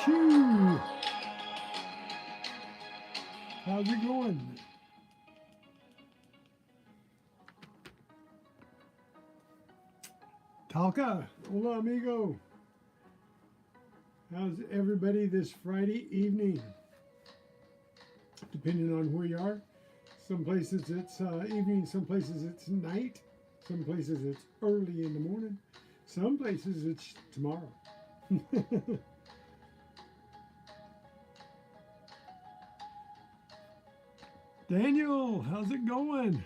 Chew! How's it going? Talca, hola amigo. How's everybody this Friday evening? Depending on where you are. Some places it's evening, some places it's night, some places it's early in the morning, some places it's tomorrow. Daniel, how's it going?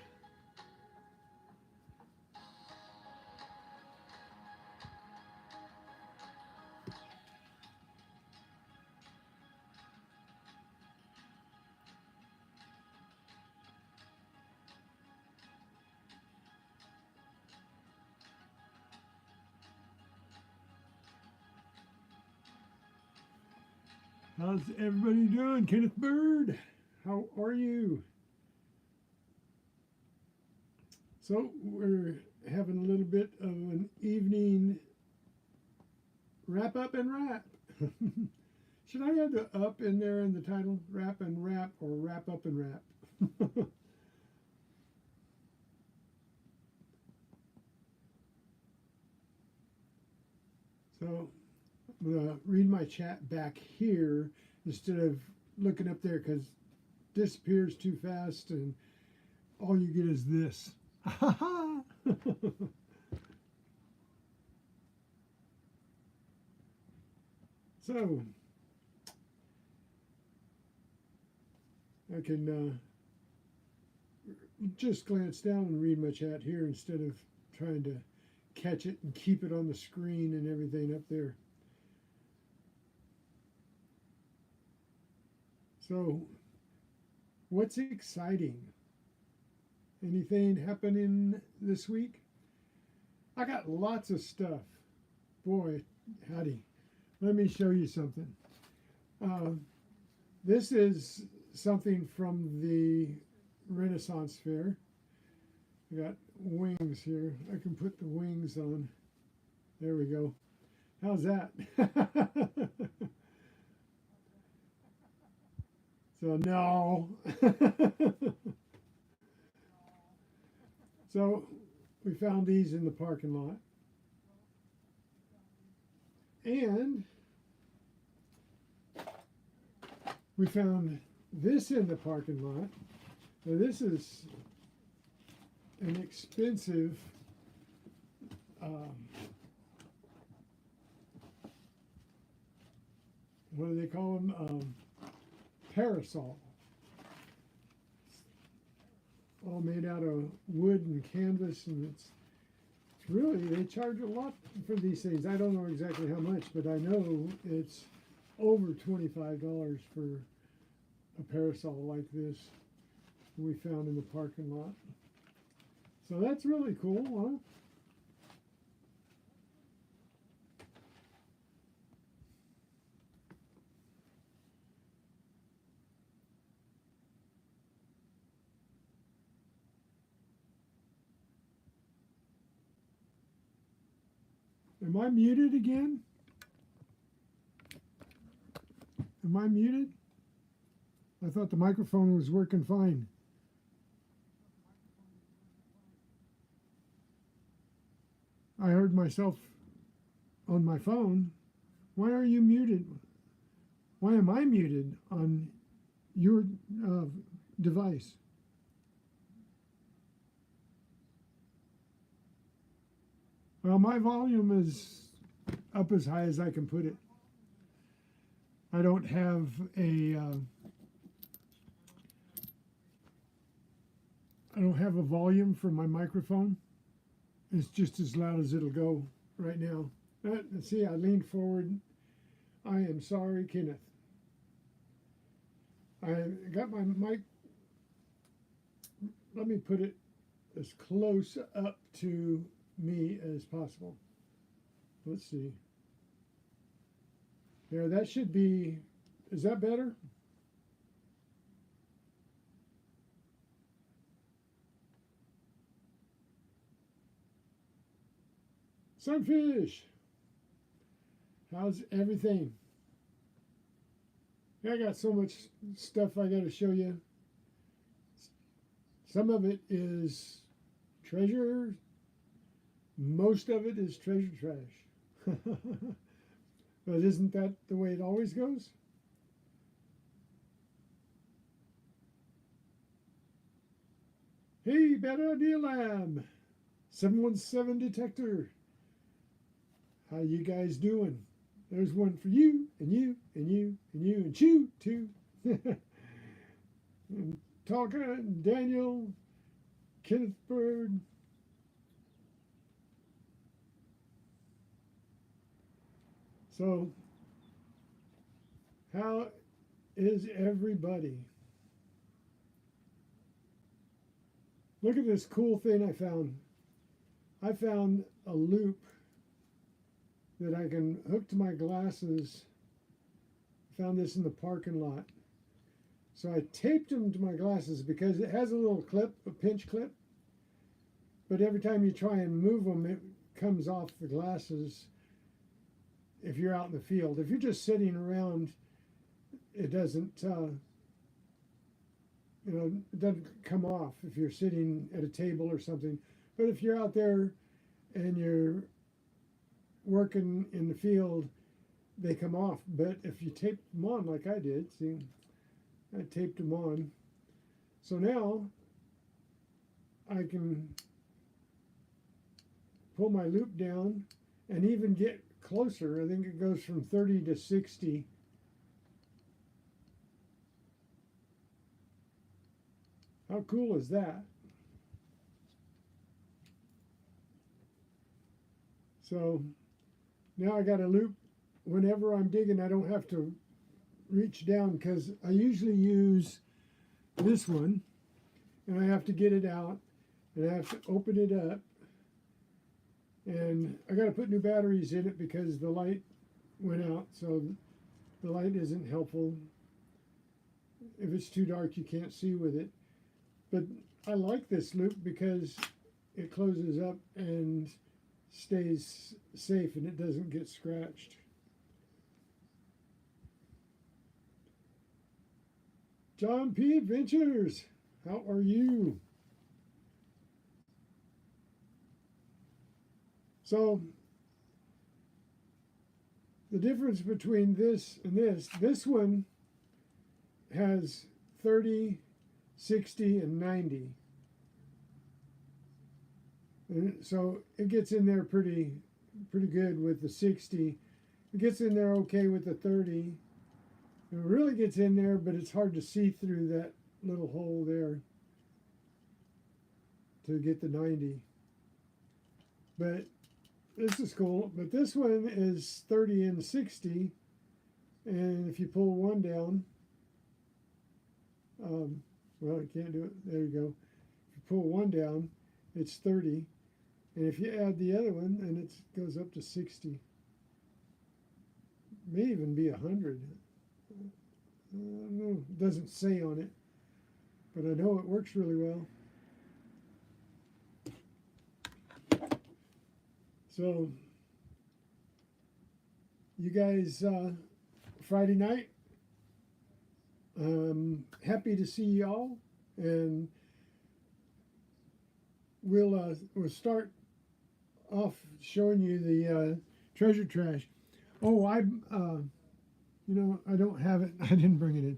How's everybody doing? Kenneth Bird, how are you? So we're having a little bit of an evening wrap up and wrap. Should I add the up in there in the title? Wrap and wrap, or wrap up and wrap? So I'm going to read my chat back here instead of looking up there, because it disappears too fast and all you get is this. So I can just glance down and read my chat here instead of trying to catch it and keep it on the screen and everything up there. So what's exciting? Anything happening this week? I got lots of stuff. Boy, howdy. Let me show you something. This is something from the Renaissance Fair. I got wings here. I can put the wings on. There we go. How's that? So no. So we found these in the parking lot. And we found this in the parking lot. Now this is an expensive what do they call them? Parasol. All made out of wood and canvas, and it's really, they charge a lot for these things. I don't know exactly how much, but I know it's over $25 for a parasol like this we found in the parking lot. So that's really cool, huh? Am I muted again? Am I muted? I thought the microphone was working fine. I heard myself on my phone. Why are you muted? Why am I muted on your device? Well, my volume is up as high as I can put it. I don't have a volume for my microphone. It's just as loud as it'll go right now. Let's see, I leaned forward. I am sorry, Kenneth. I got my mic. Let me put it as close up to me as possible. Let's see. There, that should be, is that better? Sunfish, how's everything? Yeah, I got so much stuff I got to show you. Some of it is treasure. Most of it is treasure trash. But isn't that the way it always goes? Hey, Bad Idea Lab, 717 detector. How you guys doing? There's one for you, and you, and you, and you, and you, too. And Talker, and Daniel, Kenneth Bird. So, how is everybody? Look at this cool thing I found. I found a loop that I can hook to my glasses. Found this in the parking lot. So I taped them to my glasses because it has a little clip, a pinch clip. But every time you try and move them, it comes off the glasses if you're out in the field. If you're just sitting around, it doesn't, it doesn't come off if you're sitting at a table or something. But if you're out there and you're working in the field, they come off. But if you tape them on like I did, see, I taped them on. So now I can pull my loop down and even get closer. I think it goes from 30 to 60. How cool is that? So now I got a loop. Whenever I'm digging, I don't have to reach down because I usually use this one and I have to get it out and I have to open it up, and I got to put new batteries in it because the light went out, so the light isn't helpful. If it's too dark, you can't see with it. But I like this loop because it closes up and stays safe and it doesn't get scratched. John P. Adventures, how are you? So the difference between this and this one has 30, 60, and 90. And so it gets in there pretty good with the 60. It gets in there okay with the 30. It really gets in there, but it's hard to see through that little hole there to get the 90. But this is cool. But this one is 30 and 60. And if you pull one down, well, I can't do it. There you go. If you pull one down, it's 30. And if you add the other one, then it goes up to 60. May even be 100. No, it doesn't say on it, but I know it works really well. So, you guys, Friday night, happy to see y'all, and we'll start off showing you the treasure trash. Oh, I don't have it. I didn't bring it in.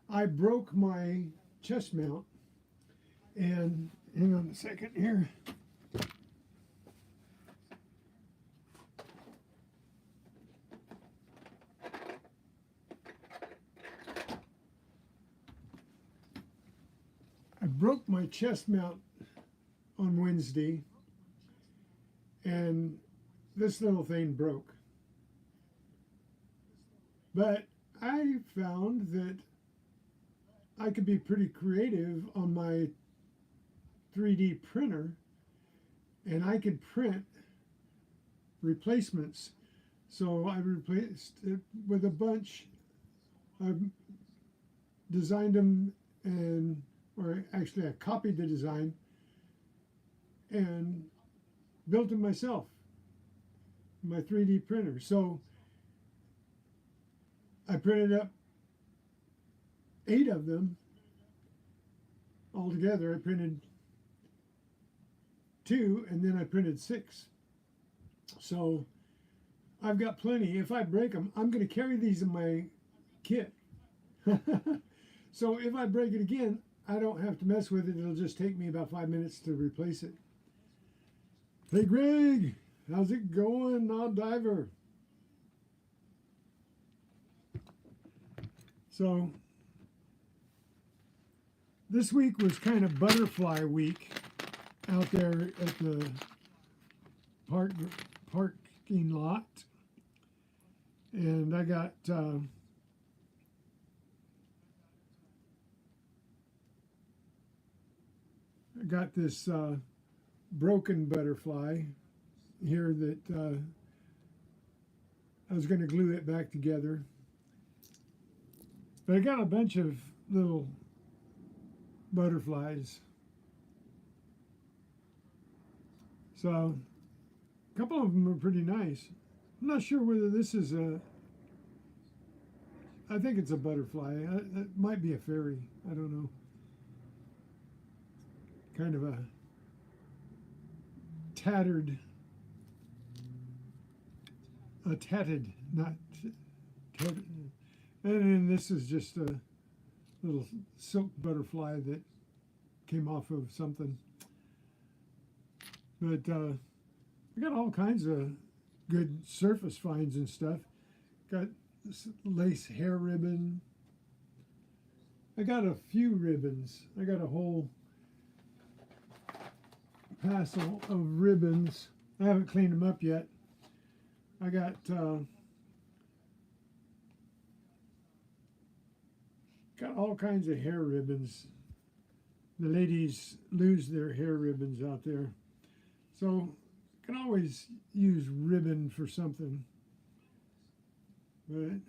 I broke my chest mount, and hang on a second here. I broke my chest mount on Wednesday, and this little thing broke. But I found that I could be pretty creative on my 3D printer, and I could print replacements. So I replaced it with a bunch. I designed them, or actually I copied the design and built them myself, my 3D printer. So I printed up 8 of them altogether. I printed 2 and then I printed 6. So I've got plenty. If I break them, I'm going to carry these in my kit. So if I break it again, I don't have to mess with it. It'll just take me about 5 minutes to replace it. Hey Greg, how's it going, Knob Diver? So this week was kind of butterfly week out there at the parking lot. And I got this broken butterfly here that I was going to glue it back together. But I got a bunch of little butterflies. So a couple of them are pretty nice. I'm not sure whether this is I think it's a butterfly. It might be a fairy. I don't know. Kind of a tatted, not tatted. And then this is just a little silk butterfly that came off of something. But I got all kinds of good surface finds and stuff. Got this lace hair ribbon. I got a few ribbons. I got a whole passel of ribbons. I haven't cleaned them up yet. I got all kinds of hair ribbons. The ladies lose their hair ribbons out there. So you can always use ribbon for something. But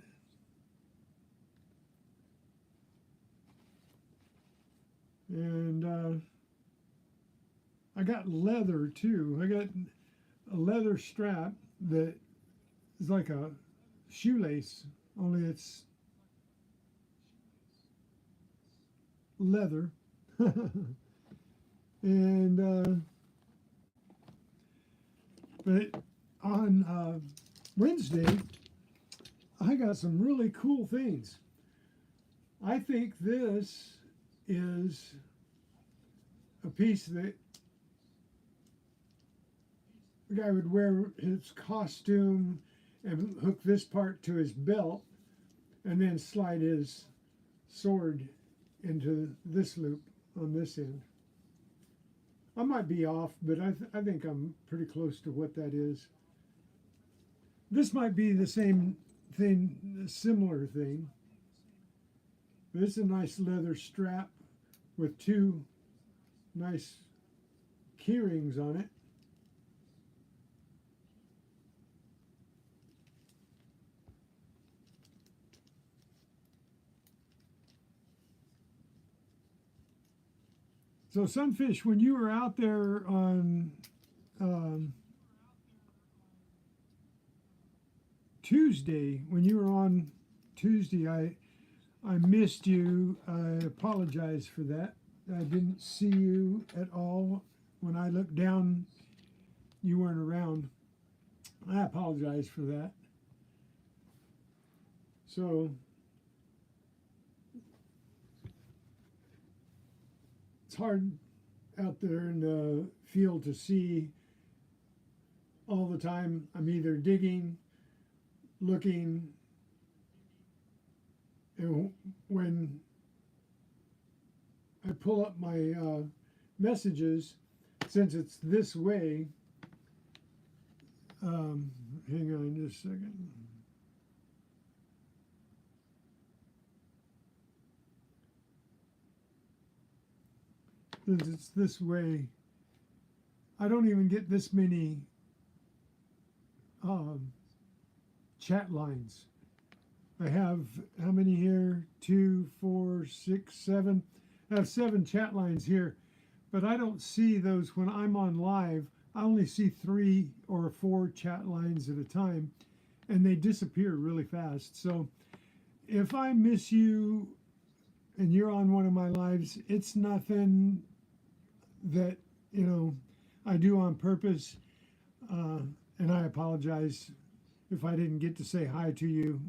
and I got leather too. I got a leather strap that is like a shoelace, only it's leather. And but on Wednesday, I got some really cool things. I think this is a piece that the guy would wear his costume and hook this part to his belt and then slide his sword into this loop on this end. I might be off, but I think I'm pretty close to what that is. This might be the same thing, a similar thing. But it's a nice leather strap with 2 nice key rings on it. So Sunfish, when you were out there on Tuesday, I missed you. I apologize for that. I didn't see you at all. When I looked down, you weren't around. I apologize for that. So it's hard out there in the field to see all the time. I'm either digging, looking, and when I pull up my messages, since it's this way, hang on just a second. Since it's this way, I don't even get this many chat lines. I have, how many here? 2, 4, 6, 7. I have 7 chat lines here, but I don't see those when I'm on live. I only see 3 or 4 chat lines at a time, and they disappear really fast. So if I miss you and you're on one of my lives, it's nothing that, you know, I do on purpose. And I apologize if I didn't get to say hi to you.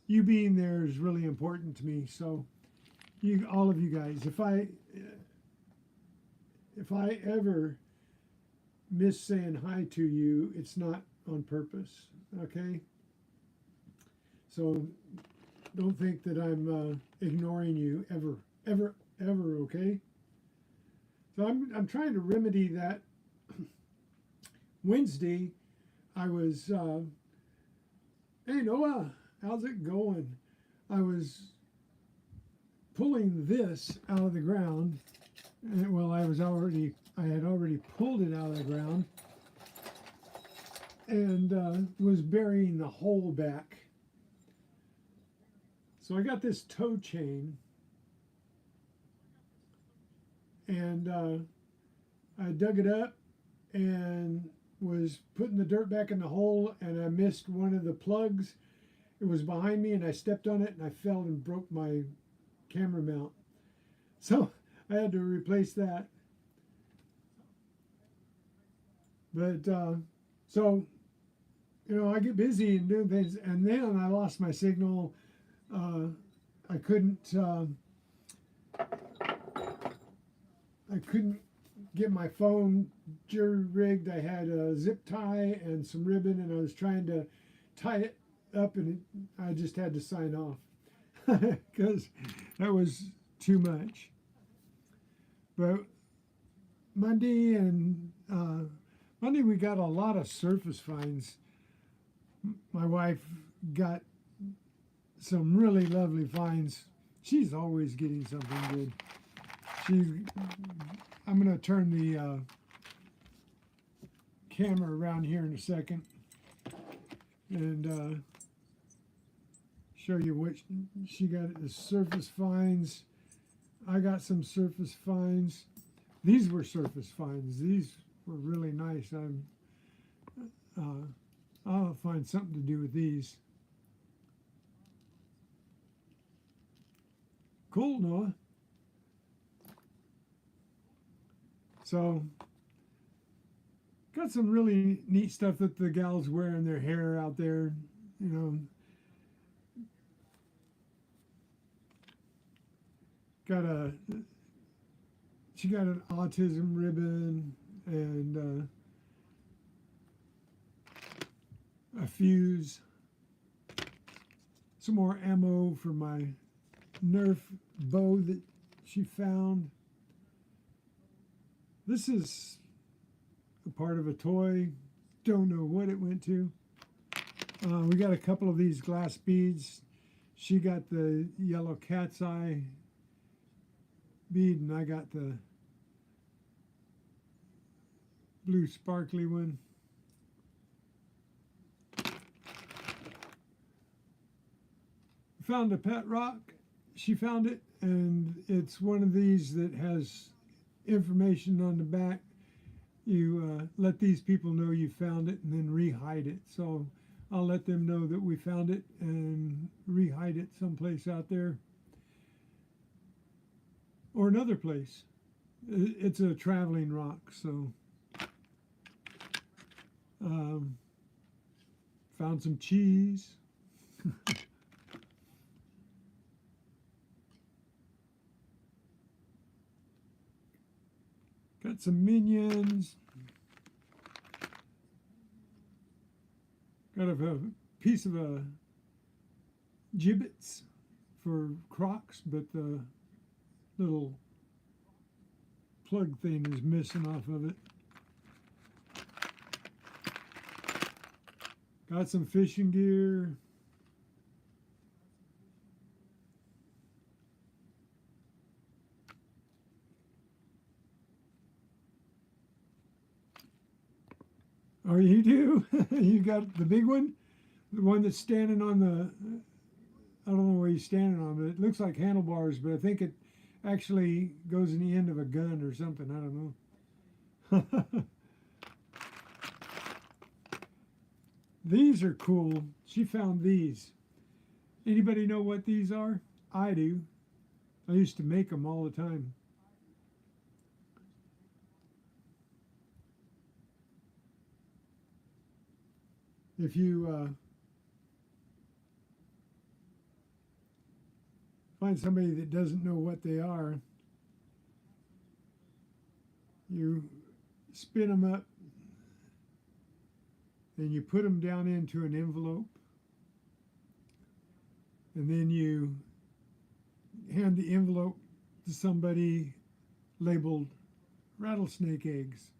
You being there is really important to me. So, you, all of you guys, if I ever miss saying hi to you, it's not on purpose. Okay. So don't think that I'm ignoring you ever, ever, ever. Okay. So I'm trying to remedy that. Wednesday, I was, hey Noah, how's it going? I was pulling this out of the ground, and well, I had already pulled it out of the ground, and was burying the hole back. So I got this tow chain, and I dug it up and was putting the dirt back in the hole, and I missed one of the plugs. It was behind me, and I stepped on it, and I fell and broke my camera mount. So I had to replace that. But so, you know, I get busy and doing things, and then I lost my signal. I couldn't get my phone jury rigged. I had a zip tie and some ribbon, and I was trying to tie it up, and I just had to sign off because that was too much. But Monday we got a lot of surface finds. My wife got some really lovely finds. She's always getting something good. I'm going to turn the camera around here in a second and show you what she got. The surface finds. I got some surface finds. These were surface finds. These were really nice. I'll find something to do with these. Cool, Noah. So, got some really neat stuff that the gals wear in their hair out there, you know. She got an autism ribbon and a fuse, some more ammo for my Nerf bow that she found. This is a part of a toy. Don't know what it went to. We got a couple of these glass beads. She got the yellow cat's eye bead, and I got the blue sparkly one. Found a pet rock. She found it, and it's one of these that has information on the back. You let these people know you found it and then re-hide it. So I'll let them know that we found it and re-hide it someplace out there or another place. It's a traveling rock, so found some cheese. Got some minions. Got a piece of a gibbets for Crocs, but the little plug thing is missing off of it. Got some fishing gear. Oh, you do? You got the big one? The one that's standing on the, I don't know what he's standing on, but it looks like handlebars, but I think it actually goes in the end of a gun or something. I don't know. These are cool. She found these. Anybody know what these are? I do. I used to make them all the time. If you find somebody that doesn't know what they are, you spin them up and you put them down into an envelope, and then you hand the envelope to somebody labeled rattlesnake eggs.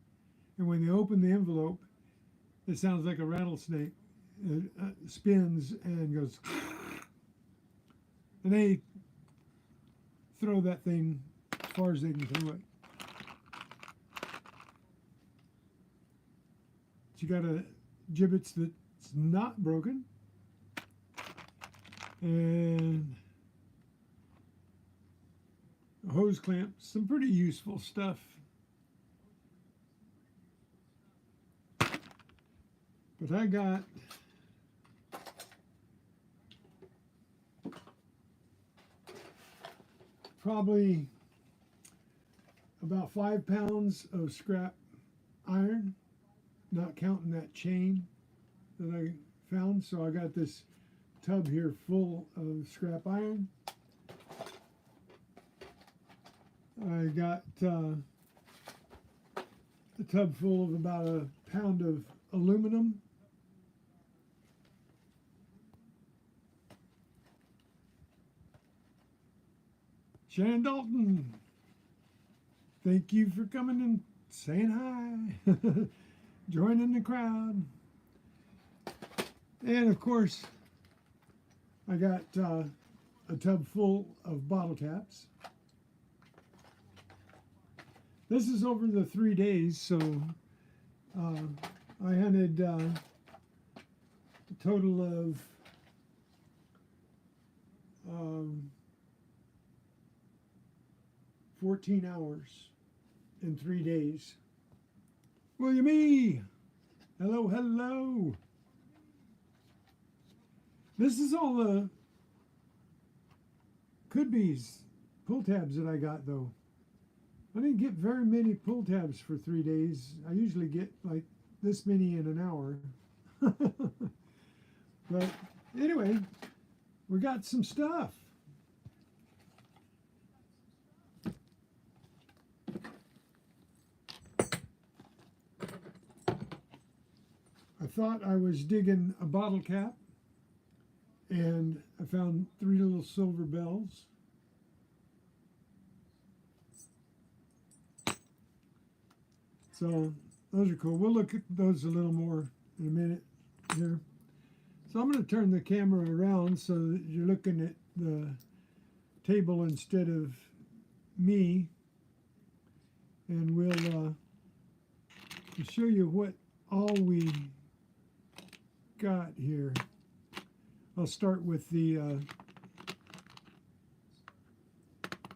And when they open the envelope, it sounds like a rattlesnake. It spins and goes, and they throw that thing as far as they can throw it. But you got a gibbets that's not broken, and a hose clamp, some pretty useful stuff. But I got probably about 5 pounds of scrap iron, not counting that chain that I found. So I got this tub here full of scrap iron. I got a tub full of about a pound of aluminum. Shannon Dalton, thank you for coming and saying hi, joining the crowd. And of course, I got a tub full of bottle caps. This is over the 3 days, so I hunted a total of 14 hours in 3 days. William E. Hello, hello. This is all the could-be's pull tabs that I got, though. I didn't get very many pull tabs for 3 days. I usually get like this many in an hour. But anyway, we got some stuff. I thought I was digging a bottle cap, and I found 3 little silver bells. So those are cool. We'll look at those a little more in a minute here. So I'm going to turn the camera around so that you're looking at the table instead of me, and we'll show you what all we got here. I'll start with the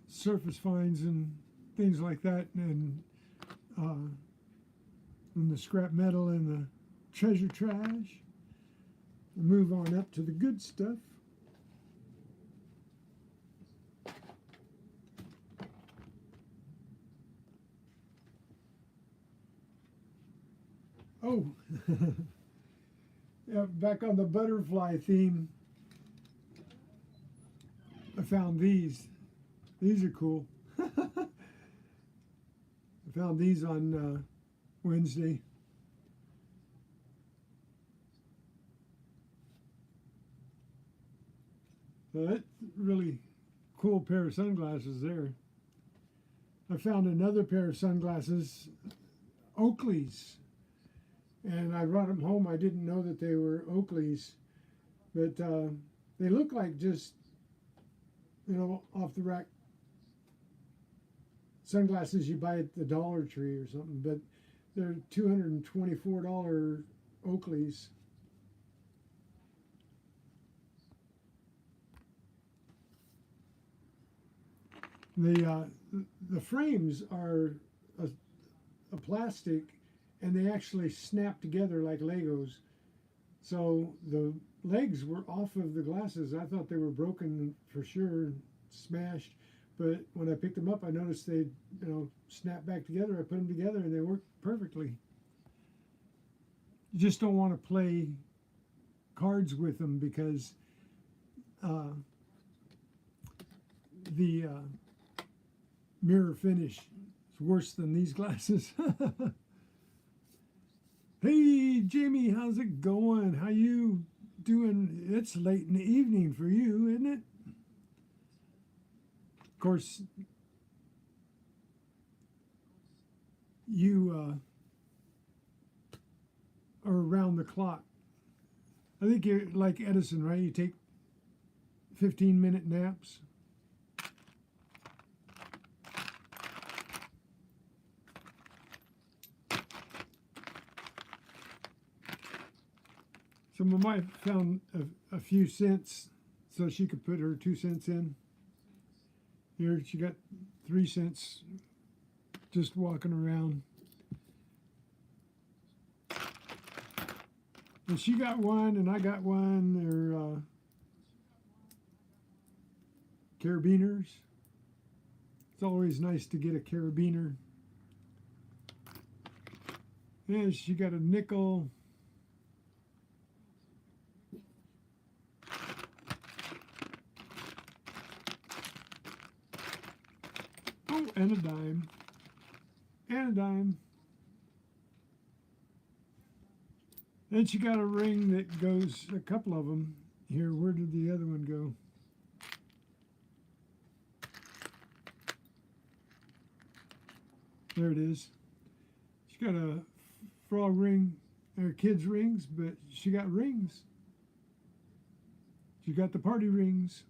surface finds and things like that, and the scrap metal and the treasure trash. We'll move on up to the good stuff. Oh, yeah, back on the butterfly theme, I found these. These are cool. I found these on Wednesday. So that's a really cool pair of sunglasses there. I found another pair of sunglasses, Oakley's, and I brought them home. I didn't know that they were Oakley's, but they look like just, off the rack sunglasses you buy at the Dollar Tree or something, but they're $224 Oakley's. The frames are a plastic, and they actually snap together like Legos. So the legs were off of the glasses. I thought they were broken for sure, smashed, But when I picked them up, I noticed they, snap back together. I put them together and they work perfectly. You just don't want to play cards with them because the mirror finish is worse than these glasses. Hey, Jamie, how's it going? How you doing? It's late in the evening for you, isn't it? Of course, you are around the clock. I think you're like Edison, right? You take 15-minute naps. So my wife found a few cents so she could put her 2 cents in. Here she got 3 cents just walking around. And she got one and I got one. They're carabiners. It's always nice to get a carabiner. And she got a nickel. Oh, and a dime. And a dime. Then she got a ring that goes, a couple of them. Here, where did the other one go? There it is. She got a frog ring, or kids' rings, but she got rings. She got the party rings.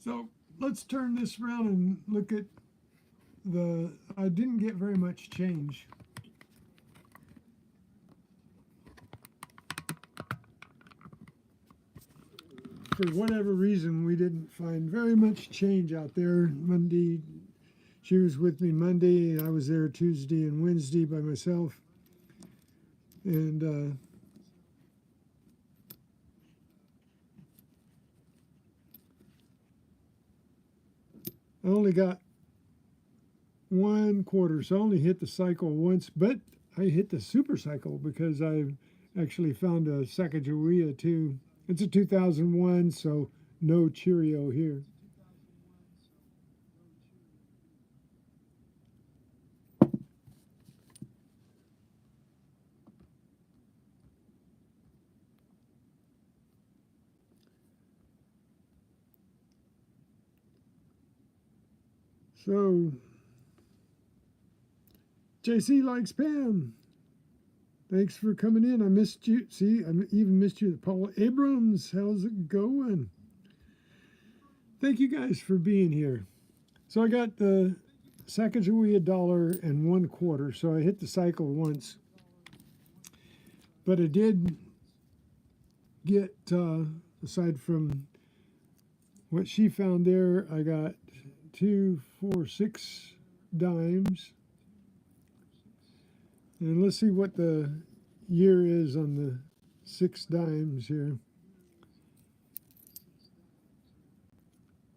So let's turn this around and look at I didn't get very much change. For whatever reason, we didn't find very much change out there. Monday, she was with me Monday, I was there Tuesday and Wednesday by myself. And I only got 1 quarter, so I only hit the cycle once, but I hit the super cycle because I actually found a Sacagawea too. It's a 2001, so no Cheerio here. So, JC likes Pam. Thanks for coming in. I missed you. See, I even missed you. Paul Abrams, how's it going? Thank you guys for being here. So I got the Sacagawea $1.25. So I hit the cycle once. But I did get, aside from what she found there, I got 2, 4, 6 dimes. And let's see what the year is on the 6 dimes here.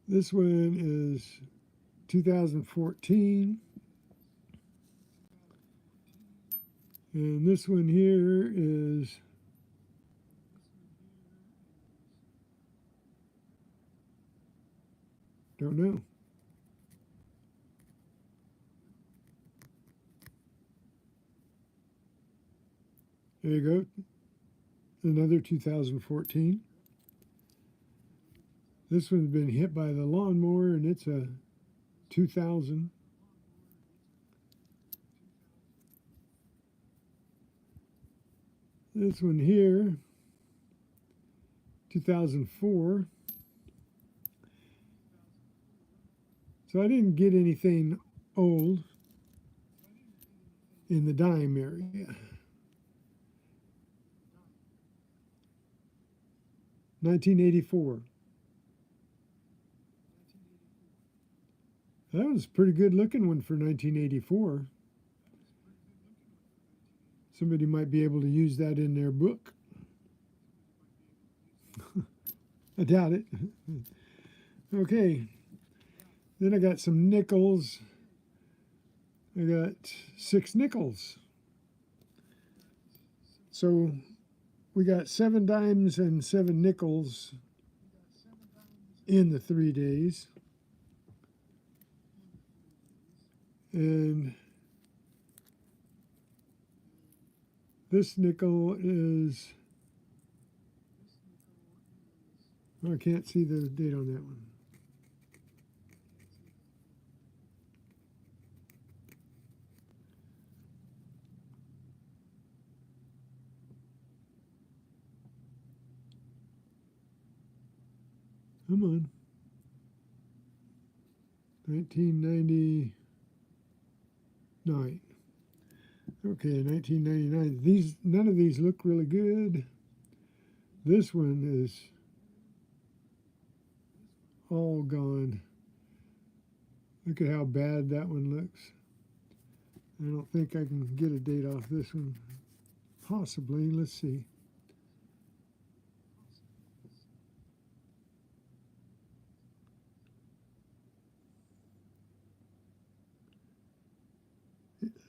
This one is 2014. And this one here is don't know. There you go. Another 2014. This one's been hit by the lawnmower and it's a 2000. This one here, 2004. So I didn't get anything old in the dime area. 1984. That was a pretty good looking one for 1984. Somebody might be able to use that in their book. I doubt it. Okay. Then I got some nickels. I got 6 nickels. So we got 7 dimes and 7 nickels in the 3 days. And this nickel is, I can't see the date on that one. Come on. 1999. Okay, 1999. None of these look really good. This one is all gone. Look at how bad that one looks. I don't think I can get a date off this one. Possibly. Let's see.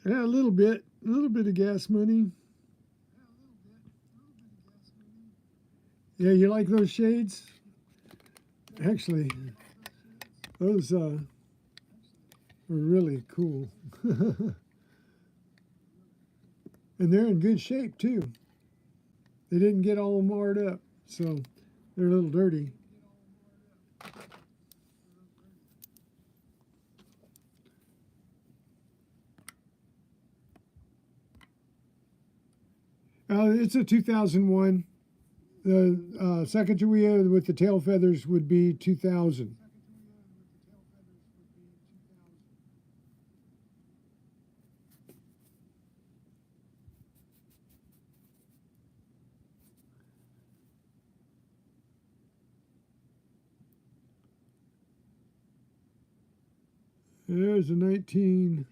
Yeah, a little bit of gas money. Yeah, you like those shades? Actually, those are really cool. And they're in good shape too. They didn't get all marred up, so they're a little dirty. It's a 2001. The Sacagawea with the tail feathers would be 2000. There's a 19.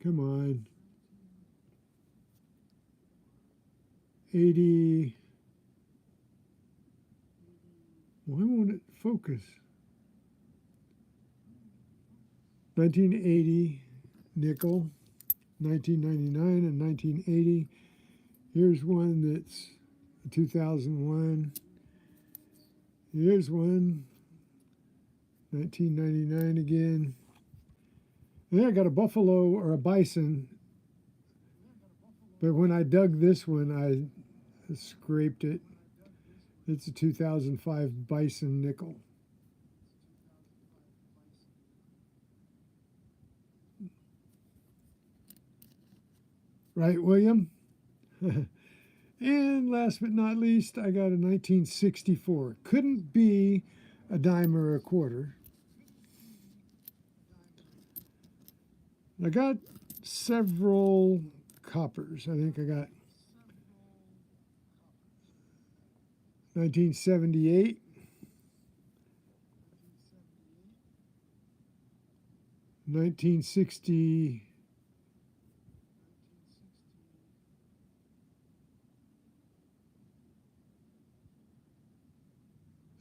Come on. 80. Why won't it focus? 1980 nickel, 1999 and 1980. Here's one that's 2001. Here's one, 1999 again. And then I got a buffalo or a bison, but when I dug this one, I scraped it. It's a 2005 bison nickel. Right, William? And last but not least, I got a 1964. Couldn't be a dime or a quarter. I got several coppers. I think I got 1978. 1960.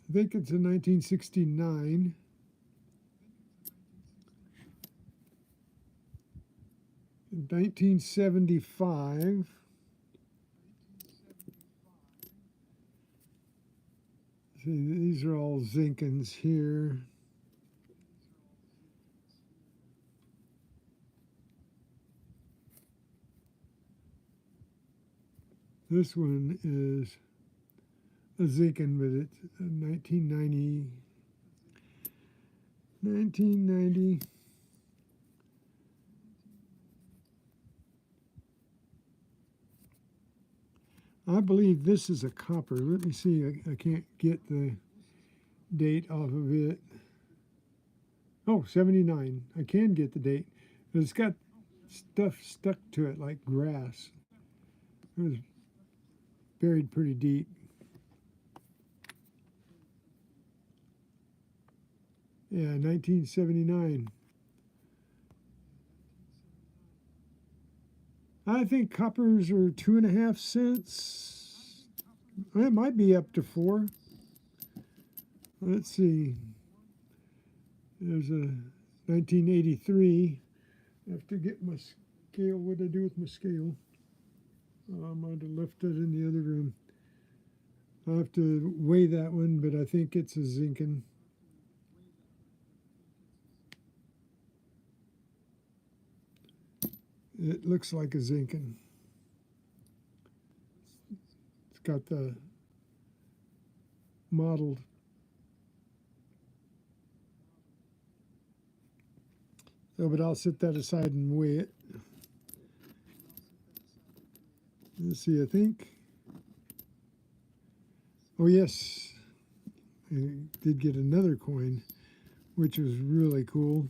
I think it's a 1969. In 1975. See, these are all Zinkins here. This one is a Zinkin, but it's 1990. 1990. I believe this is a copper. Let me see. I can't get the date off of it. Oh, 79. I can get the date. But it's got stuff stuck to it like grass. It was buried pretty deep. Yeah, 1979. I think coppers are 2.5 cents. It might be up to 4. Let's see. There's a 1983. I have to get my scale. What did I do with my scale? I might have left it in the other room. I'll have to weigh that one, but I think it's a zinkin. It looks like a zinkin. It's got the mottled. Oh, but I'll set that aside and weigh it. Let's see, I think. Oh, yes. I did get another coin, which was really cool.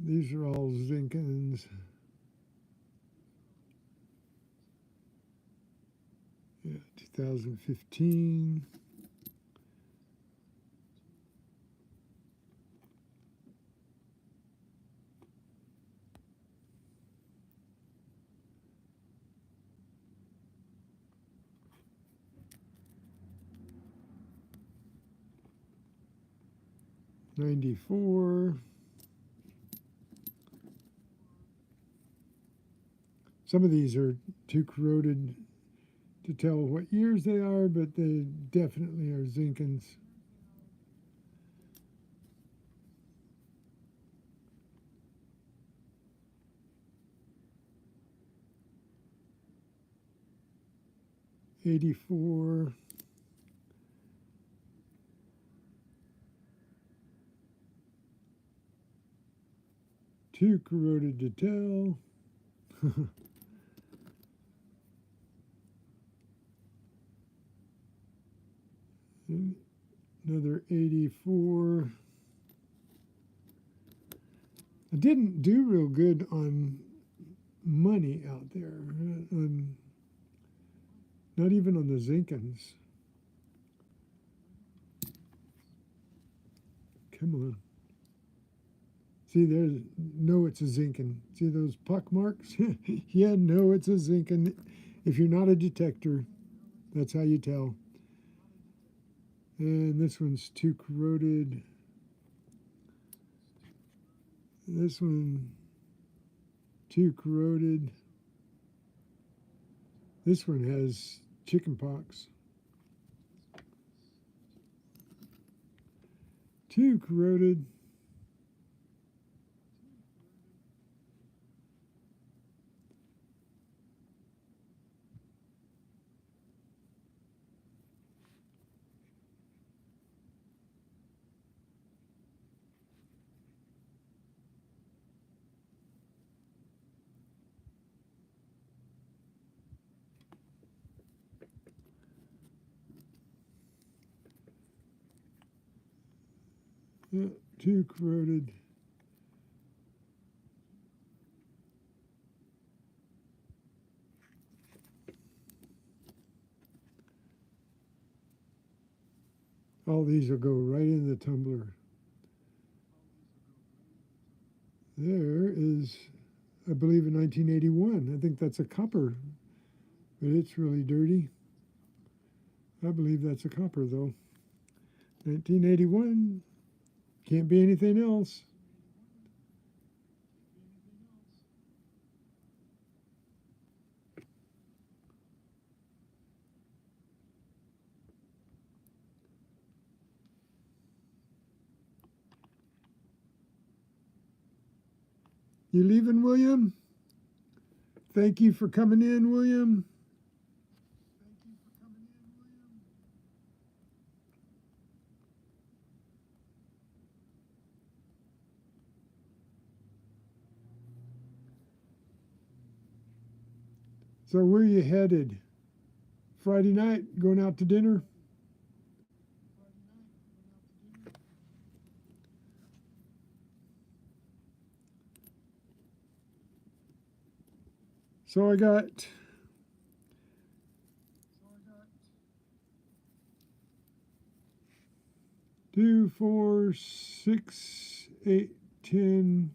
These are all zinkins. Yeah, 2015. '94. Some of these are too corroded to tell what years they are, but they definitely are zinkins. '84. Too corroded to tell. Another '84. I didn't do real good on money out there. Not even on the zinkins. Come on. See, there's no, it's a zinkin. See those puck marks? Yeah, no, it's a zinkin. If you're not a detector, that's how you tell. And this one's too corroded. This one, too corroded. This one has chicken pox. Too corroded. Too corroded. All these will go right in the tumbler. There is, I believe, in 1981. I think that's a copper, but it's really dirty. I believe that's a copper, though. 1981. Can't be anything else. You leaving, William? Thank you for coming in, William. So where are you headed? Friday night, going out to dinner? So I got 2, 4, 6, 8, 10,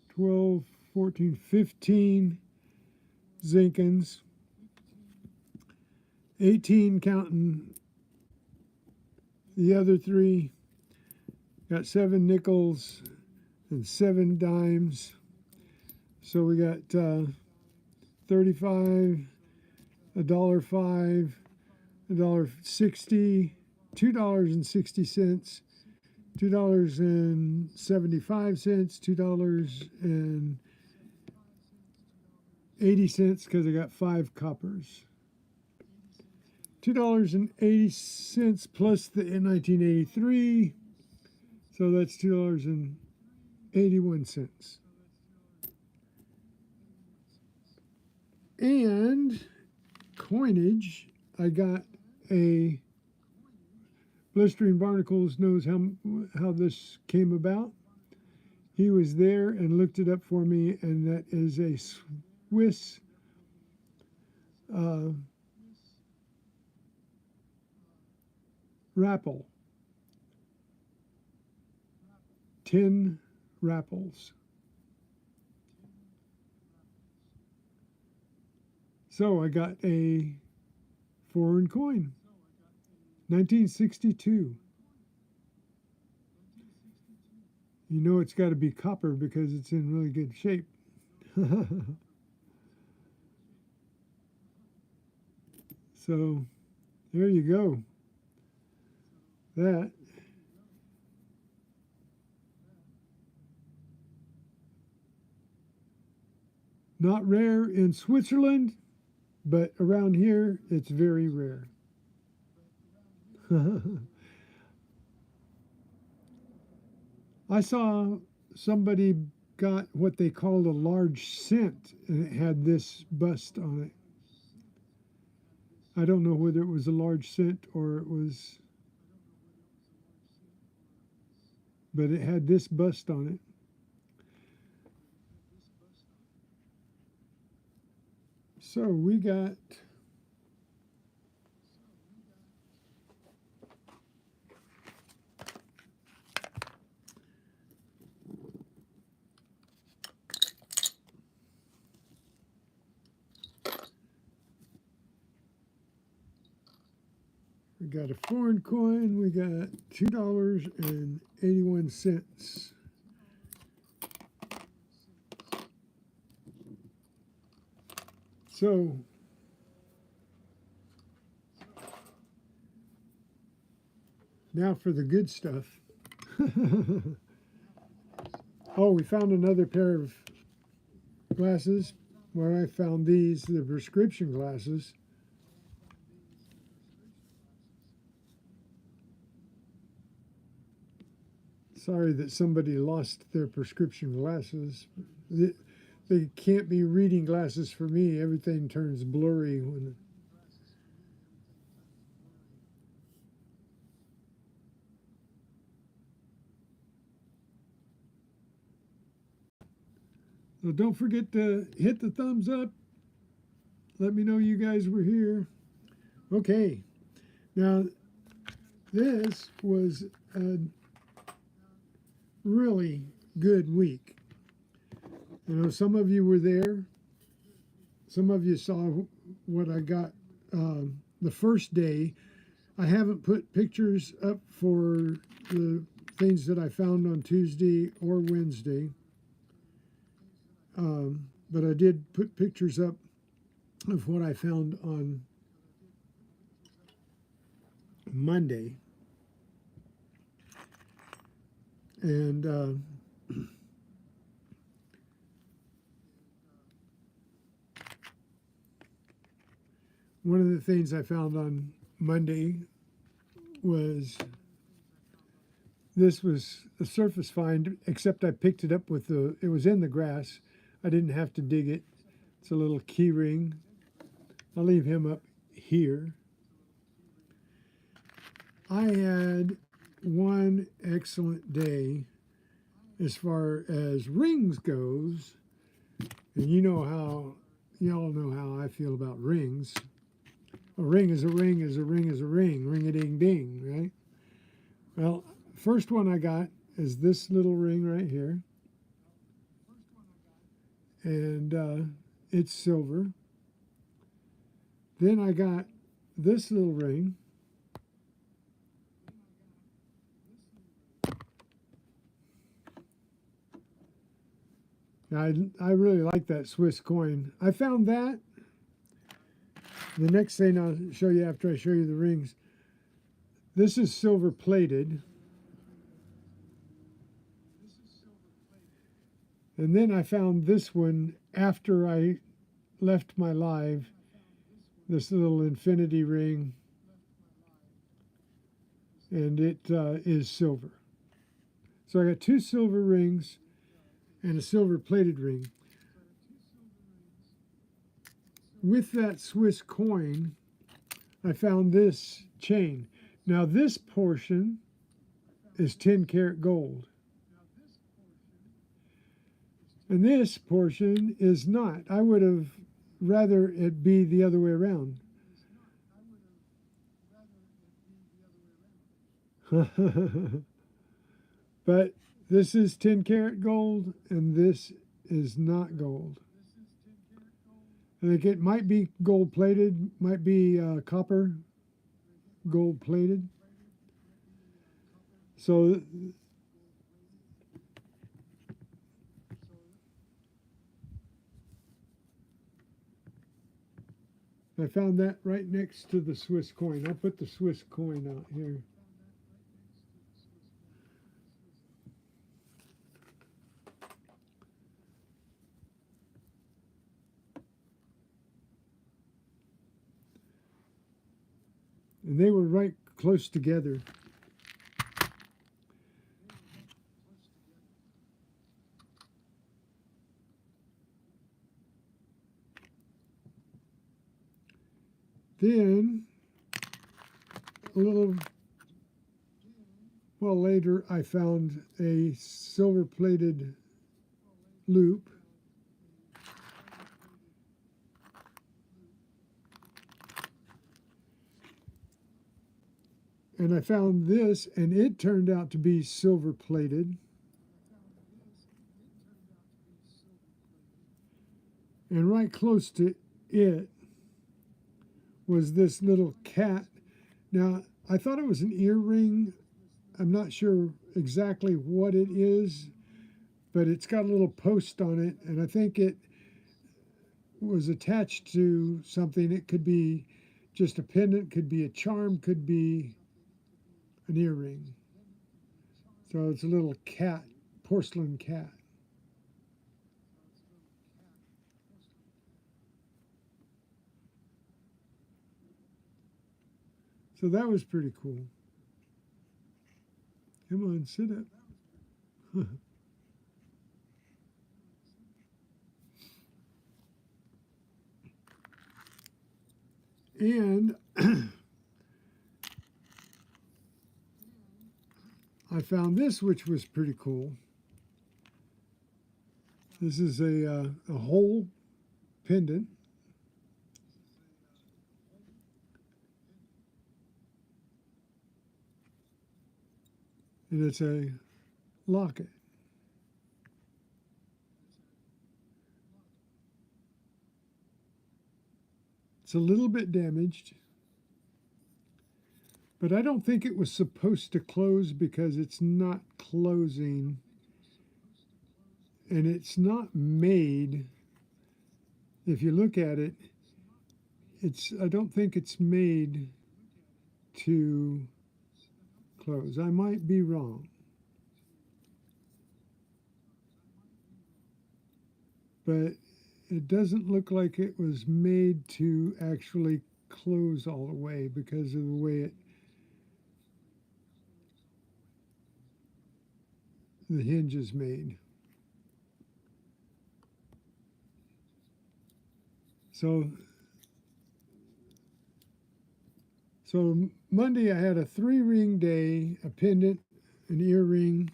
12, 14, 15 Zinkins, 18 counting the other 3. Got 7 nickels and 7 dimes. So we got 35, $1.05, $1.60, $2.60, $2.75, $2.80 because I got 5 coppers. $2.80 plus the 1983, so that's $2.81. And coinage, I got a Blistering Barnacles knows how this came about. He was there and looked it up for me, and that is a Swiss Rapple. 10 Rapples. So I got a foreign coin, 1962. You know it's got to be copper because it's in really good shape. So there you go. That. Not rare in Switzerland, but around here it's very rare. I saw somebody got what they called a large cent, and it had this bust on it. I don't know whether it was a large cent or it was, but it had this bust on it. So we got a foreign coin. We got $2.81. So now for the good stuff. Oh, we found another pair of glasses. Where I found these, the prescription glasses. Sorry that somebody lost their prescription glasses. They can't be reading glasses for me. Everything turns blurry when. So don't forget to hit the thumbs up. Let me know you guys were here. Okay. Now, this was a really good week. You know, some of you were there. Some of you saw what I got the first day. I haven't put pictures up for the things that I found on Tuesday or Wednesday. But I did put pictures up of what I found on Monday. And one of the things I found on Monday was, this was a surface find, except I picked it up with it was in the grass. I didn't have to dig it. It's a little key ring. I'll leave him up here. I had one excellent day as far as rings goes. And you know how you all know how I feel about rings. A ring is a ring is a ring is a ring. Ring-a-ding-ding, right? Well, first one I got is this little ring right here. And it's silver. Then I got this little ring. I really like that Swiss coin. I found that. The next thing I'll show you after I show you the rings. This is silver plated. And then I found this one after I left my live. This little infinity ring. And it is silver. So I got two silver rings and a silver plated ring. With that Swiss coin, I found this chain. Now this portion is 10 karat gold. And this portion is not. I would have rather it be the other way around. But this is 10 karat gold and this is not gold. I think it might be gold plated, might be copper gold plated. So I found that right next to the Swiss coin. I'll put the Swiss coin out here. And they were right close together. Then, a little while later, I found a silver-plated loop. And I found this, and it turned out to be silver-plated. And right close to it was this little cat. Now, I thought it was an earring. I'm not sure exactly what it is, but it's got a little post on it, and I think it was attached to something. It could be just a pendant, could be a charm, could be an earring. So it's a little cat, porcelain cat. So that was pretty cool. Come on, sit up. And I found this, which was pretty cool. This is a whole pendant. And it's a locket. It's a little bit damaged, but I don't think it was supposed to close because it's not closing. And it's not made, if you look at it, I don't think it's made to close. I might be wrong. But it doesn't look like it was made to actually close all the way because of the way the hinge is made. So Monday I had a 3-ring day, a pendant, an earring,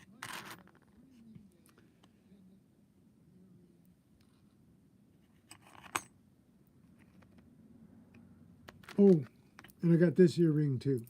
Oh, and I got this earring too.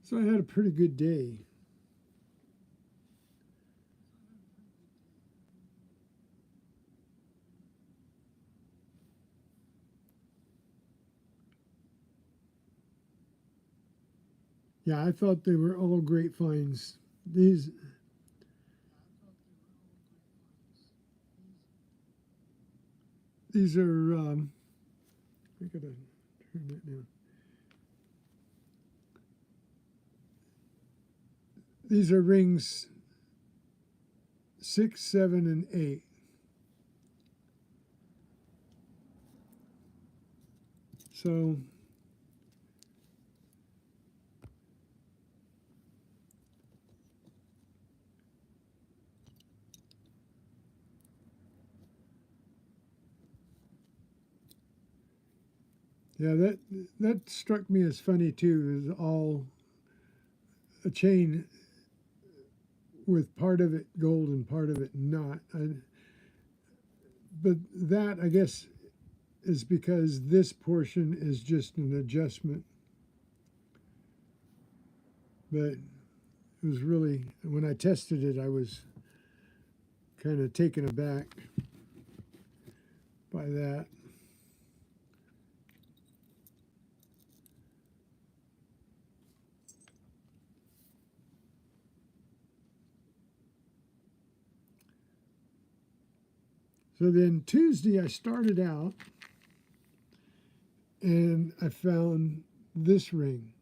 So I had a pretty good day. Yeah, I thought they were all great finds. These are I gotta turn that down. These are rings 6, 7, and 8. So yeah, that struck me as funny too. Is all a chain with part of it gold and part of it not. But that, I guess, is because this portion is just an adjustment. But it was really, when I tested it, I was kind of taken aback by that. So then Tuesday, I started out and I found this ring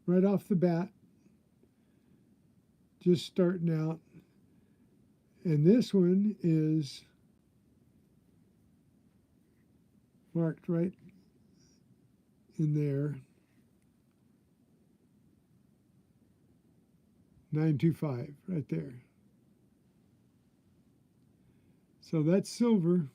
right off the bat, just starting out. And this one is marked right in there, 925 right there. So that's silver.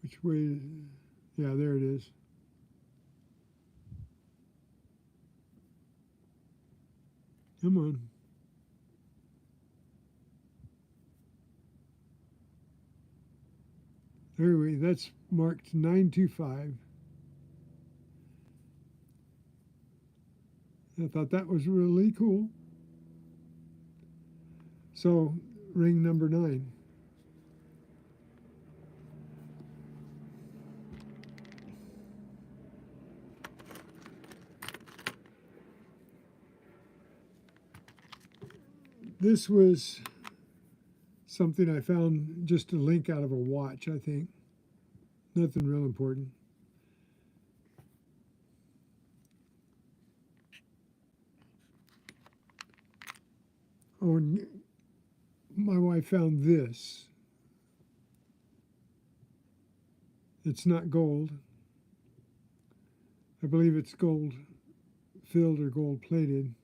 Which way? Yeah, there it is. Come on. Anyway, that's marked 925. I thought that was really cool. So, ring number 9. This was something I found, just a link out of a watch, I think. Nothing real important. Oh, and my wife found this. It's not gold. I believe it's gold filled or gold plated.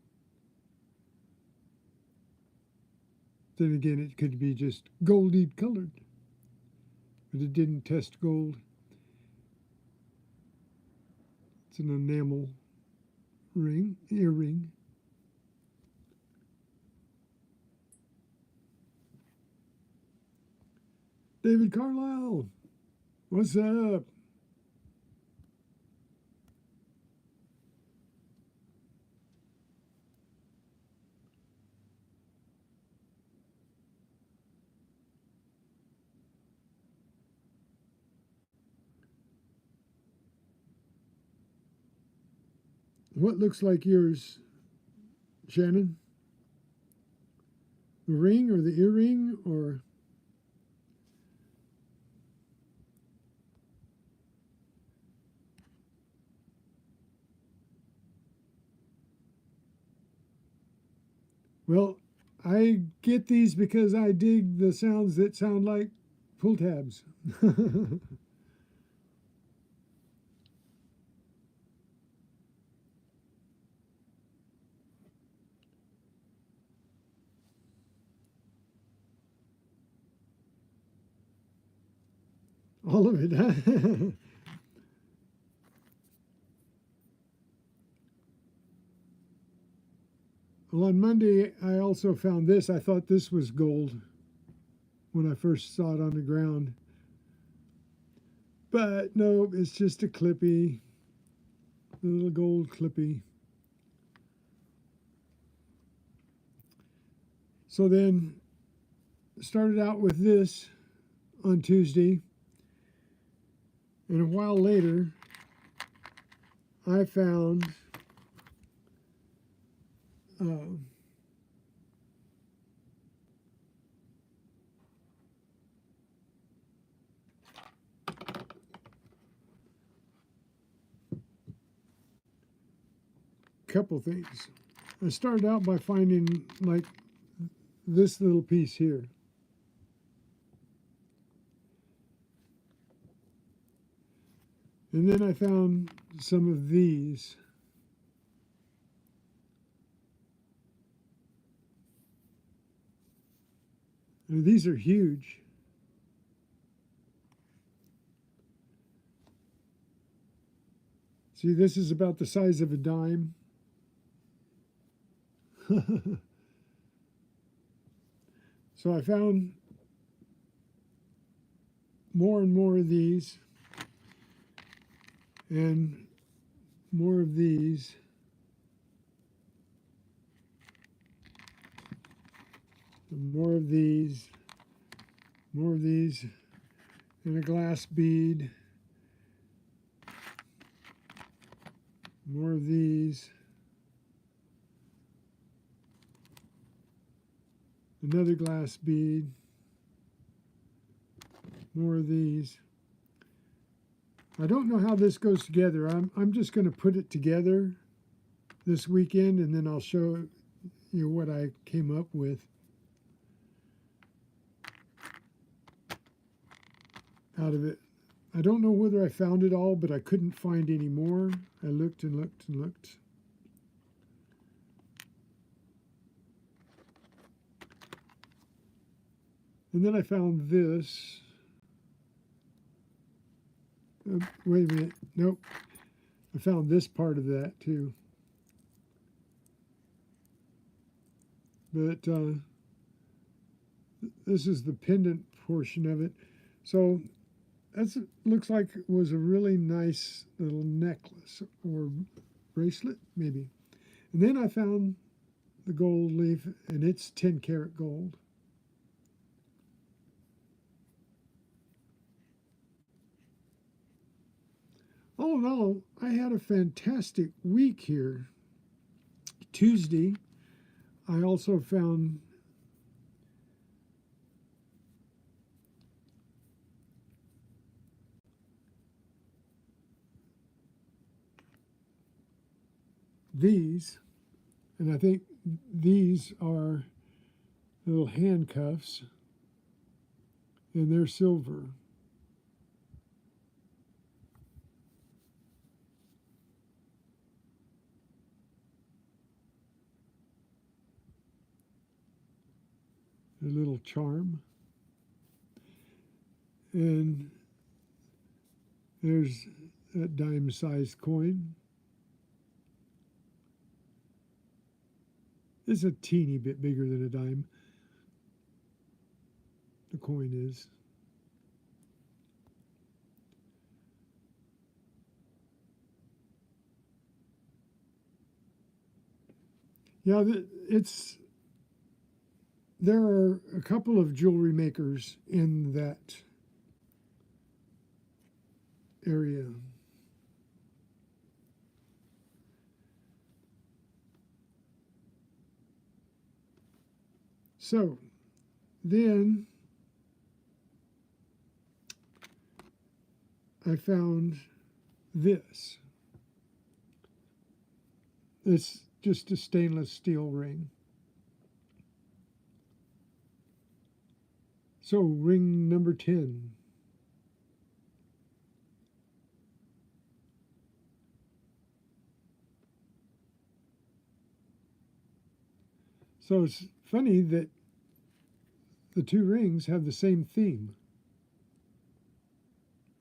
Then again, it could be just goldy colored, but it didn't test gold. It's an enamel ring, earring. David Carlisle, what's up? What looks like yours, Shannon? the ring or the earring or... Well, I get these because I dig the sounds that sound like pull tabs. All of it, huh? Well, on Monday, I also found this. I thought this was gold when I first saw it on the ground. But no, it's just a clippy, a little gold clippy. So then started out with this on Tuesday. And a while later, I found couple things. I started out by finding like this little piece here. And then I found some of these. And these are huge. See, this is about the size of a dime. So I found more and more of these, and more of these. And more of these, and a glass bead. More of these. Another glass bead. More of these. I don't know how this goes together. I'm just going to put it together this weekend, and then I'll show you what I came up with out of it. I don't know whether I found it all, but I couldn't find any more. I looked and looked and looked. And then I found this. Wait a minute. Nope. I found this part of that too. But this is the pendant portion of it. So that looks like it was a really nice little necklace or bracelet, maybe. And then I found the gold leaf, and it's 10 karat gold. All in all, I had a fantastic week here. Tuesday, I also found these, and I think these are little handcuffs, and they're silver. A little charm. And there's a dime-sized coin. It's a teeny bit bigger than a dime. The coin is. Yeah, there are a couple of jewelry makers in that area. So then I found this. It's just a stainless steel ring. So ring number 10. So it's funny that the two rings have the same theme.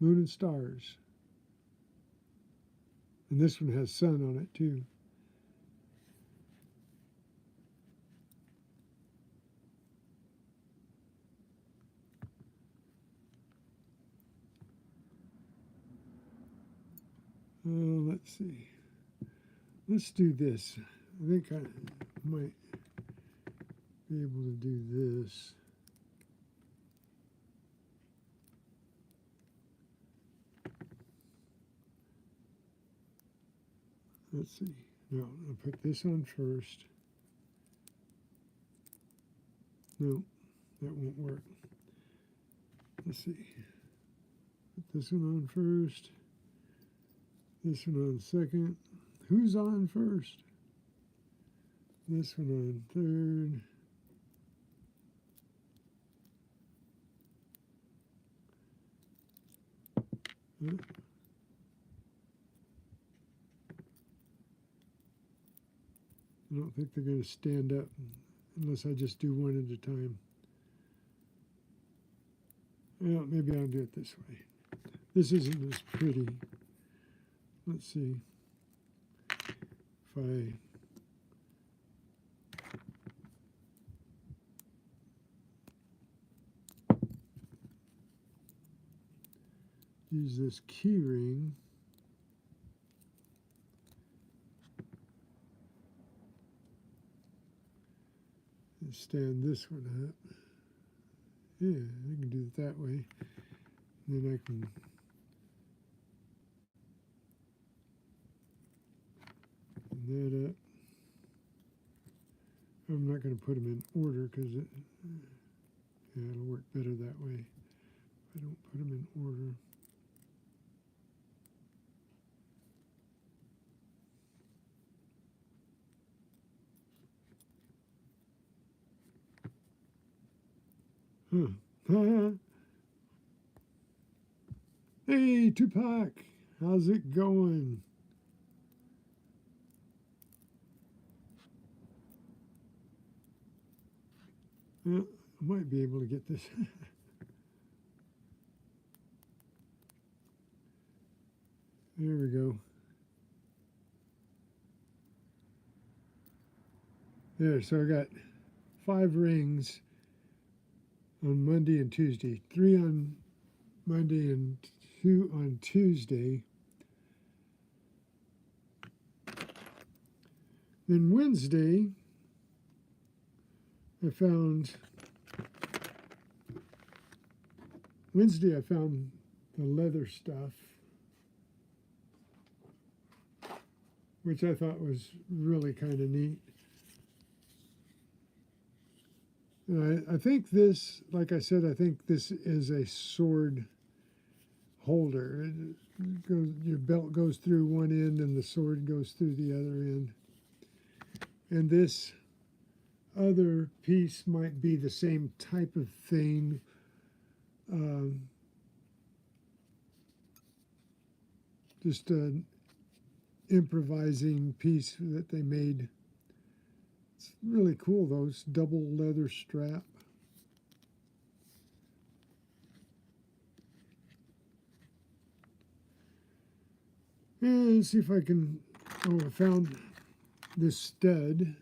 Moon and stars. And this one has sun on it too. Let's see. Let's do this. I think I might be able to do this. Let's see. No, I'll put this on first. No, that won't work. Let's see. Put this one on first. This one on second. Who's on first? This one on third. I don't think they're going to stand up unless I just do one at a time. Well, maybe I'll do it this way. This isn't as pretty. Let's see if I use this key ring. And stand this one up. Yeah, I can do it that way. And then I can that up. I'm not going to put them in order because yeah, it'll work better that way. I don't put them in order. Huh. Hey, Tupac, how's it going? Yeah, I might be able to get this. There we go. There, so I got 5 rings on Monday and Tuesday, 3 on Monday and 2 on Tuesday. Then Wednesday, I found the leather stuff, which I thought was really kind of neat. And I think this, like I said, I think this is a sword holder. It goes, your belt goes through one end and the sword goes through the other end. And this other piece might be the same type of thing. Just an improvising piece that they made. It's really cool, though. It's double leather strap. And let's see if I can, I found this stud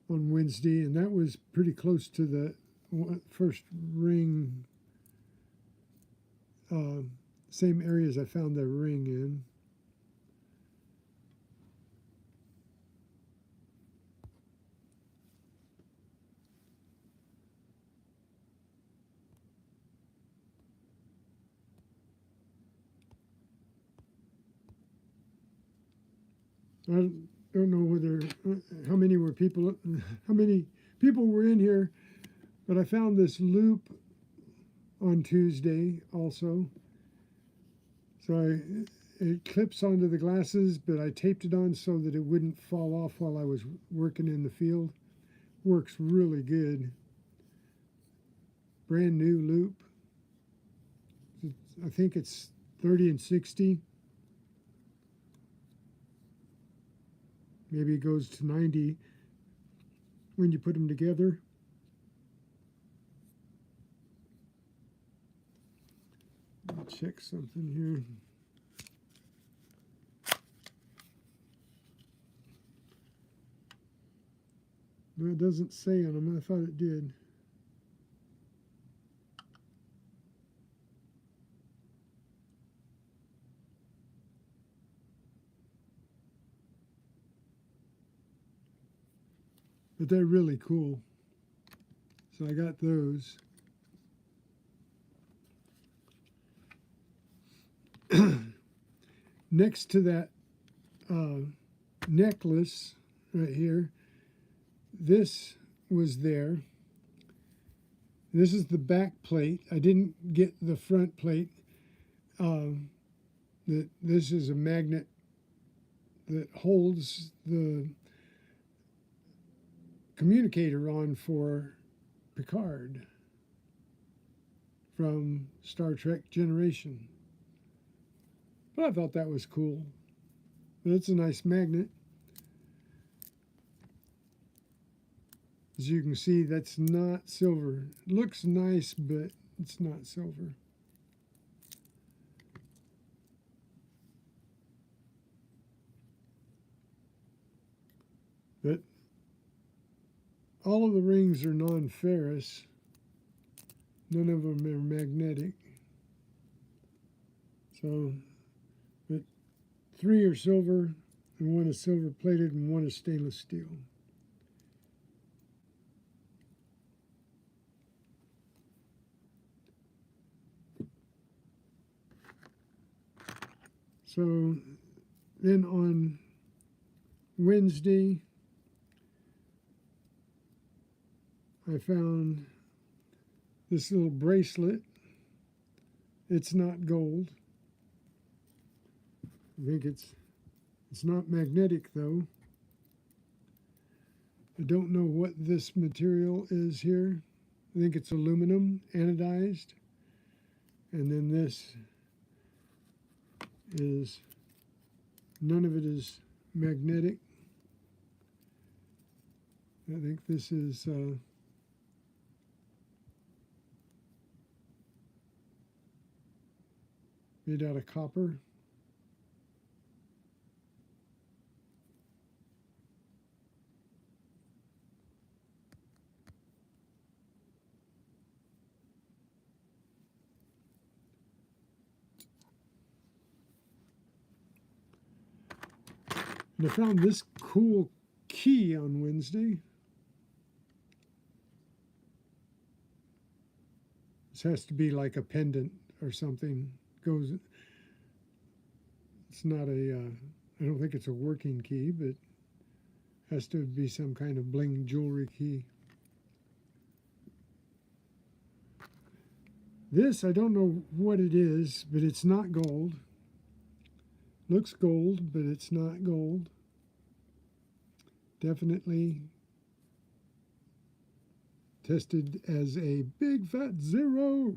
on Wednesday, and that was pretty close to the first ring, same areas I found the ring in. don't know whether how many people were in here, but I found this loop on Tuesday also. So it clips onto the glasses, but I taped it on so that it wouldn't fall off while I was working in the field. Works really good. Brand new loop. I think it's 30 and 60. Maybe it goes to 90 when you put them together. Let me check something here. No, it doesn't say on them. I thought it did. But they're really cool. So I got those. Next to that necklace right here, this was there. This is the back plate. I didn't get the front plate. This is a magnet that holds the communicator on for Picard from Star Trek Generation. But I thought that was cool. But it's a nice magnet. As you can see, that's not silver. It looks nice, but it's not silver. But all of the rings are non-ferrous. None of them are magnetic. So, but 3 are silver, and 1 is silver plated, and 1 is stainless steel. So then on Wednesday, I found this little bracelet. It's not gold. I think it's not magnetic though. I don't know what this material is here. I think it's aluminum anodized. And then this is, none of it is magnetic. I think this is made out of copper. And I found this cool key on Wednesday. This has to be like a pendant or something. It's not a, I don't think it's a working key, but has to be some kind of bling jewelry key. This, I don't know what it is, but it's not gold. Looks gold, but it's not gold. Definitely tested as a big fat 0.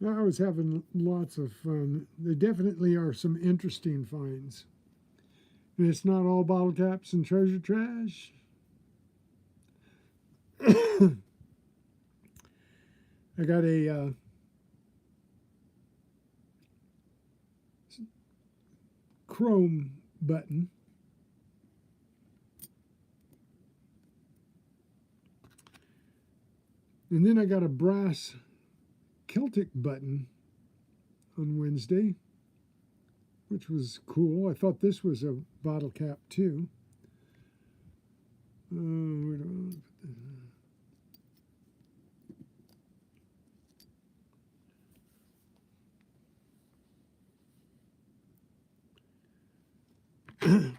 I was having lots of fun. There definitely are some interesting finds. And it's not all bottle caps and treasure trash. I got a chrome button. And then I got a brass Celtic button on Wednesday, which was cool. I thought this was a bottle cap too. Where do I want to put that?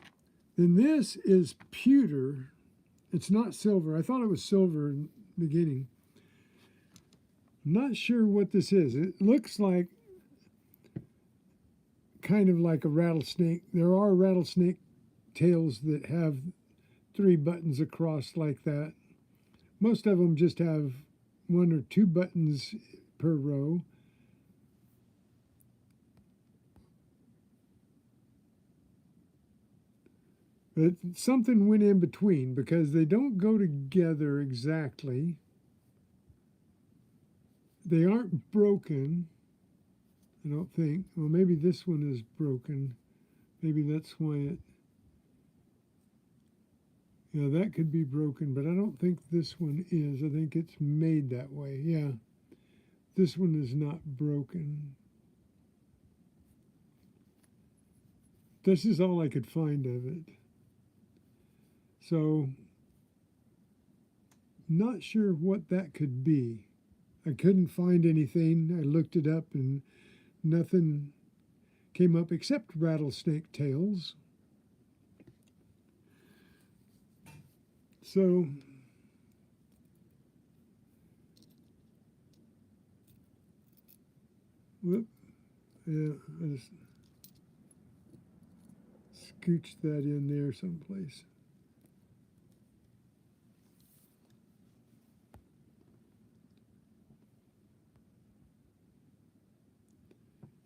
Then this is pewter. It's not silver. I thought it was silver in the beginning. Not sure what this is. It looks like kind of like a rattlesnake. There are rattlesnake tails that have 3 buttons across like that. Most of them just have 1 or 2 buttons per row. But something went in between because they don't go together exactly. They aren't broken, I don't think. Well, maybe this one is broken. Maybe that's why it... Yeah, that could be broken, but I don't think this one is. I think it's made that way. Yeah, this one is not broken. This is all I could find of it. So, not sure what that could be. I couldn't find anything. I looked it up and nothing came up except rattlesnake tails. So, whoop, yeah, I just scooched that in there someplace.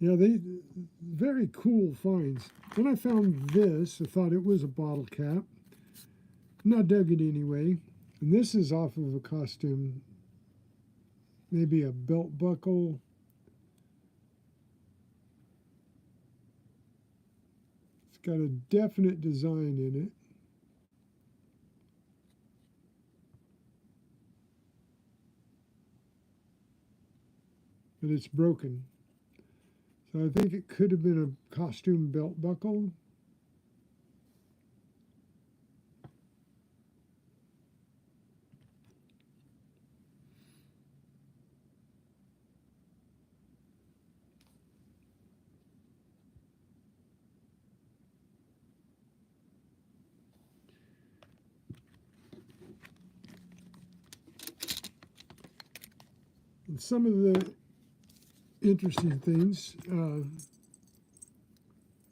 Yeah, they very cool finds. When I found this, I thought it was a bottle cap. And I dug it anyway. And this is off of a costume, maybe a belt buckle. It's got a definite design in it. But it's broken. So I think it could have been a costume belt buckle. And some of the interesting things,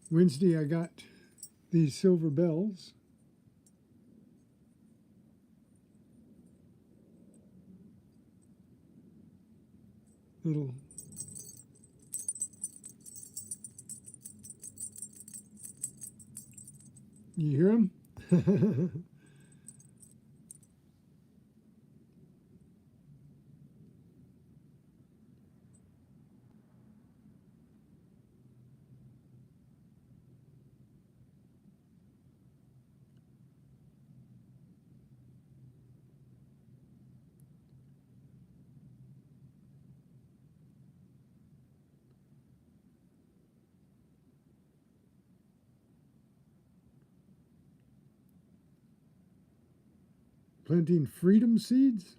Wednesday I got these silver bells. Little you hear them? Planting freedom seeds?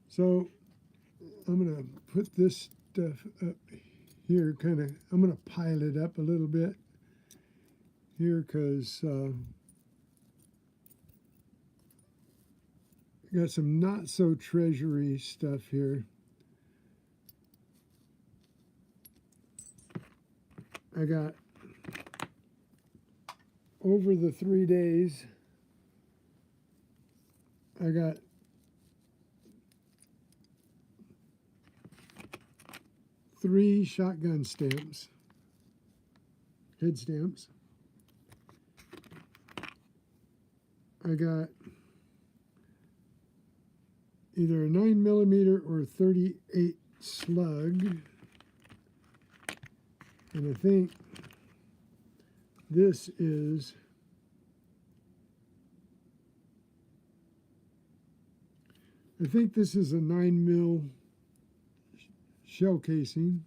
So I'm going to put this stuff up here, I'm going to pile it up a little bit here because got some not so treasury stuff here. I got, over the 3 days, I got three shotgun stamps, head stamps. I got either a 9mm or 38 slug. And I think This is I think this is a 9mm shell casing.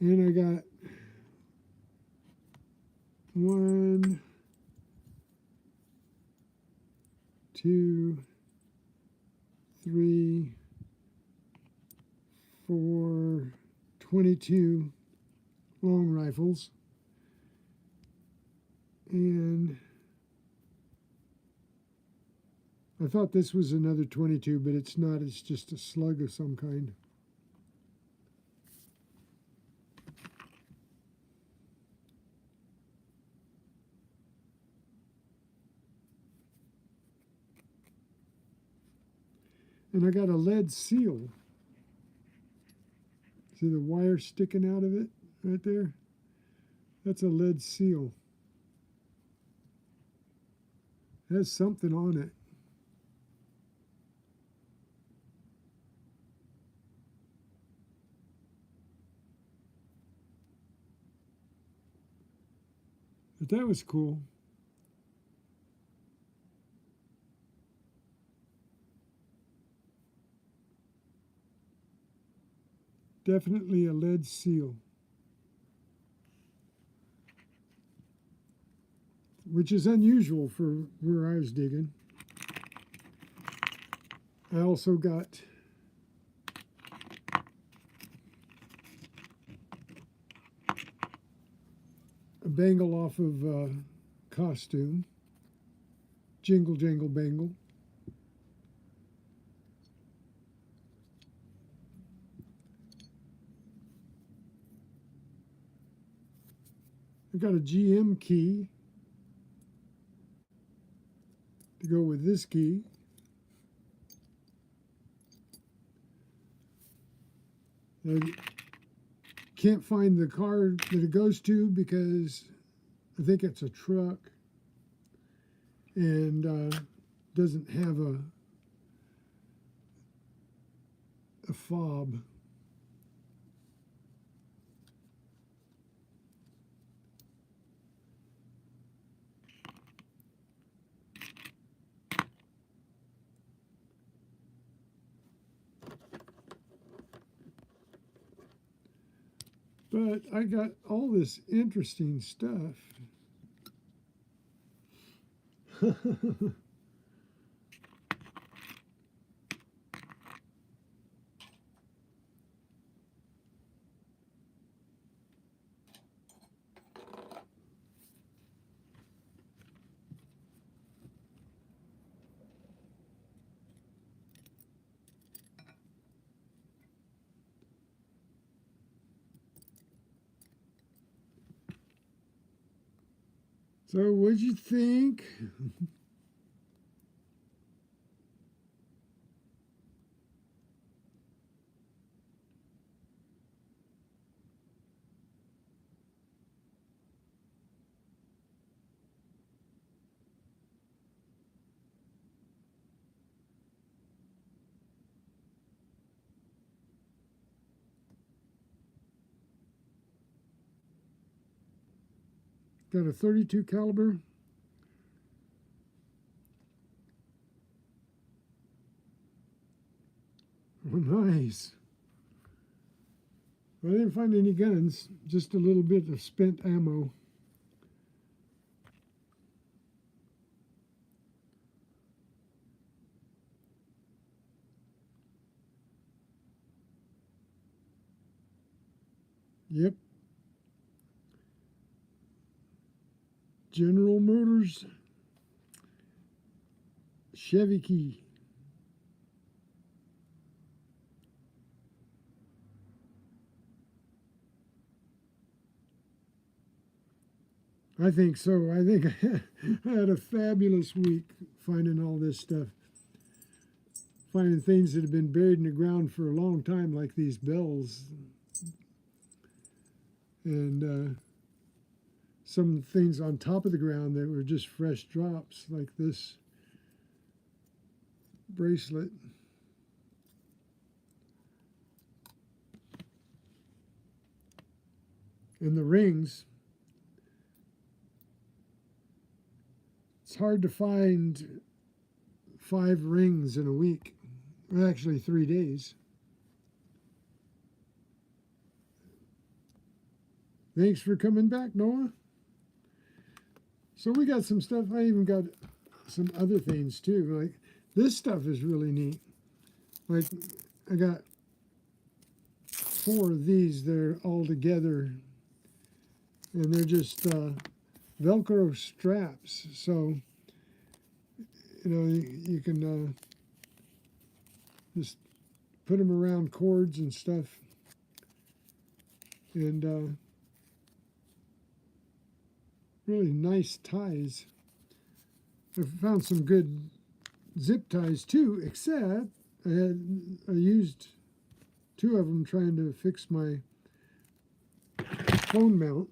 And I got 1, 2, 3, 4, 22 long rifles. And I thought this was another 22, but it's not. It's just a slug of some kind. And I got a lead seal. See the wire sticking out of it right there? That's a lead seal. It has something on it. But that was cool. Definitely a lead seal, which is unusual for where I was digging. I also got a bangle off of costume, Jingle Jangle Bangle. I got a GM key to go with this key. I can't find the car that it goes to because I think it's a truck and doesn't have a fob. But I got all this interesting stuff. So what'd you think? Got a 32 caliber. Oh, nice. I didn't find any guns, just a little bit of spent ammo. Yep. General Motors Chevy key. I think so. I think I had a fabulous week finding all this stuff. finding things that have been buried in the ground for a long time, like these bells. And some things on top of the ground that were just fresh drops, like this bracelet. And the rings. It's hard to find 5 rings in a week. Well, actually 3 days. Thanks for coming back, Noah. So we got some stuff. I even got some other things too. Like this stuff is really neat. Like I got 4 of these. They're all together, and they're just Velcro straps. So you can just put them around cords and stuff, and really nice ties. I found some good zip ties too, except I used 2 of them trying to fix my phone mount,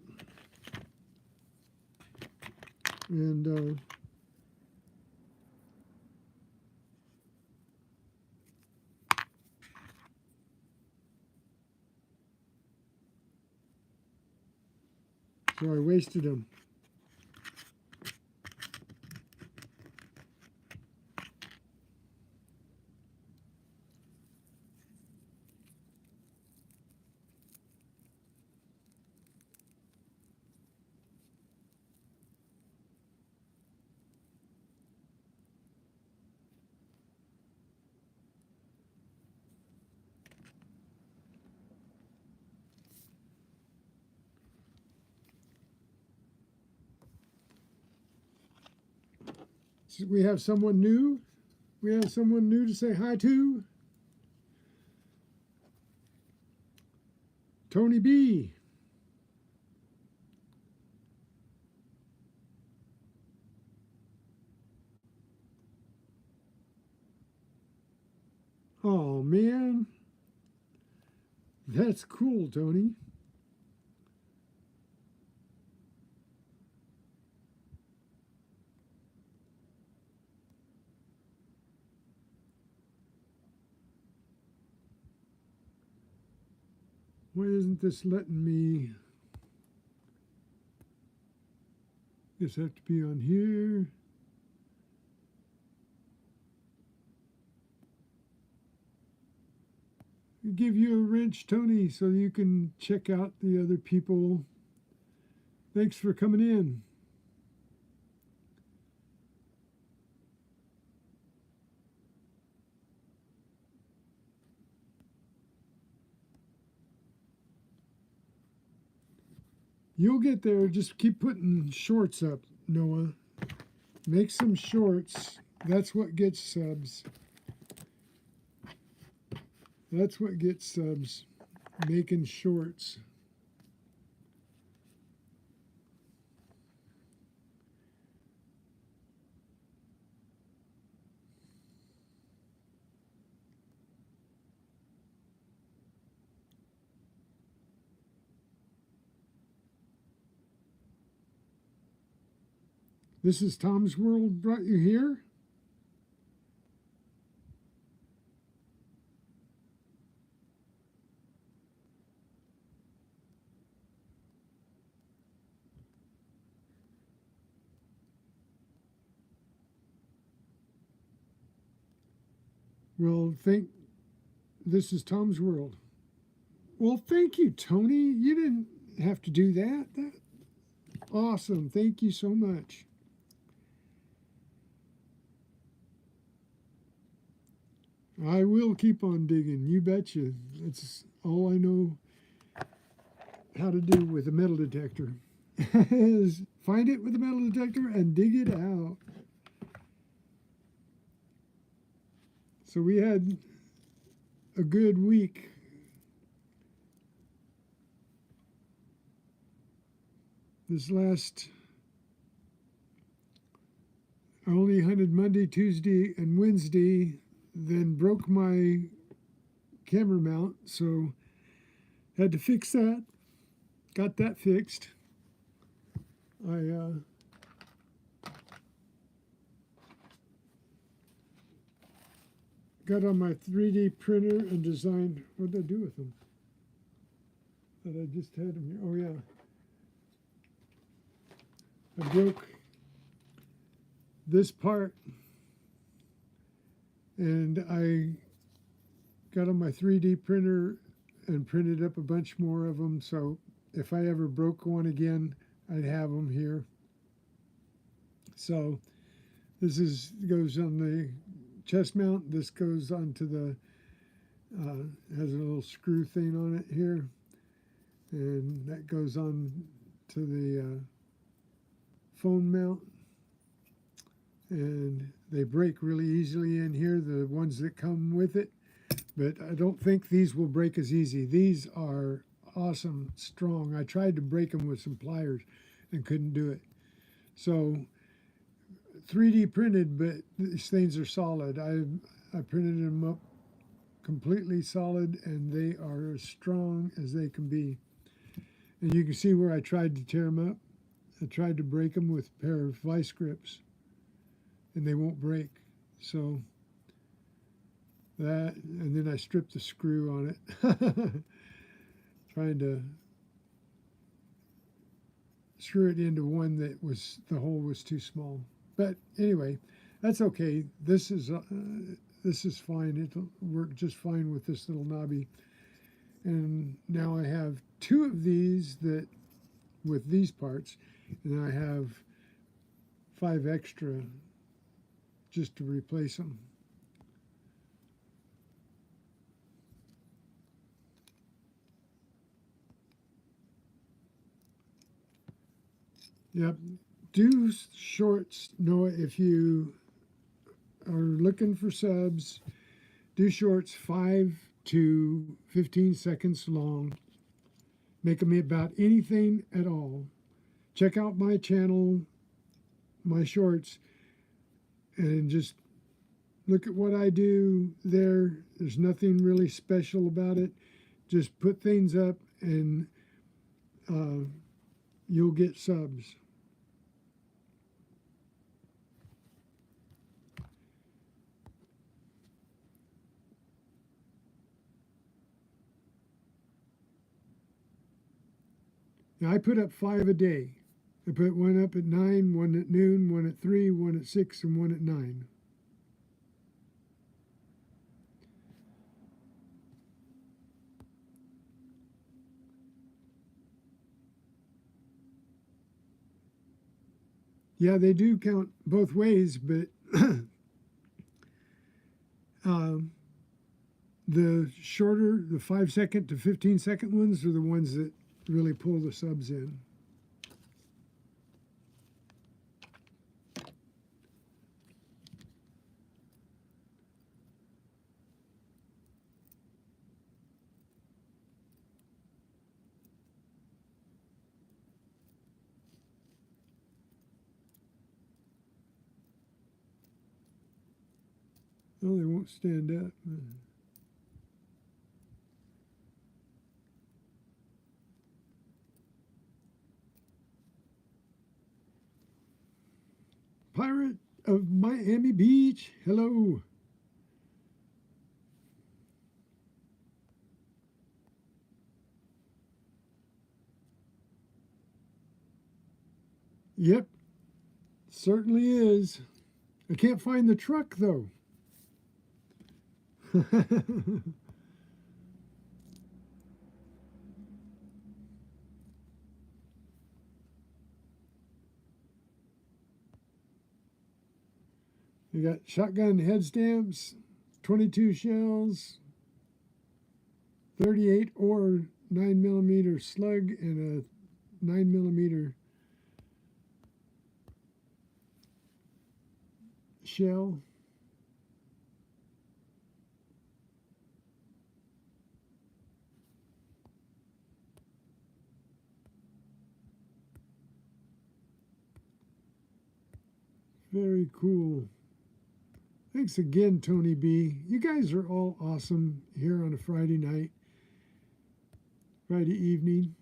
and so I wasted them. So we have someone new. We have someone new to say hi to. Tony B. Oh man, that's cool, Tony. Why isn't this letting me? Guess I have to be on here. I'll give you a wrench, Tony, so you can check out the other people. Thanks for coming in. You'll get there. Just keep putting shorts up, Noah. Make some shorts. That's what gets subs. That's what gets subs. Making shorts. This is Tom's World brought you here. Well, this is Tom's World. Well, thank you, Tony. You didn't have to do that. Awesome. Thank you so much. I will keep on digging. You betcha. That's all I know how to do with a metal detector is find it with a metal detector and dig it out. So we had a good week. This last, I only hunted Monday, Tuesday, and Wednesday. then broke my camera mount, so had to fix that. Got that fixed. I got on my 3D printer and designed. What did I do with them? That I just had them here. Oh yeah, I broke this part, and I got on my 3D printer and printed up a bunch more of them, so if I ever broke one again, I'd have them here. So this goes on the chest mount. This goes onto the has a little screw thing on it here, and that goes on to the phone mount. And they break really easily in here, the ones that come with it, but I don't think these will break as easy. These are awesome, strong. I tried to break them with some pliers and couldn't do it. So 3D printed, but these things are solid. I printed them up completely solid, and they are as strong as they can be. And you can see where I tried to tear them up. I tried to break them with a pair of vice grips, and they won't break. So that, and then I stripped the screw on it, trying to screw it into one that the hole was too small. But anyway, that's okay. This is fine. It'll work just fine with this little knobby. And now I have 2 of these that with these parts, and I have 5 extra just to replace them. Yep. Do shorts, Noah, if you are looking for subs. Do shorts 5 to 15 seconds long. Make them about anything at all. Check out my channel, my shorts, and just look at what I do there. There's nothing really special about it. Just put things up and you'll get subs. Now I put up 5 a day. I put one up at 9, one at noon, one at 3, one at 6, and one at 9. Yeah, they do count both ways, but the shorter, the 5-second to 15-second ones are the ones that really pull the subs in. Oh, they won't stand up. Pirate of Miami Beach, hello. Yep, certainly is. I can't find the truck, though. You got shotgun head stamps, 22 shells, 38 or 9mm slug, and a 9mm shell. Very cool. Thanks again, Tony B. You guys are all awesome here on a Friday night, Friday evening.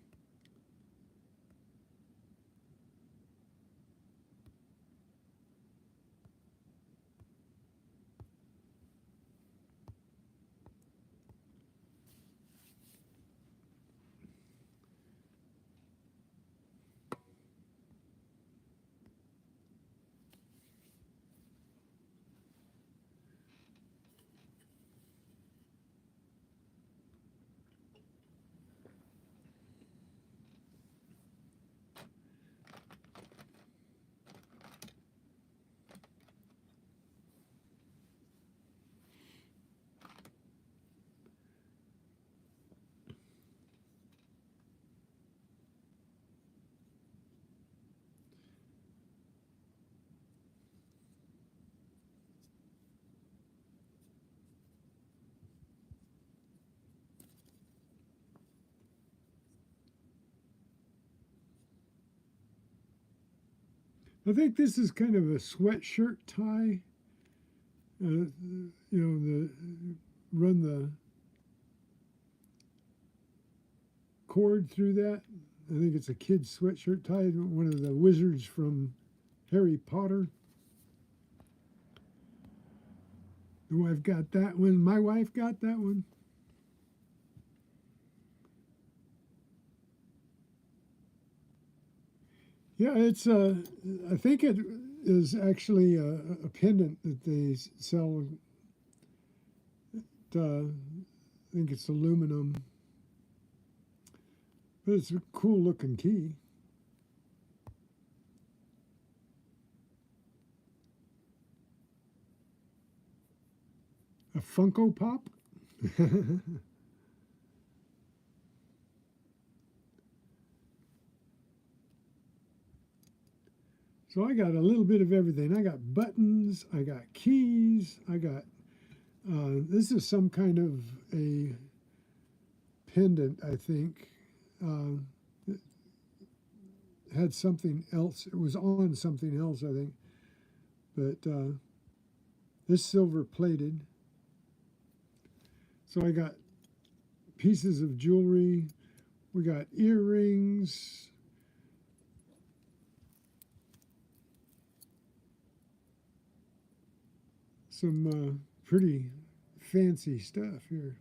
I think this is kind of a sweatshirt tie. Run the cord through that. I think it's a kid's sweatshirt tie, one of the wizards from Harry Potter. Oh, I've got that one. My wife got that one. Yeah, it's I think it is actually a pendant that they sell. I think it's aluminum, but it's a cool looking key. A Funko Pop. So I got a little bit of everything. I got buttons, I got keys, I got, this is some kind of a pendant, I think. It had something else, it was on something else, I think. But this silver plated. So I got pieces of jewelry, we got earrings, some pretty fancy stuff here.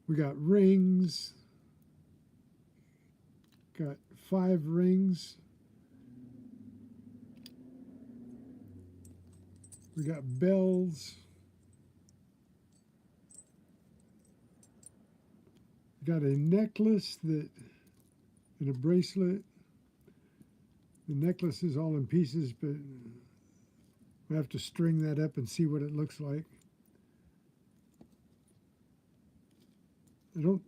We got rings, got 5 rings. We got bells. We got a necklace and a bracelet. The necklace is all in pieces, but we have to string that up and see what it looks like. I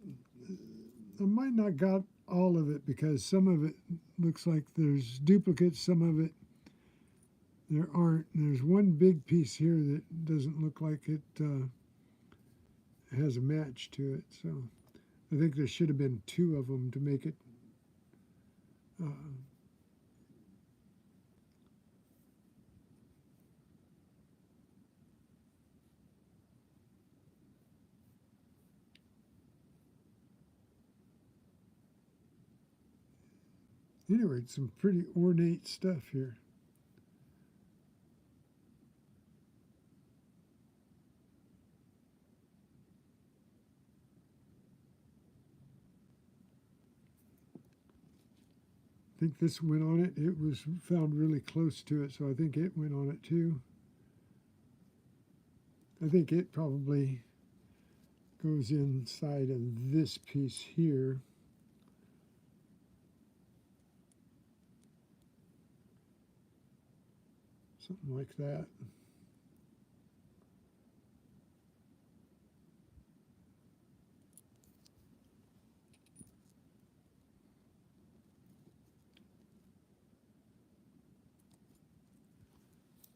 might not got all of it because some of it looks like there's duplicates, some of it there aren't. And there's one big piece here that doesn't look like it has a match to it. So I think there should have been 2 of them to make it anyway, it's some pretty ornate stuff here. I think this went on it. It was found really close to it, so I think it went on it too. I think it probably goes inside of this piece here. Something like that.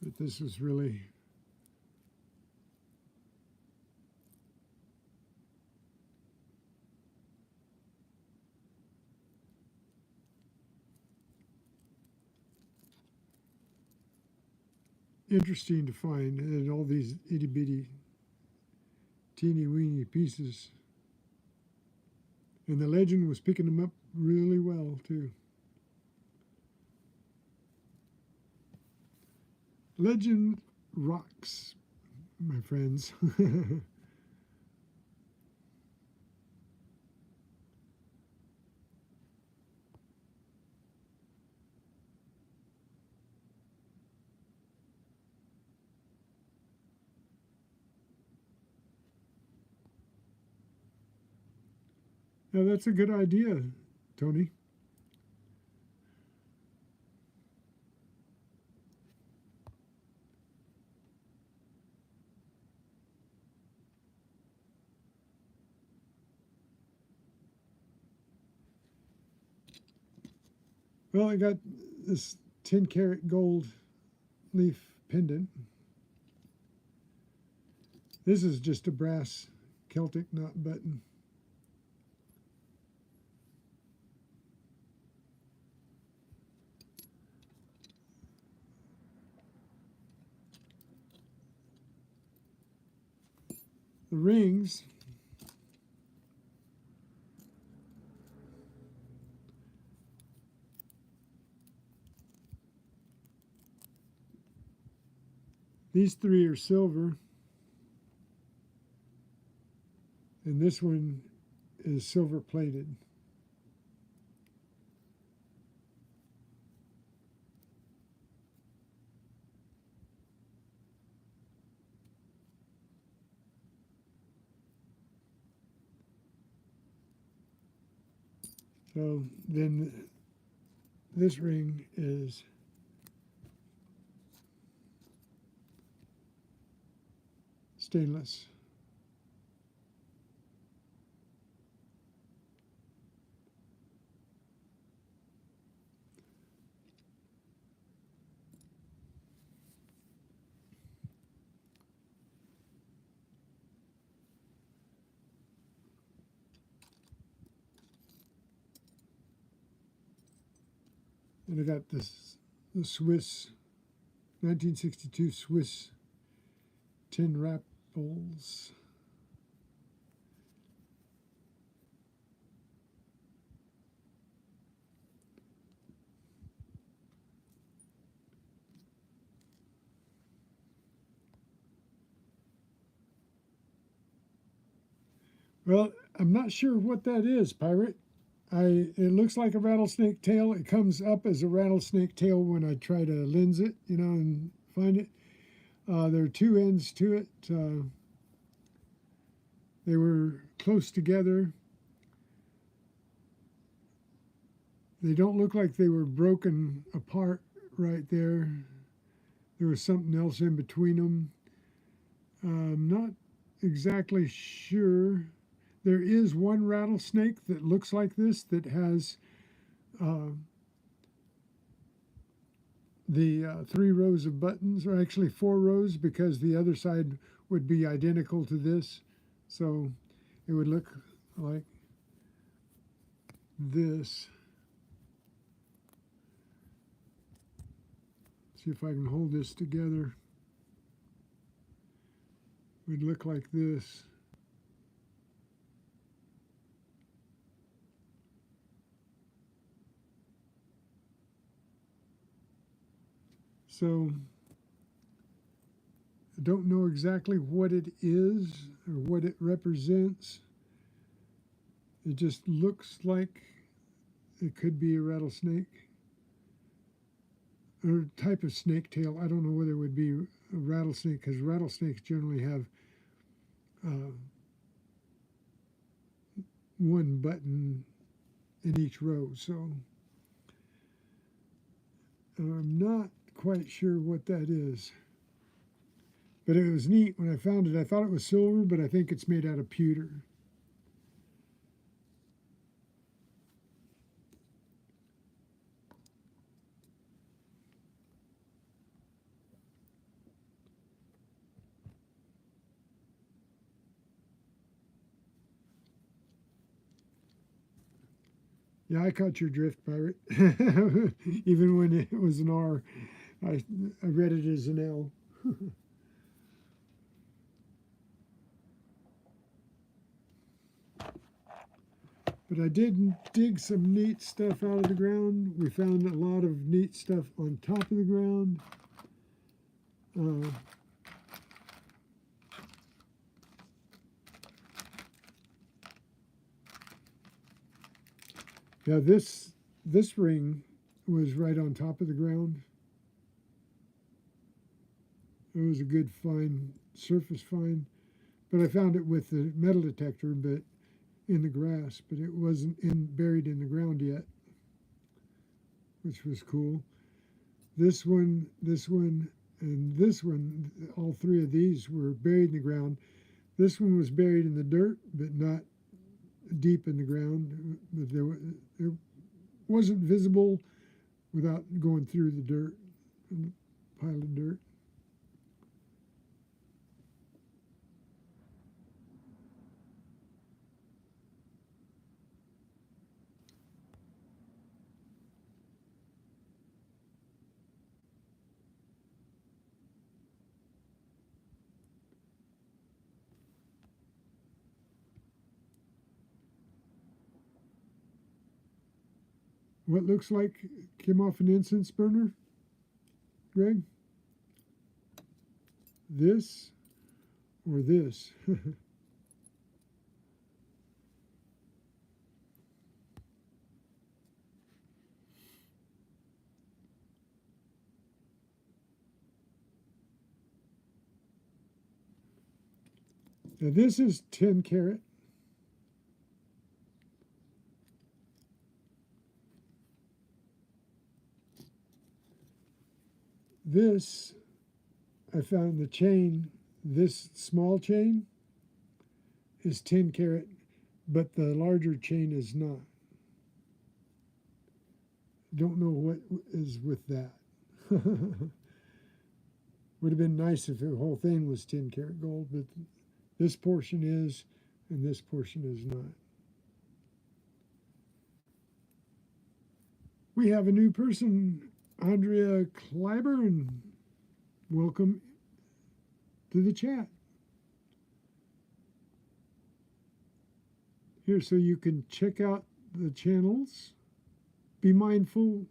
But this is really interesting to find, and all these itty bitty teeny weeny pieces. And the legend was picking them up really well too. Legend rocks, my friends. Now that's a good idea, Tony. Well, I got this 10-karat gold leaf pendant. This is just a brass Celtic knot button. The rings, these three are silver, and this one is silver plated. So then this ring is stainless. And I got the Swiss, 1962 Swiss tin rapples. Well, I'm not sure what that is, Pirate. It looks like a rattlesnake tail. It comes up as a rattlesnake tail when I try to lens it, you know, and find it. There are two ends to it. They were close together. They don't look like they were broken apart right there. There was something else in between them. I'm not exactly sure. There is one rattlesnake that looks like this that has the 3 rows of buttons, or actually 4 rows, because the other side would be identical to this. So it would look like this. See if I can hold this together. It would look like this. So I don't know exactly what it is or what it represents. It just looks like it could be a rattlesnake or type of snake tail. I don't know whether it would be a rattlesnake, because rattlesnakes generally have one button in each row. So I'm not quite sure what that is. But it was neat when I found it. I thought it was silver, but I think it's made out of pewter. Yeah, I caught your drift, Pirate. Even when it was an R, I read it as an L. But I did dig some neat stuff out of the ground. We found a lot of neat stuff on top of the ground. Yeah, this ring was right on top of the ground. It was a good fine surface find, but I found it with the metal detector, but in the grass, but it wasn't buried in the ground yet, which was cool. This one, and this one, all three of these were buried in the ground. This one was buried in the dirt, but not deep in the ground. But it wasn't visible without going through the dirt, pile of dirt. What looks like came off an incense burner, Greg? This or this? Now this is 10 carat. This, I found the chain, this small chain is 10 carat, but the larger chain is not. Don't know what is with that. Would have been nice if the whole thing was 10 karat gold, but this portion is, and this portion is not. We have a new person, Andrea Clyburn. Welcome to the chat. Here, so you can check out the channels. Be mindful.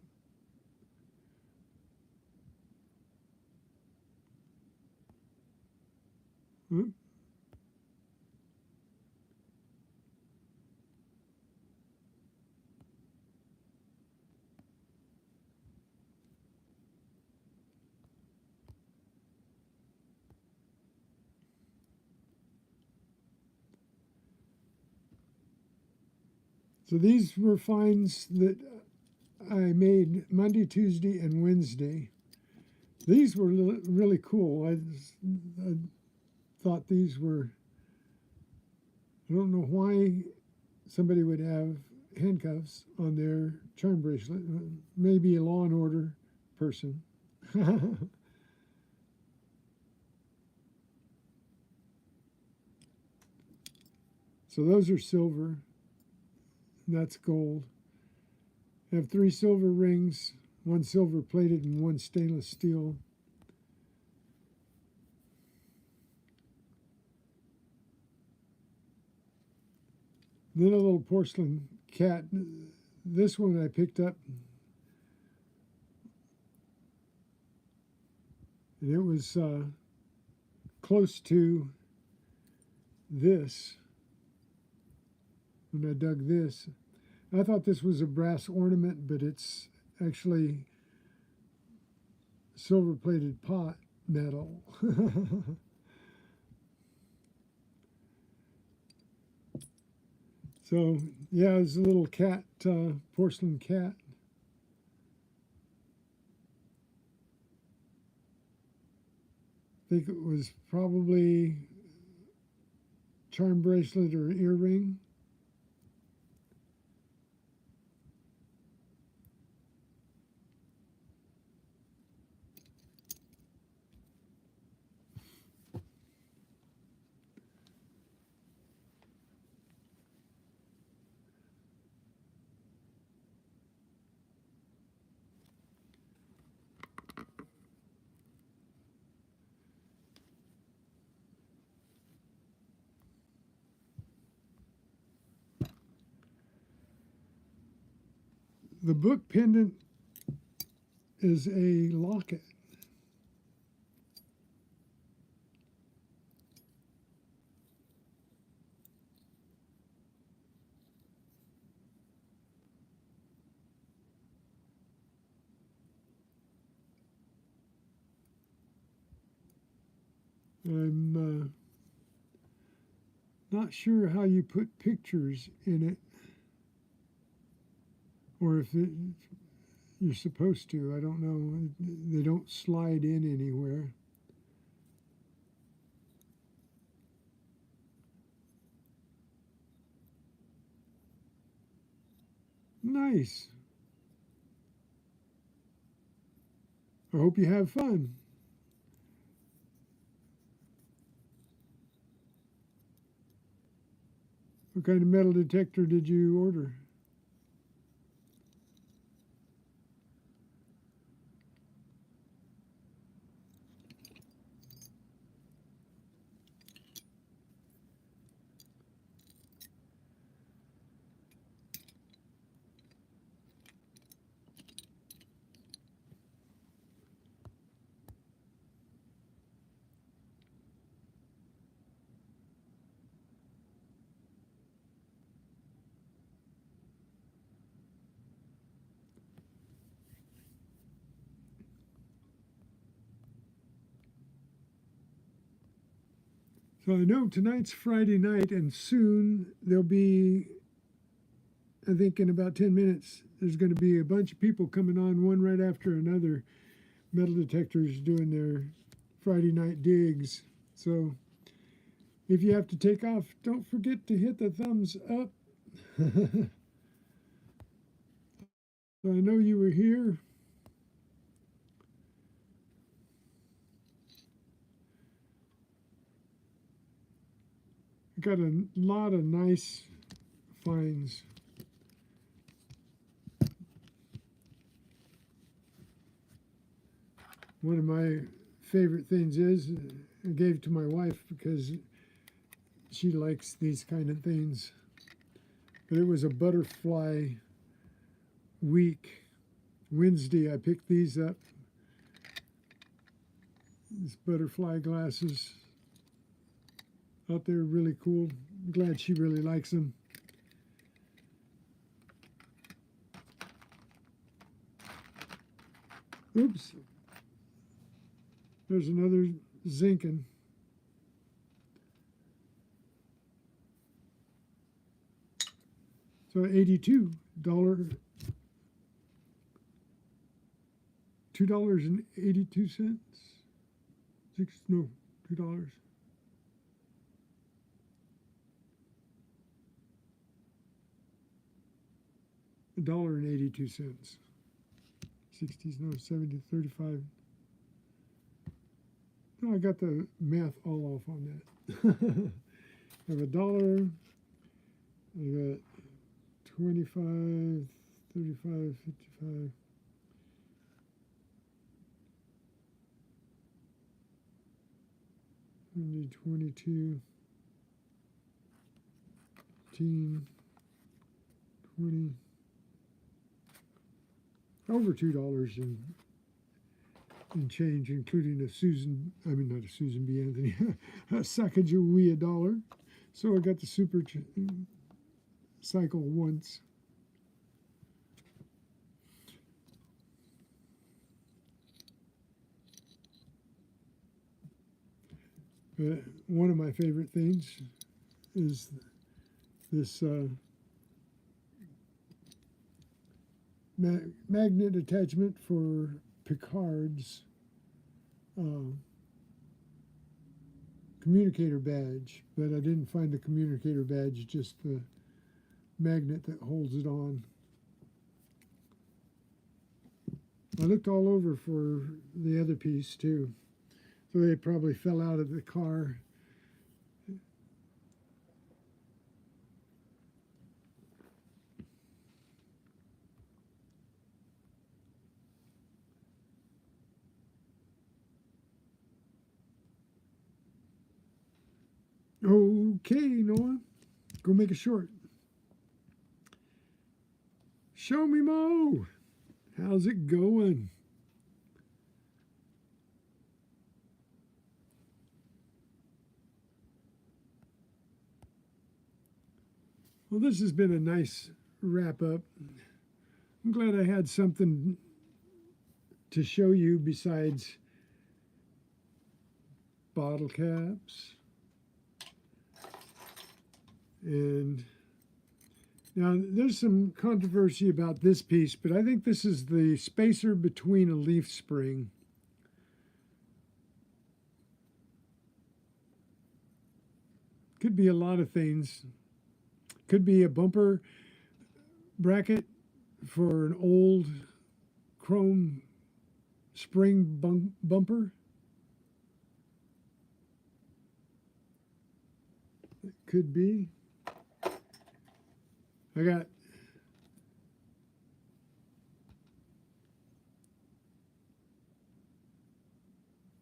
So these were finds that I made Monday, Tuesday, and Wednesday. These were really cool. I thought these were, I don't know why somebody would have handcuffs on their charm bracelet. Maybe a Law and Order person. So those are silver. And that's gold. I have 3 silver rings, 1 silver plated and 1 stainless steel. Then a little porcelain cat. This one I picked up, and it was close to this. When I dug this, I thought this was a brass ornament, but it's actually silver-plated pot metal. So, yeah, it's a little cat, porcelain cat. I think it was probably charm bracelet or earring. The book pendant is a locket. I'm not sure how you put pictures in it, or if you're supposed to. I don't know. They don't slide in anywhere. Nice. I hope you have fun. What kind of metal detector did you order? So I know tonight's Friday night, and soon there'll be, I think in about 10 minutes, there's going to be a bunch of people coming on, one right after another, metal detectors doing their Friday night digs. So if you have to take off, don't forget to hit the thumbs up. So I know you were here. Got a lot of nice finds. One of my favorite things is I gave to my wife because she likes these kind of things. But it was a butterfly week. Wednesday I picked these up. These butterfly glasses. Out there, really cool. I'm glad she really likes them. Oops. There's another zinkin. So $82. $2.82. No, $2. $1.82. 60s, no, 70, 35. No, I got the math all off on that. I have $1. I got 25, 35, 55. I need 22, 15, 20. Over $2 in change, including not a Susan B. Anthony, a Sacagawea dollar. So I got the super cycle once. But one of my favorite things is this magnet attachment for Picard's communicator badge, but I didn't find the communicator badge, just the magnet that holds it on. I looked all over for the other piece too, so they probably fell out of the car. Okay, Noah, go make a short. Show me Mo. How's it going? Well, this has been a nice wrap up. I'm glad I had something to show you besides bottle caps. And now there's some controversy about this piece, but I think this is the spacer between a leaf spring. Could be a lot of things. Could be a bumper bracket for an old chrome spring bumper. It could be. I got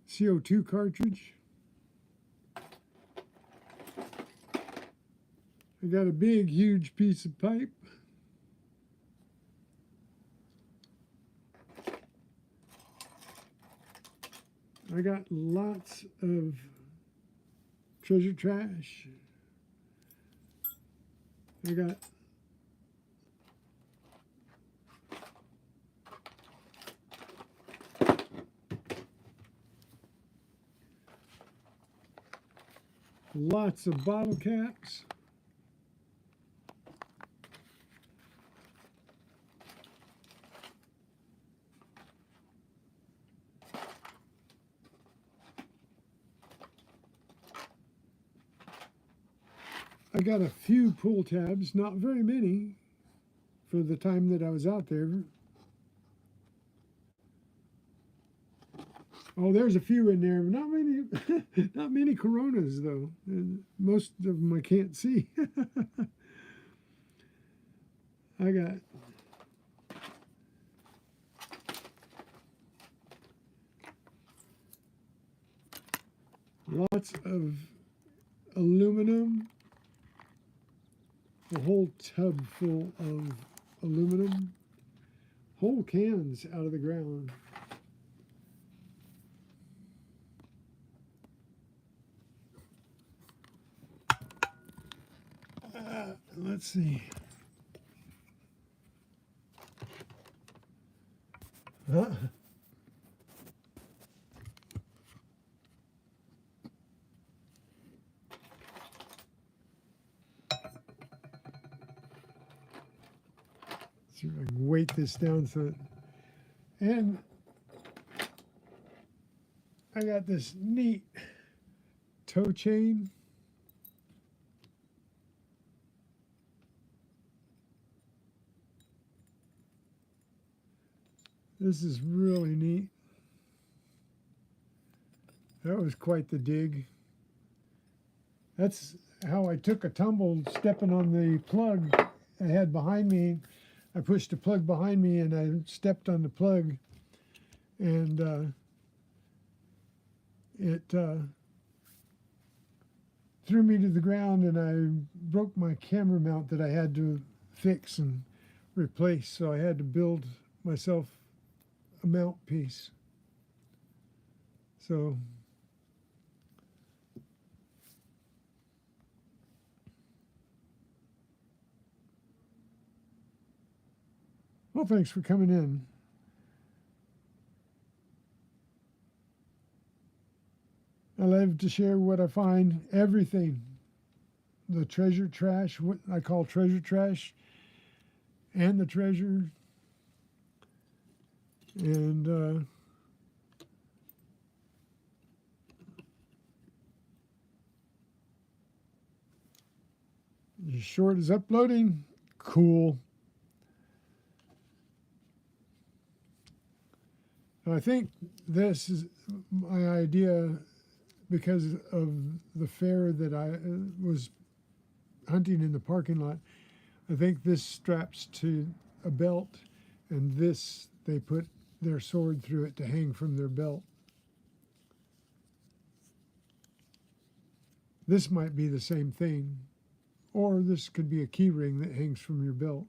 CO2 cartridge. I got a big, huge piece of pipe. I got lots of treasure trash. I got lots of bottle caps. I got a few pull tabs, not very many for the time that I was out there. Oh, there's a few in there. Not many, not many Coronas though. And most of them I can't see. I got lots of aluminum. A whole tub full of aluminum. Whole cans out of the ground. Let's see. See if I can weight this down so it, and I got this neat toe chain. This is really neat. That was quite the dig. That's how I took a tumble stepping on the plug I had behind me. I pushed the plug behind me and I stepped on the plug, and it threw me to the ground, and I broke my camera mount that I had to fix and replace. So I had to build myself a mount piece. So well, thanks for coming in. I love to share what I find, everything. The treasure trash, what I call treasure trash, and the treasure. And your short is uploading. Cool. I think this is my idea because of the fair that I was hunting in the parking lot. I think this straps to a belt, and this, they put their sword through it to hang from their belt. This might be the same thing, or this could be a key ring that hangs from your belt.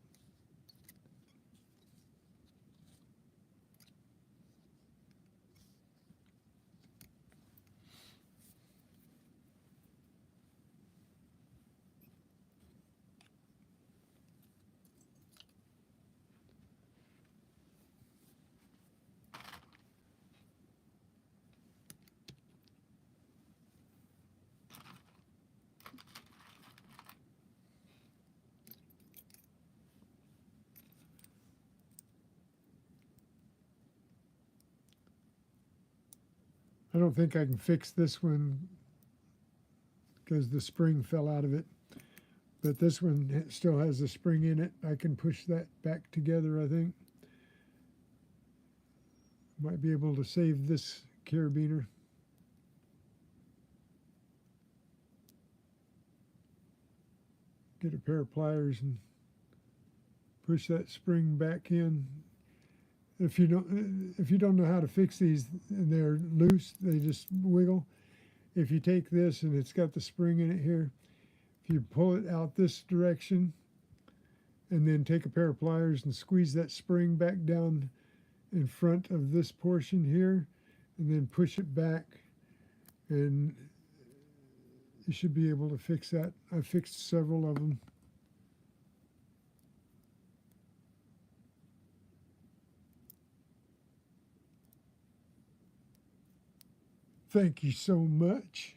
I don't think I can fix this one because the spring fell out of it. But this one still has a spring in it. I can push that back together, I think. Might be able to save this carabiner. Get a pair of pliers and push that spring back in. If you don't know how to fix these and they're loose, they just wiggle. If you take this and it's got the spring in it here, if you pull it out this direction and then take a pair of pliers and squeeze that spring back down in front of this portion here and then push it back, and you should be able to fix that. I fixed several of them. Thank you so much.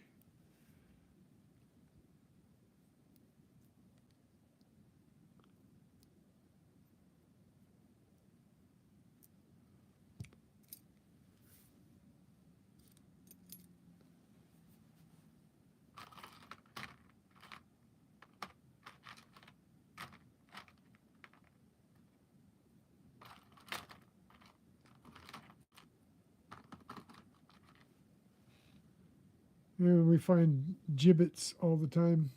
You know, we find gibbets all the time.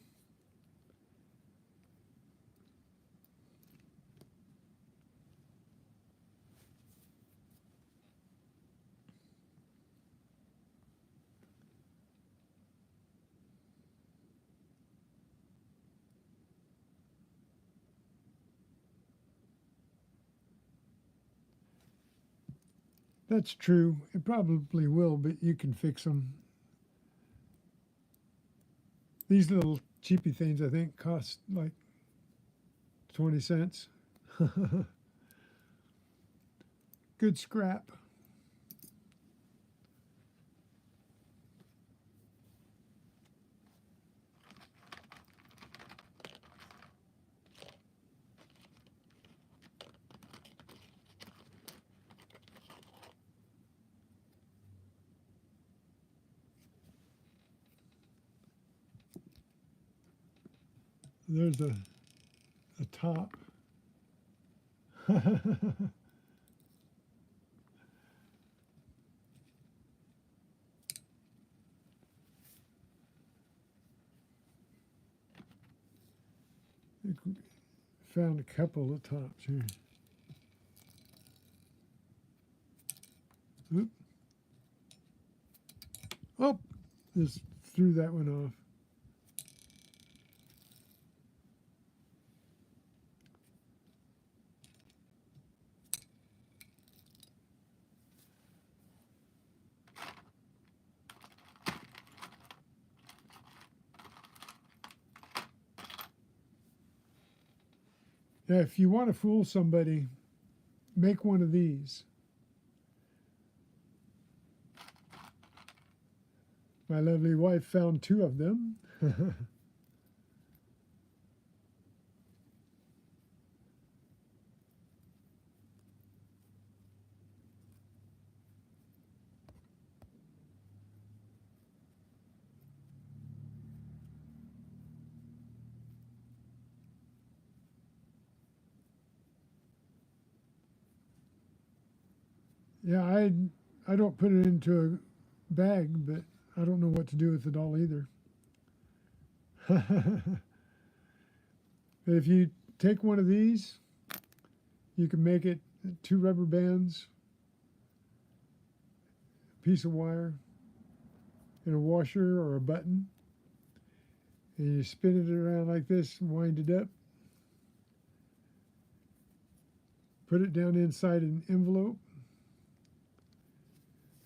That's true. It probably will, but you can fix them. These little cheapy things, I think, cost like 20 cents. Good scrap. There's a top. Found a couple of tops here. Oop. Oh, just threw that one off. Yeah, if you want to fool somebody, make one of these. My lovely wife found 2 of them. Yeah, I don't put it into a bag, but I don't know what to do with it all either. If you take one of these, you can make it 2 rubber bands, a piece of wire, and a washer or a button. And you spin it around like this and wind it up. Put it down inside an envelope.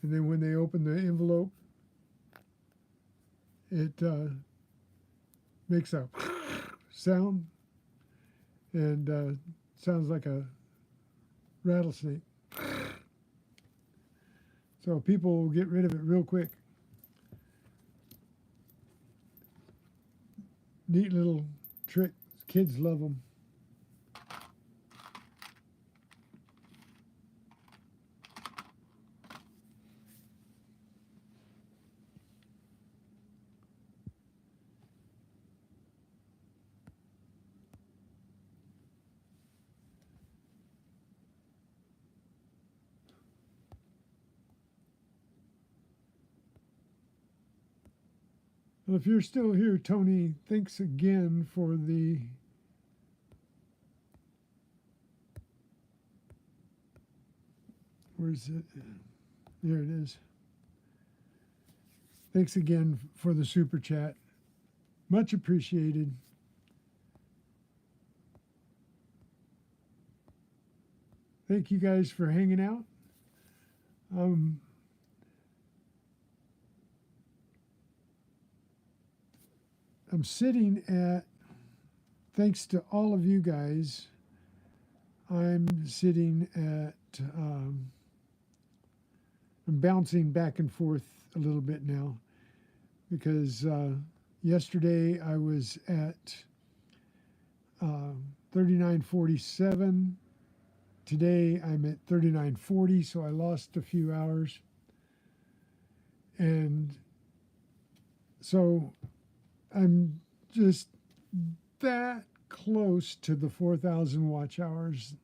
And then when they open the envelope, it makes a sound and sounds like a rattlesnake. So people will get rid of it real quick. Neat little trick. Kids love them. Well, if you're still here, Tony, thanks again for the where's it? There it is. Thanks again for the super chat. Much appreciated. Thank you guys for hanging out. I'm sitting at, thanks to all of you guys, I'm sitting at, I'm bouncing back and forth a little bit now because yesterday I was at 3947. Today I'm at 3940, so I lost a few hours. And so I'm just that close to the 4,000 watch hours.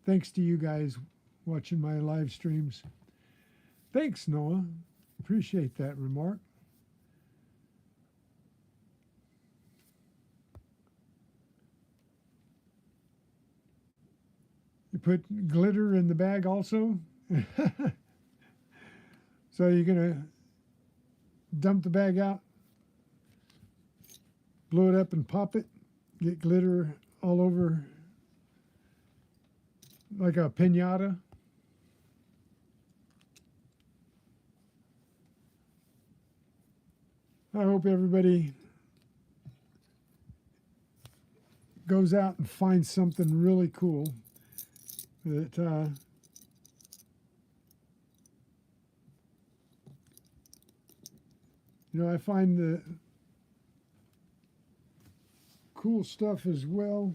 Thanks to you guys watching my live streams. Thanks, Noah. Appreciate that remark. You put glitter in the bag also? So you're going to dump the bag out, blow it up and pop it, get glitter all over like a piñata. I hope everybody goes out and finds something really cool that you know, I find the cool stuff as well.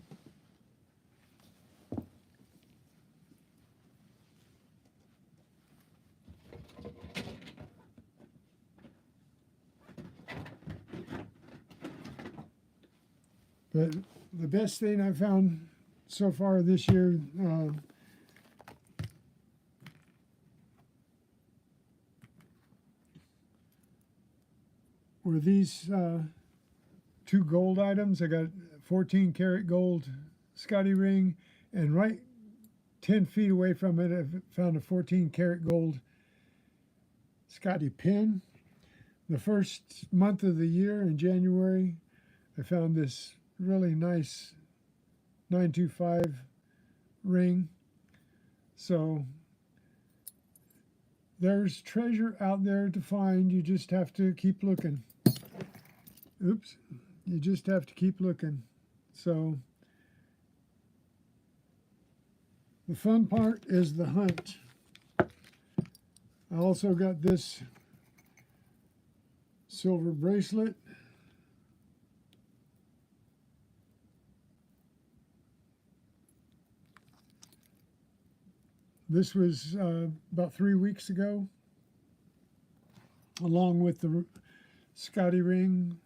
But the best thing I've found so far this year, were these two gold items. I got 14 karat gold Scotty ring, and right 10 feet away from it, I found a 14 karat gold Scotty pin. The first month of the year in January, I found this really nice 925 ring. So there's treasure out there to find. You just have to keep looking. Oops. You just have to keep looking. So the fun part is the hunt. I also got this silver bracelet. This was about 3 weeks ago, along with the Scotty ring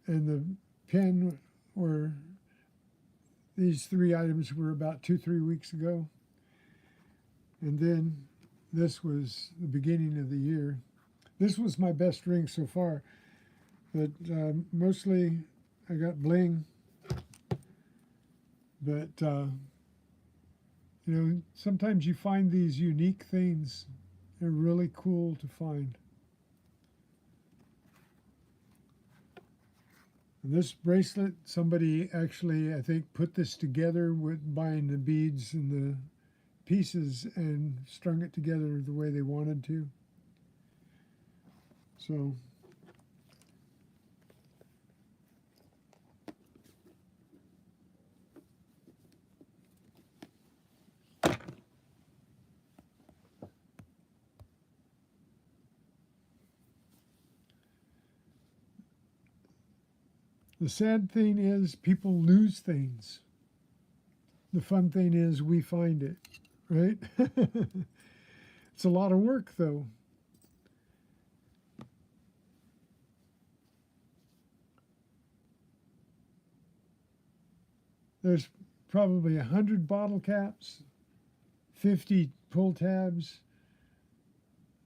and the pin. Were these three items were about 2-3 weeks ago. And then this was the beginning of the year. This was my best ring so far, but mostly I got bling. But you know, sometimes you find these unique things. They're really cool to find. And this bracelet, somebody actually, I think, put this together with buying the beads and the pieces and strung it together the way they wanted to. So the sad thing is people lose things. The fun thing is we find it, right? It's a lot of work, though. There's probably 100 bottle caps, 50 pull tabs,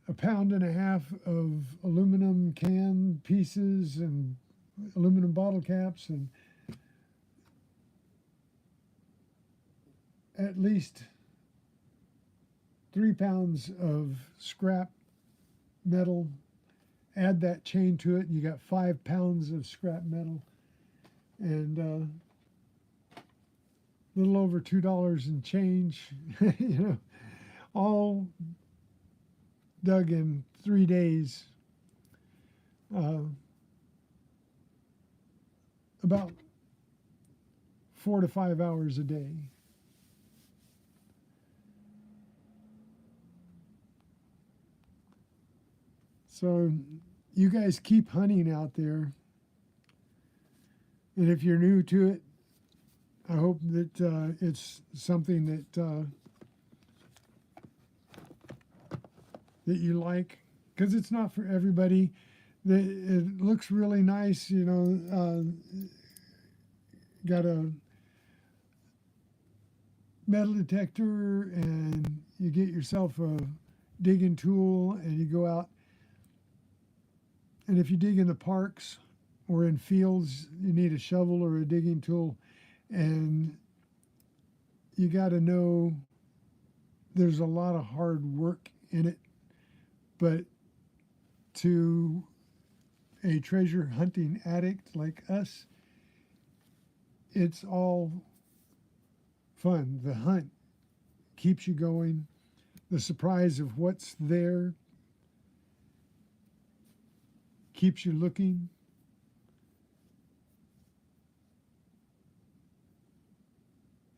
1.5 pounds of aluminum can pieces and aluminum bottle caps, and at least 3 pounds of scrap metal. Add that chain to it, and you got 5 pounds of scrap metal, and a little over $2 and change, you know, all dug in 3 days. About 4 to 5 hours a day. So you guys keep hunting out there. And if you're new to it, I hope that it's something that that you like, because it's not for everybody. It looks really nice, you know. Got a metal detector, and you get yourself a digging tool, and you go out. And if you dig in the parks or in fields, you need a shovel or a digging tool. And you got to know there's a lot of hard work in it. But to a treasure hunting addict like us, it's all fun. The hunt keeps you going. The surprise of what's there keeps you looking.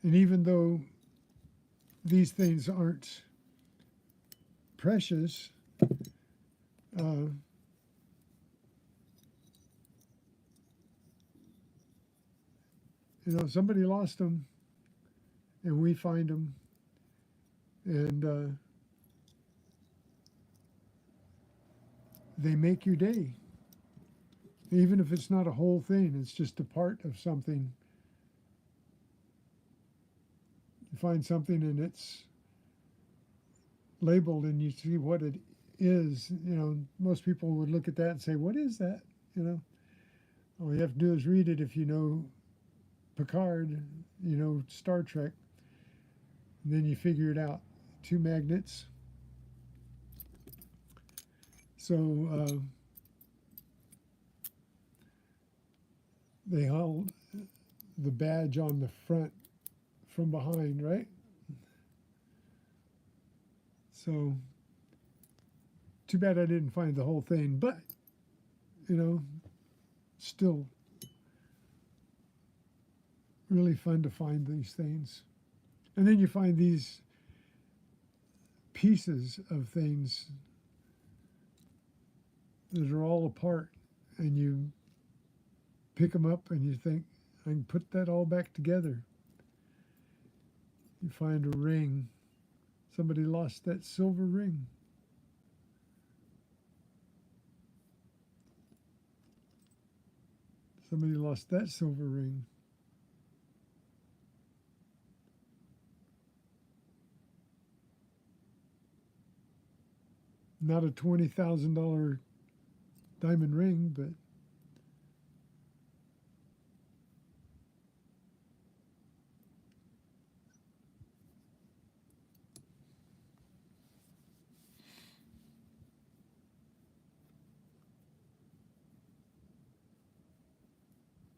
And even though these things aren't precious, you know, somebody lost them, and we find them, and they make your day. Even if it's not a whole thing, it's just a part of something. You find something and it's labeled, and you see what it is. You know, most people would look at that and say, "What is that?" You know, all you have to do is read it. If you know Picard, you know Star Trek, and then you figure it out. 2 magnets. So they hold the badge on the front from behind, right? So too bad I didn't find the whole thing, but you know, still really fun to find these things. And then you find these pieces of things that are all apart, and you pick them up and you think, I can put that all back together. You find a ring. Somebody lost that silver ring. Somebody lost that silver ring. Not a $20,000 diamond ring, but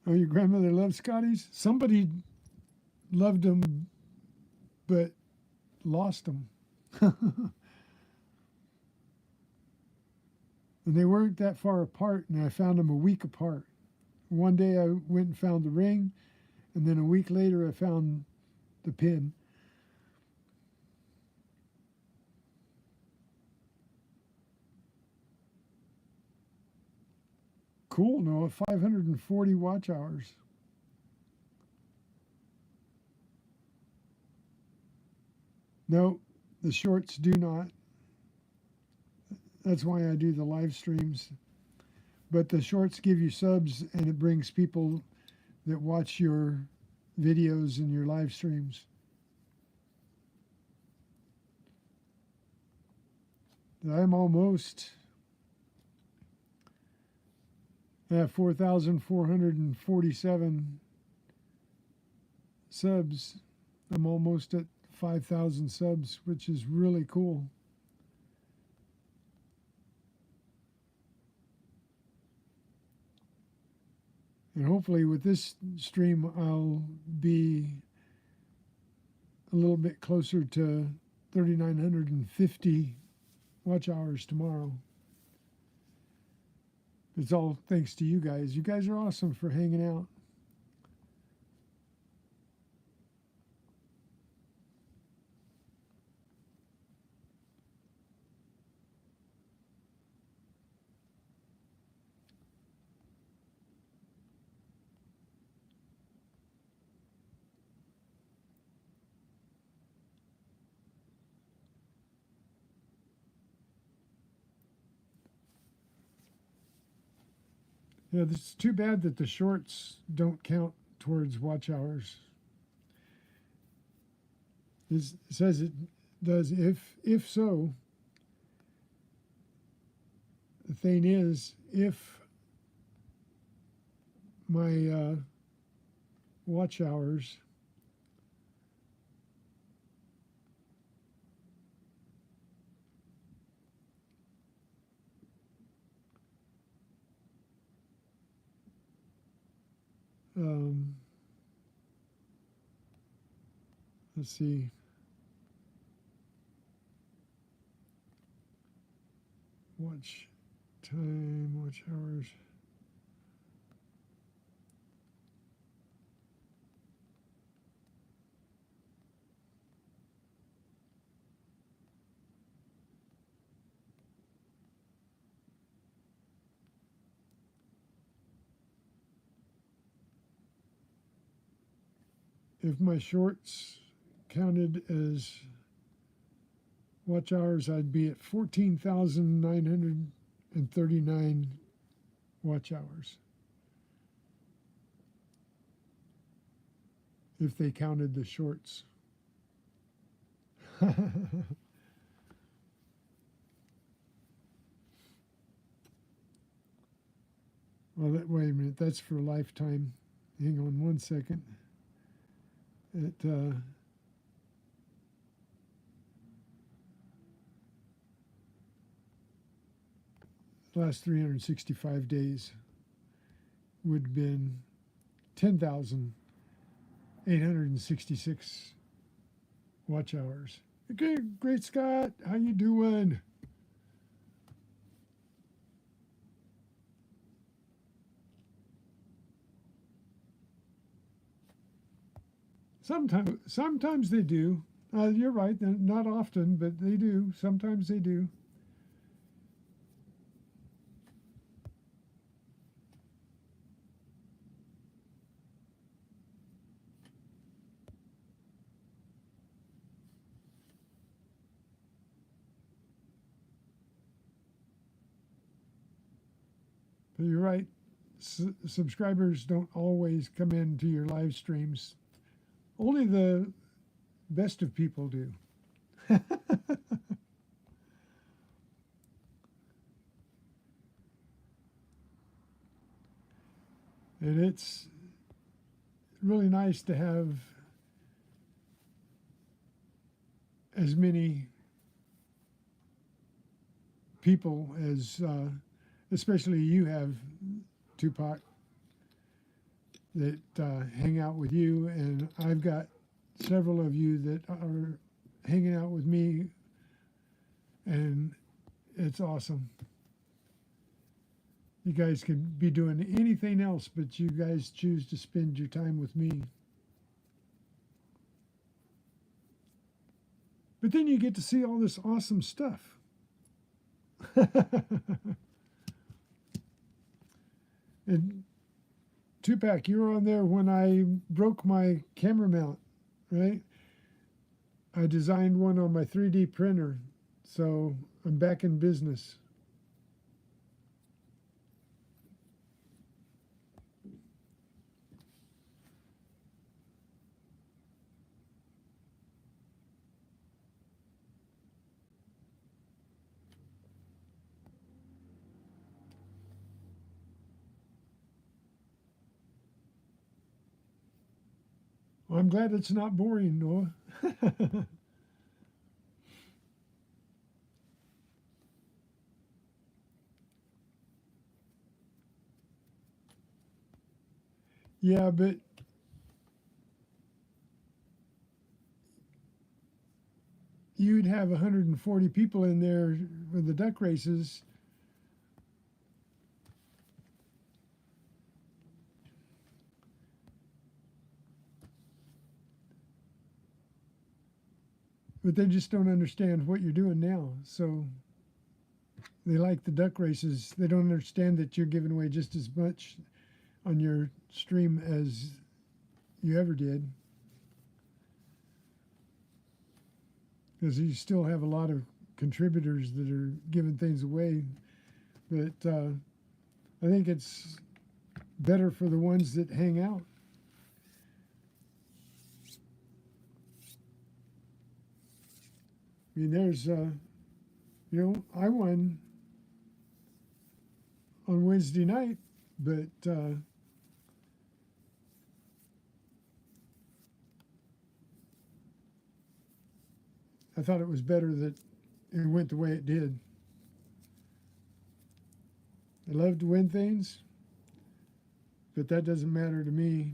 oh, your grandmother loved Scotties? Somebody loved them, but lost them. And they weren't that far apart, and I found them a week apart. One day I went and found the ring, and then a week later I found the pin. Cool, Noah. 540 watch hours. No, the shorts do not. That's why I do the live streams. But the shorts give you subs, and it brings people that watch your videos and your live streams. I'm almost I have 4,447 subs. I'm almost at 5,000 subs, which is really cool. And hopefully with this stream, I'll be a little bit closer to 3,950 watch hours tomorrow. It's all thanks to you guys. You guys are awesome for hanging out. Yeah, it's too bad that the shorts don't count towards watch hours. It says it does. If so, the thing is, if my watch hours let's see. Watch time, watch hours. If my shorts counted as watch hours, I'd be at 14,939 watch hours. If they counted the shorts. Well, wait a minute, that's for lifetime. Hang on one second. It last 365 days would have been 10,866 watch hours. Okay, great Scott, how you doing? Sometimes they do. You're right, not often, but they do. Sometimes they do. But you're right. Subscribers don't always come into your live streams. Only the best of people do. And it's really nice to have as many people as, especially you have, Tupac, that hang out with you, and I've got several of you that are hanging out with me, and it's awesome. You guys could be doing anything else, but you guys choose to spend your time with me. But then you get to see all this awesome stuff. And Tupac, you were on there when I broke my camera mount, right? I designed one on my 3D printer, so I'm back in business. Well, I'm glad it's not boring, Noah. Yeah, but you'd have 140 people in there for the duck races. But they just don't understand what you're doing now. So they like the duck races. They don't understand that you're giving away just as much on your stream as you ever did. Because you still have a lot of contributors that are giving things away. But I think it's better for the ones that hang out. I mean, there's, I won on Wednesday night, but I thought it was better that it went the way it did. I love to win things, but that doesn't matter to me.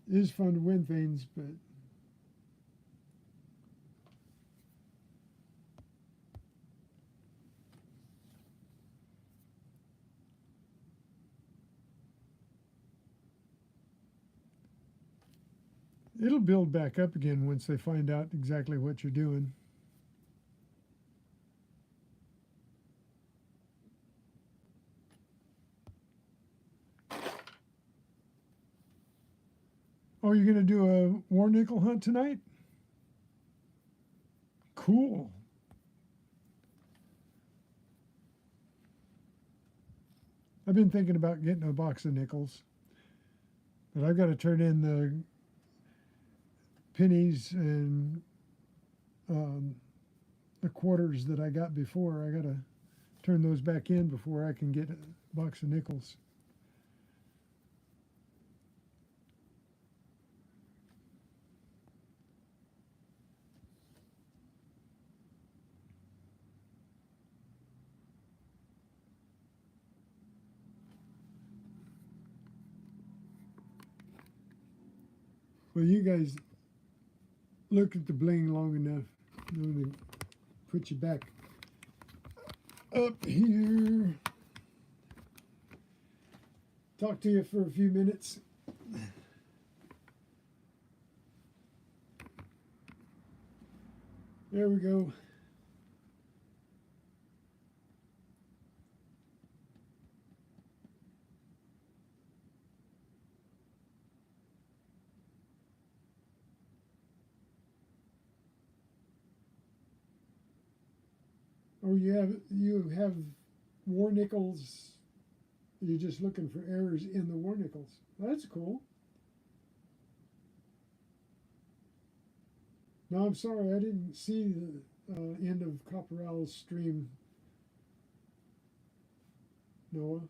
It is fun to win things, but it'll build back up again once they find out exactly what you're doing. Oh, you're going to do a war nickel hunt tonight? Cool. I've been thinking about getting a box of nickels, but I've got to turn in the pennies and the quarters that I got before. I got to turn those back in before I can get a box of nickels. Well, you guys look at the bling long enough. I'm going to put you back up here. Talk to you for a few minutes. There we go. Oh, you have war nickels. You're just looking for errors in the war nickels. That's cool. No, I'm sorry, I didn't see the end of Copperal's stream, Noah.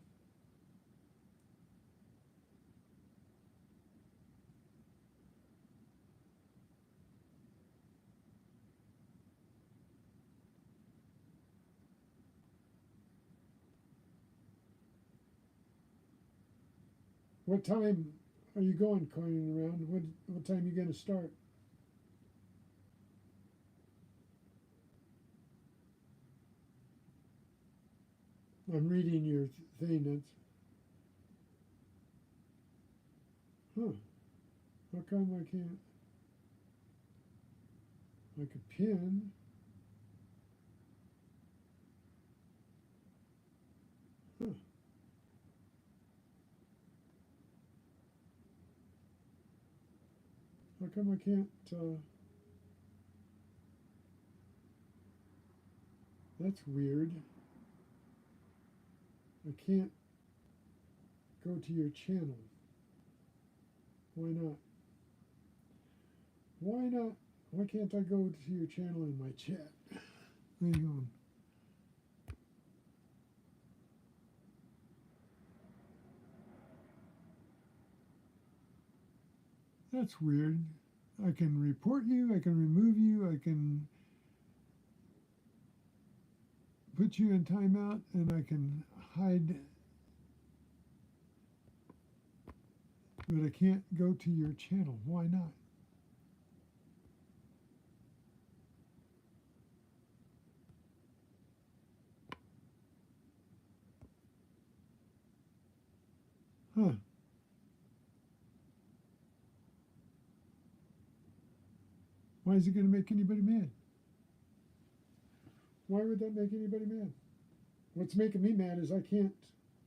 What time are you going coining around? What time are you going to start? I'm reading your thing. That's, how come I can't? Like a pin. Huh. How come I can't? That's weird. I can't go to your channel. Why not? Why not? Why can't I go to your channel in my chat? Hang on. That's weird. I can report you, I can remove you, I can put you in timeout, and I can hide, but I can't go to your channel. Why not? Huh. Why is it going to make anybody mad? Why would that make anybody mad? What's making me mad is I can't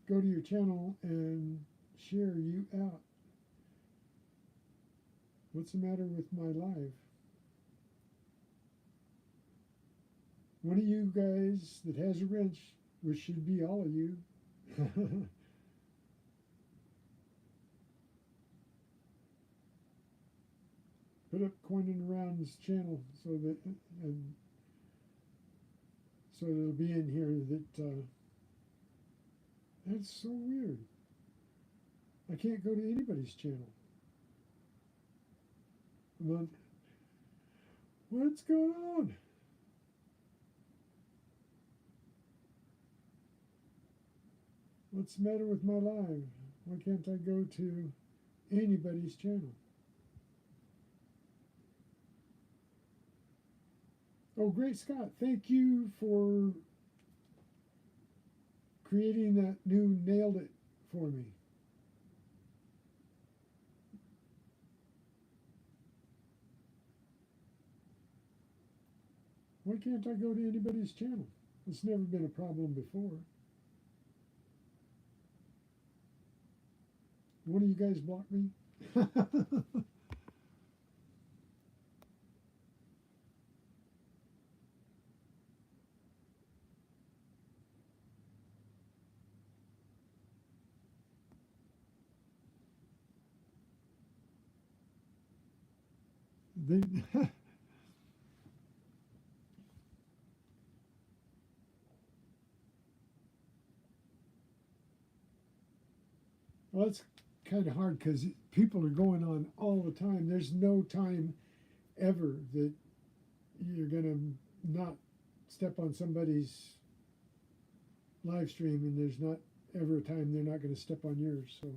go to your channel and share you out. What's the matter with my live? One of you guys that has a wrench, which should be all of you, put up Coining Around's channel so that so it'll be in here that that's so weird. I can't go to anybody's channel. Well, what's going on? What's the matter with my live? Why can't I go to anybody's channel? Oh, great Scott, thank you for creating that new Nailed It for me. Why can't I go to anybody's channel? It's never been a problem before. One of you guys blocked me? They well, it's kind of hard because people are going on all the time. There's no time ever that you're going to not step on somebody's live stream, and there's not ever a time they're not going to step on yours. So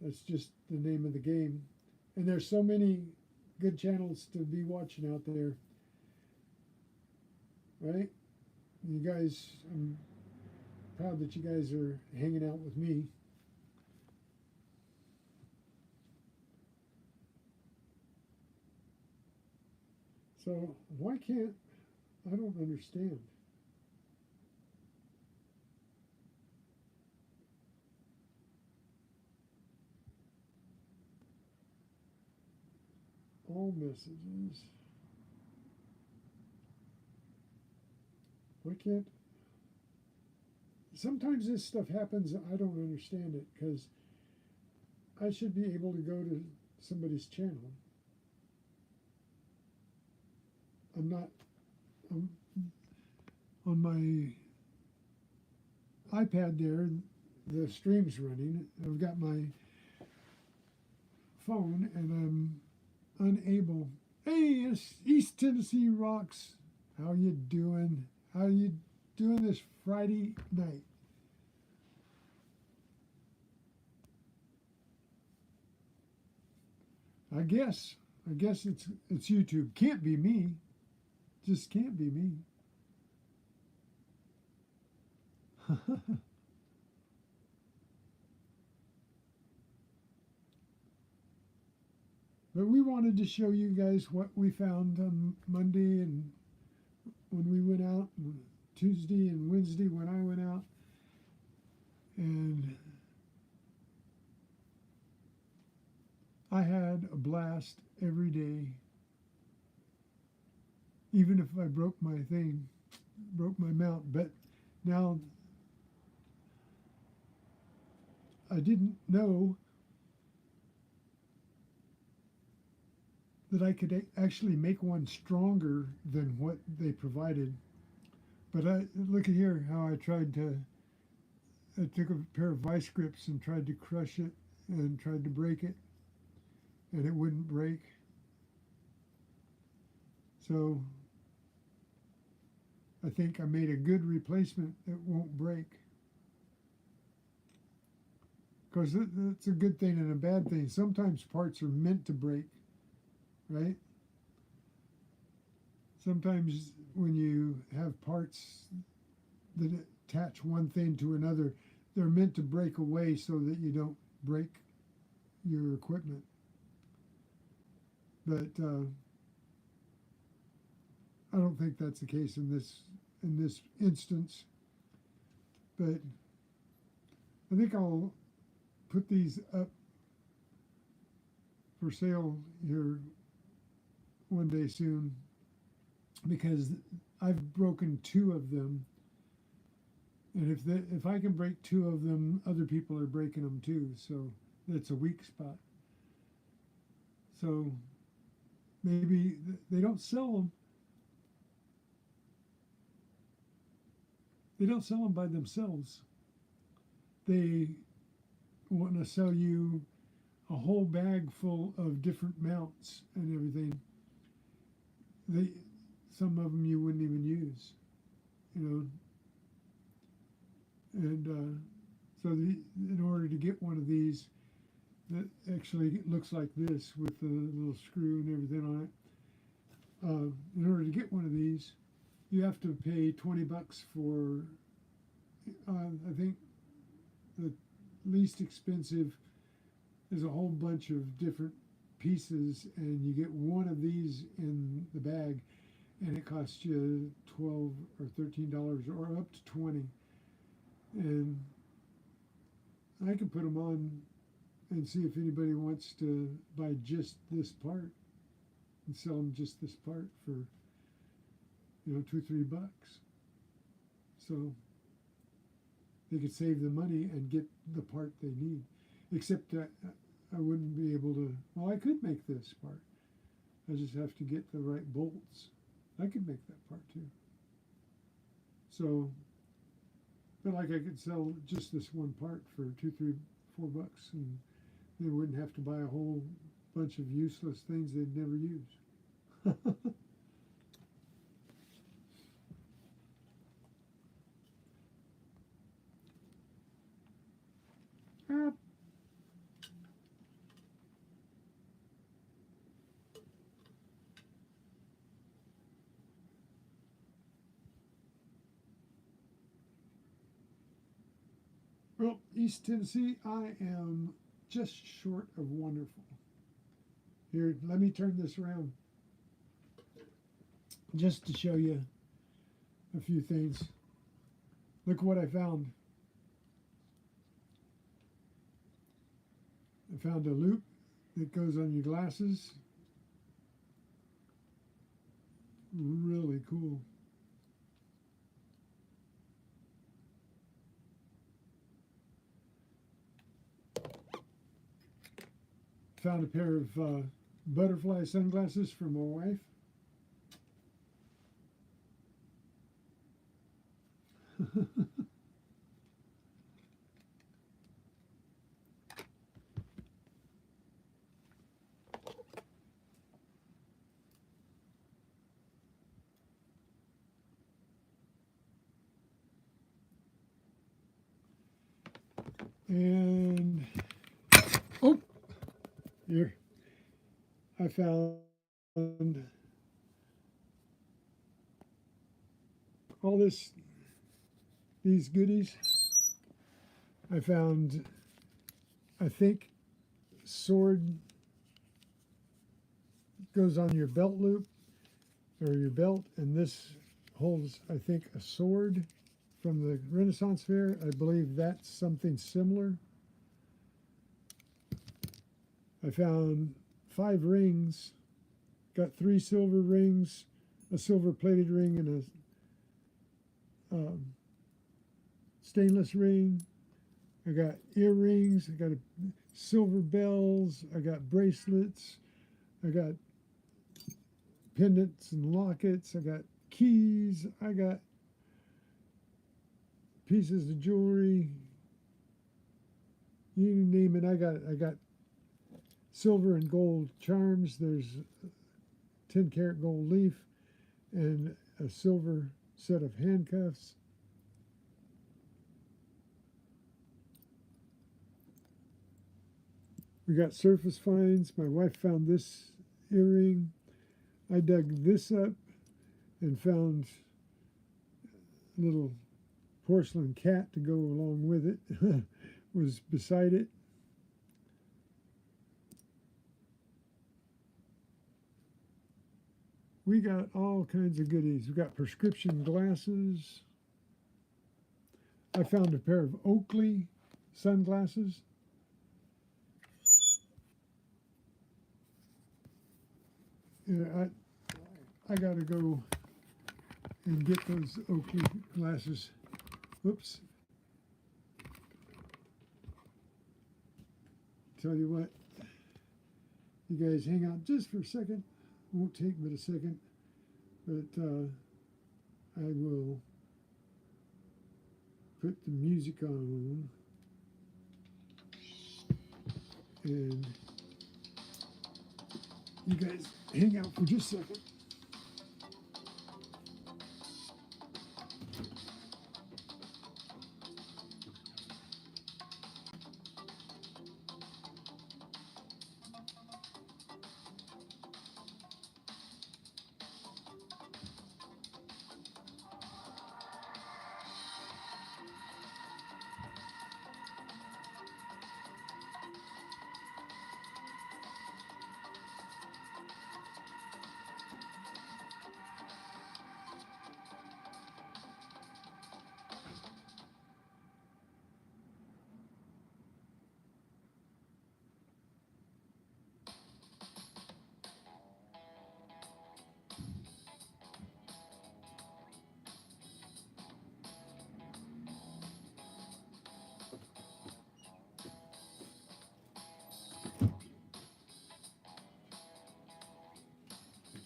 that's just the name of the game. And there's so many good channels to be watching out there, right? You guys, I'm proud that you guys are hanging out with me. So why can't, I don't understand. All messages. Why can't, sometimes this stuff happens, I don't understand it, because I should be able to go to somebody's channel. I'm not, on my iPad there, the stream's running. I've got my phone and I'm unable. Hey, it's East Tennessee Rocks. How you doing? How you doing this Friday night? I guess it's YouTube. Can't be me. Just can't be me. But we wanted to show you guys what we found on Monday and when we went out, and Tuesday and Wednesday when I went out. And I had a blast every day. Even if I broke my thing, broke my mount. But now I didn't know that I could actually make one stronger than what they provided. But look at here how I tried to, I took a pair of vice grips and tried to crush it, and tried to break it, and it wouldn't break. So I think I made a good replacement that won't break. Because that's a good thing and a bad thing. Sometimes parts are meant to break, right? Sometimes when you have parts that attach one thing to another, they're meant to break away so that you don't break your equipment. But I don't think that's the case in this instance. But I think I'll put these up for sale here one day soon, because I've broken 2 of them, and if I can break 2 of them, other people are breaking them too. So that's a weak spot. So maybe they don't sell them. They don't sell them by themselves. They want to sell you a whole bag full of different mounts and everything. Some of them you wouldn't even use, you know. And so in order to get one of these that actually looks like this with the little screw and everything on it, in order to get one of these, you have to pay $20 for, I think the least expensive is a whole bunch of different pieces, and you get one of these in the bag, and it costs you $12 or $13 or up to $20. And I can put them on and see if anybody wants to buy just this part and sell them just this part for, you know, $2-3. So they could save the money and get the part they need. Except that I wouldn't be able to, well, I could make this part. I just have to get the right bolts. I could make that part too. So, but like I could sell just this one part for $2-4, and they wouldn't have to buy a whole bunch of useless things they'd never use. Well, East Tennessee, I am just short of wonderful. Here, let me turn this around just to show you a few things. Look what I found. I found a loop that goes on your glasses. Really cool. Found a pair of butterfly sunglasses for my wife. And oh, here I found all these goodies. I found, I think, sword goes on your belt loop or your belt, and this holds, I think, a sword from the Renaissance Fair. I believe that's something similar. I found 5 rings, got 3 silver rings, a silver plated ring, and a stainless ring. I got earrings, I got silver bells, I got bracelets, I got pendants and lockets, I got keys, I got pieces of jewelry, You name it. I got silver and gold charms. There's 10-karat gold leaf and a silver set of handcuffs. We got surface finds. My wife found this earring. I dug this up and found a little porcelain cat to go along with it. Was beside it. We got all kinds of goodies. We got prescription glasses. I found a pair of Oakley sunglasses. Yeah, I got to go and get those Oakley glasses. Oops. Tell you what, you guys hang out just for a second. Won't take but a second, but I will put the music on and you guys hang out for just a second.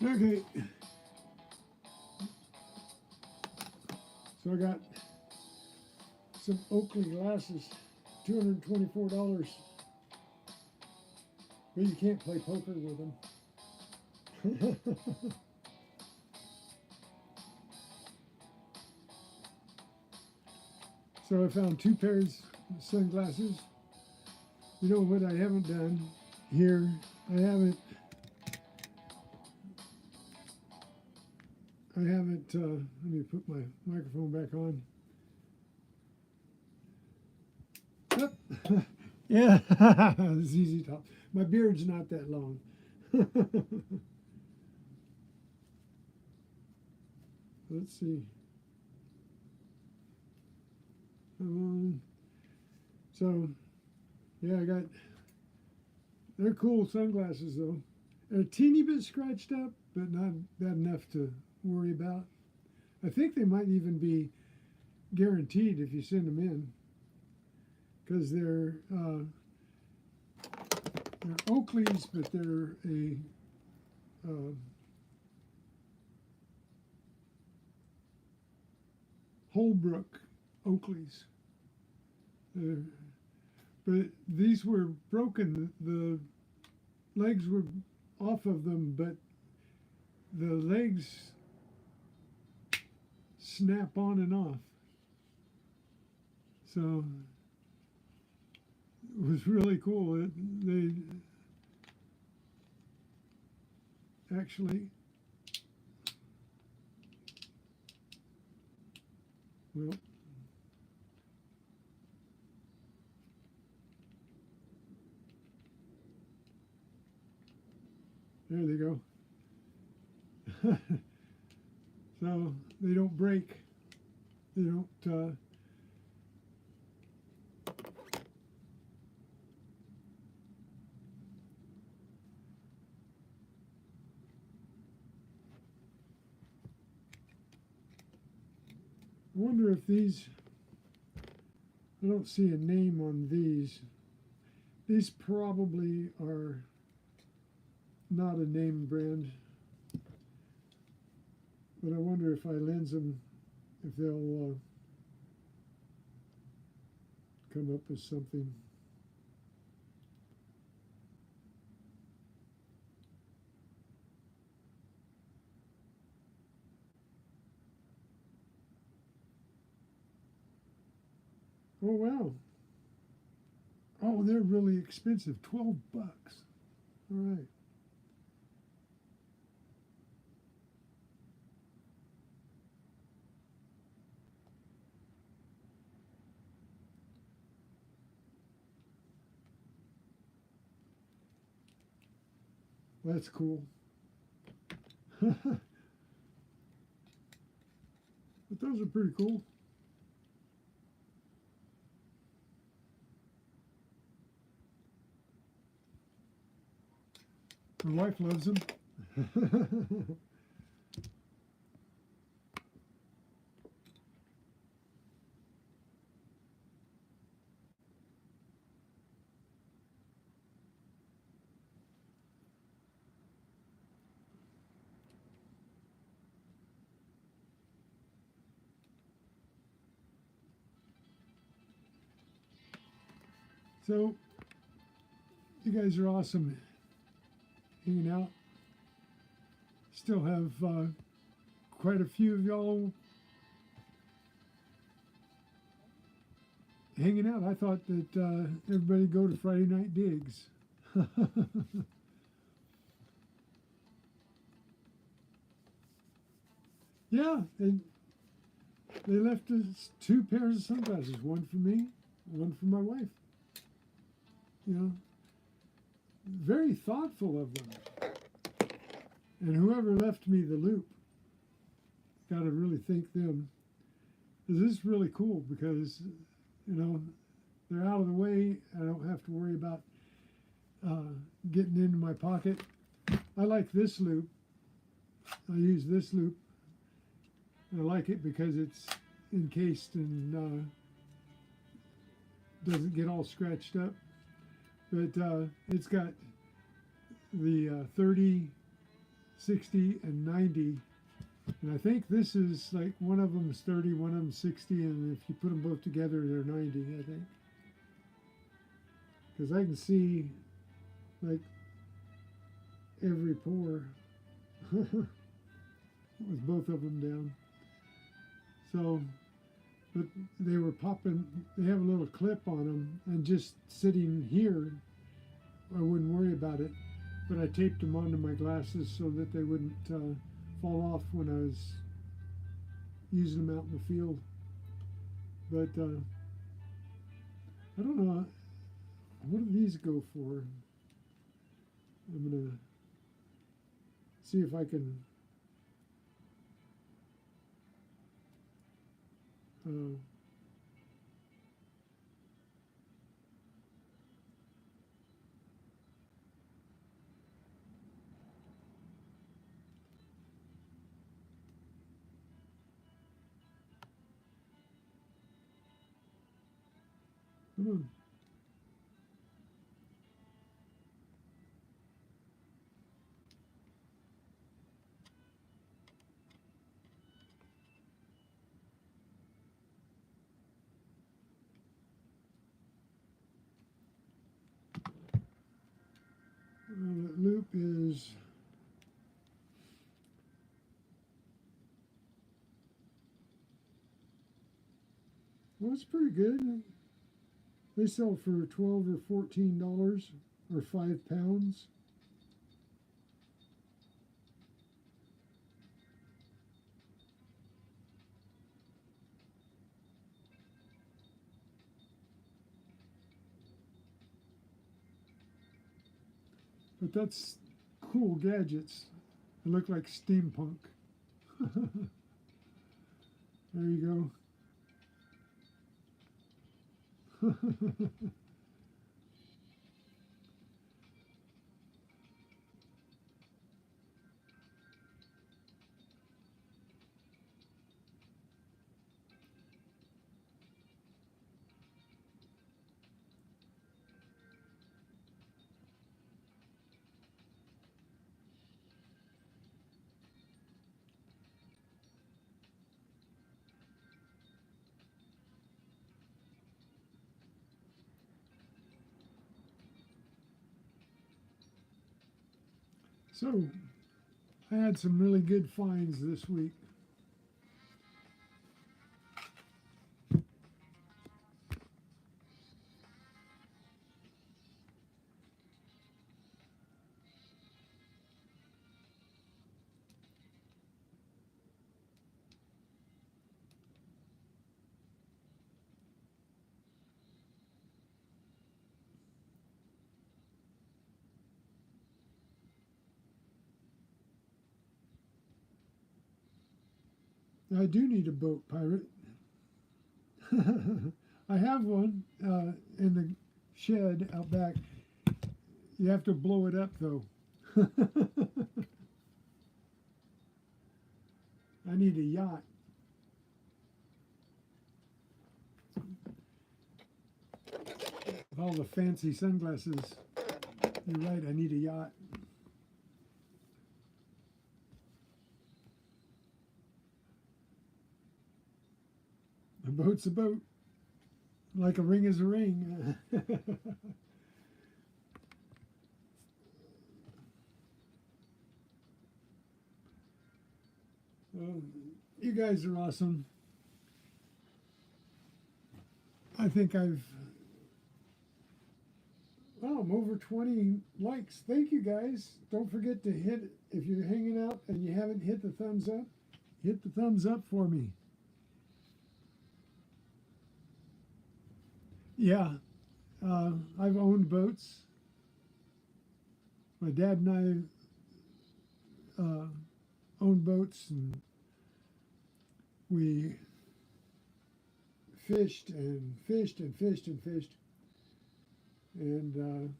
Okay, so I got some Oakley glasses, $224, but you can't play poker with them. So I found 2 pairs of sunglasses. You know what I haven't done here? I haven't, let me put my microphone back on. Oh. Yeah, it's easy to talk. My beard's not that long. Let's see. So, yeah, they're cool sunglasses though. They're a teeny bit scratched up, but not bad enough to worry about. I think they might even be guaranteed if you send them in, because they're Oakleys, but they're a Holbrook Oakleys. But these were broken. The legs were off of them, but the legs snap on and off. So it was really cool. They actually, well, there they go. So they don't break. They don't. I wonder if these, I don't see a name on these. These probably are not a name brand, but I wonder if I lens them, if they'll come up with something. Oh, wow. Oh, they're really expensive. 12 bucks. All right. That's cool. But those are pretty cool. My wife loves them. So, you guys are awesome hanging out. Still have quite a few of y'all hanging out. I thought that everybody go to Friday night digs. Yeah, they left us 2 pairs of sunglasses, one for me, one for my wife. You know, very thoughtful of them. And whoever left me the loop, got to really thank them. This is really cool because, you know, they're out of the way. I don't have to worry about getting into my pocket. I like this loop. I use this loop. I like it because it's encased and doesn't get all scratched up. But it's got the 30, 60, and 90. And I think this is like one of them is 30, one of them is 60, and if you put them both together, they're 90, I think. Because I can see like every pore with both of them down. So, but they were popping, they have a little clip on them, and just sitting here, I wouldn't worry about it. But I taped them onto my glasses so that they wouldn't fall off when I was using them out in the field. But I don't know, what do these go for? I'm gonna see if I can come on. That loop is well, it's pretty good. They sell for $12 or $14 or 5 pounds. But that's cool gadgets. They look like steampunk. There you go. So, I had some really good finds this week. I do need a boat, pirate. I have one in the shed out back. You have to blow it up, though. I need a yacht. With all the fancy sunglasses, you're right, I need a yacht. A boat's a boat. Like a ring is a ring. You guys are awesome. I think I'm over 20 likes. Thank you guys. Don't forget to hit, if you're hanging out and you haven't hit the thumbs up, hit the thumbs up for me. Yeah, I've owned boats. My dad and I owned boats, and we fished and fished and fished and fished. And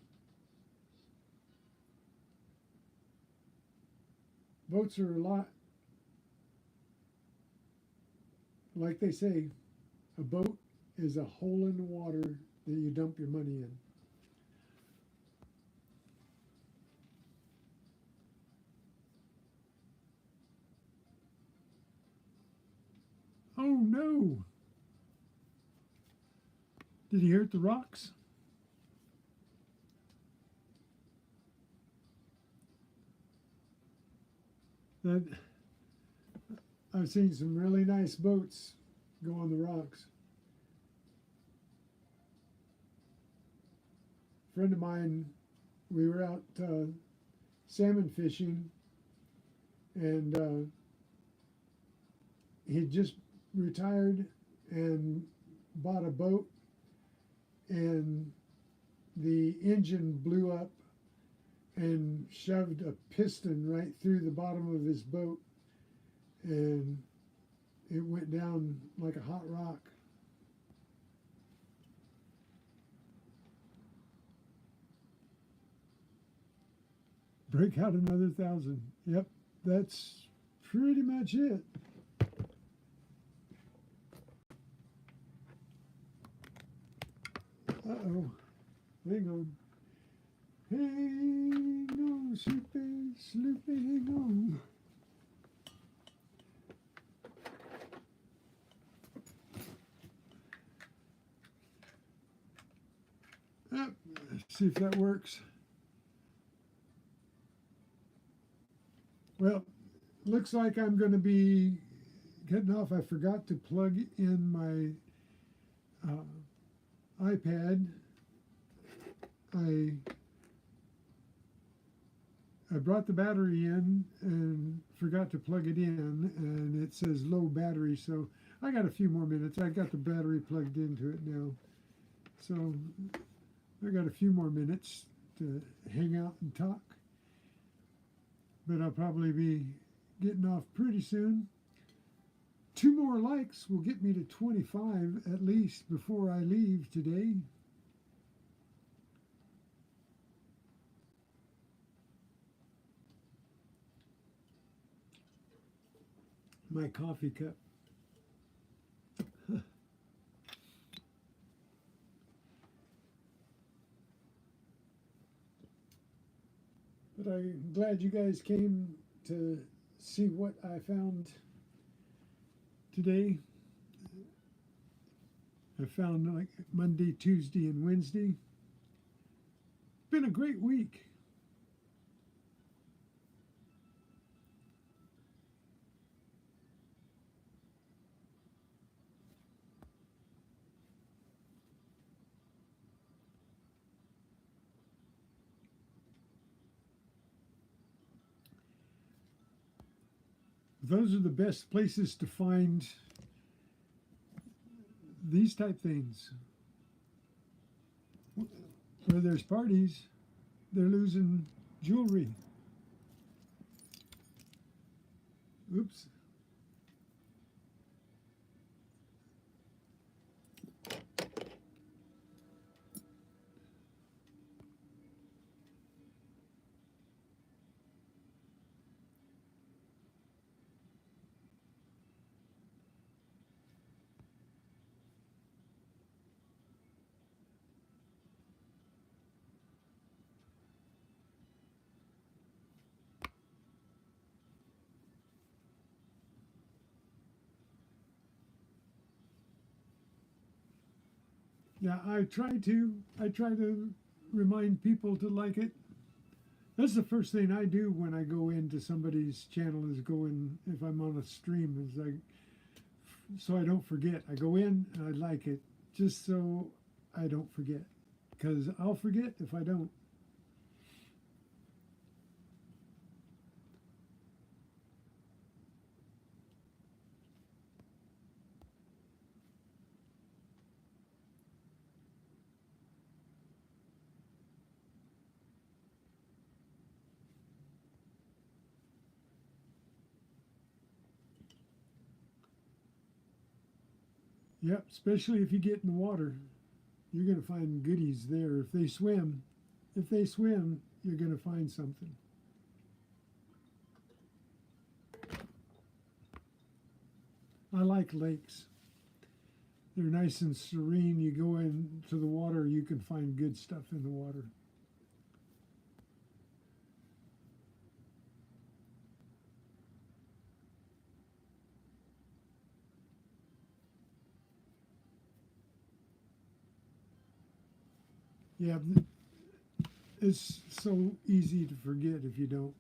boats are a lot, like they say, a boat is a hole in the water that you dump your money in. Oh no! Did he hurt the rocks? That I've seen some really nice boats go on the rocks. A friend of mine, we were out salmon fishing, and he just retired and bought a boat, and the engine blew up and shoved a piston right through the bottom of his boat, and it went down like a hot rock. Break out another 1,000. Yep, that's pretty much it. Uh-oh. Hang on. Hang on, Sloopy, Sloopy, hang on. Let's see if that works. Well, looks like I'm going to be getting off. I forgot to plug in my iPad. I brought the battery in and forgot to plug it in, and it says low battery, so I got a few more minutes. I got the battery plugged into it now, so I got a few more minutes to hang out and talk, but I'll probably be getting off pretty soon. 2 more likes will get me to 25 at least before I leave today. My coffee cup. But I'm glad you guys came to see what I found today. I found like Monday, Tuesday, and Wednesday. Been a great week. Those are the best places to find these type things. Where there's parties, they're losing jewelry. Oops. Yeah, I try to. I try to remind people to like it. That's the first thing I do when I go into somebody's channel is go in, if I'm on a stream, is I, so I don't forget. I go in and I like it just so I don't forget. Because I'll forget if I don't. Yep, especially if you get in the water, you're going to find goodies there. If they swim, you're going to find something. I like lakes. They're nice and serene. You go into the water, you can find good stuff in the water. Yeah, it's so easy to forget if you don't.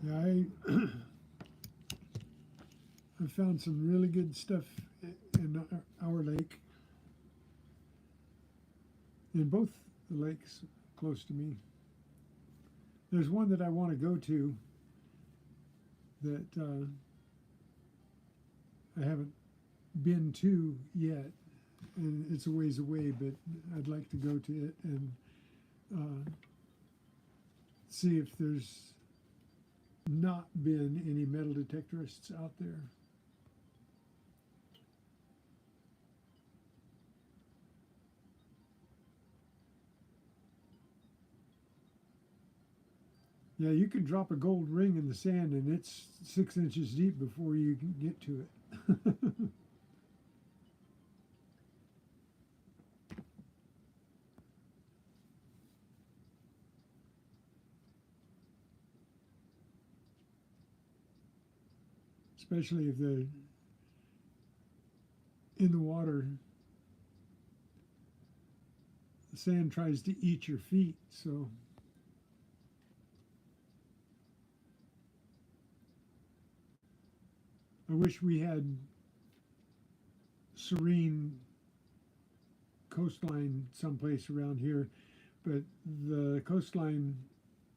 Yeah, I found some really good stuff in our lake, in both the lakes close to me. There's one that I want to go to that I haven't been to yet, and it's a ways away, but I'd like to go to it and see if there's not been any metal detectorists out there. Yeah, you can drop a gold ring in the sand and it's 6 inches deep before you can get to it. Especially if they're in the water, the sand tries to eat your feet, so I wish we had serene coastline someplace around here, but the coastline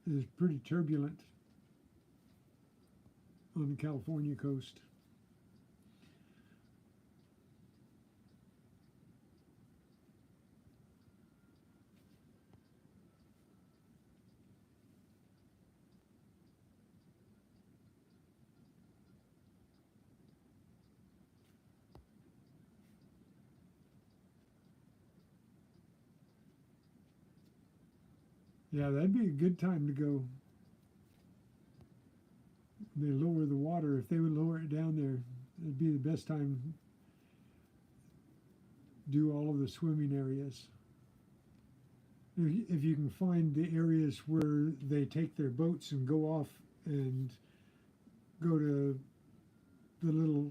is pretty turbulent on the California coast. Yeah, that'd be a good time to go. They lower the water. If they would lower it down there, it'd be the best time to do all of the swimming areas. If you can find the areas where they take their boats and go off and go to the little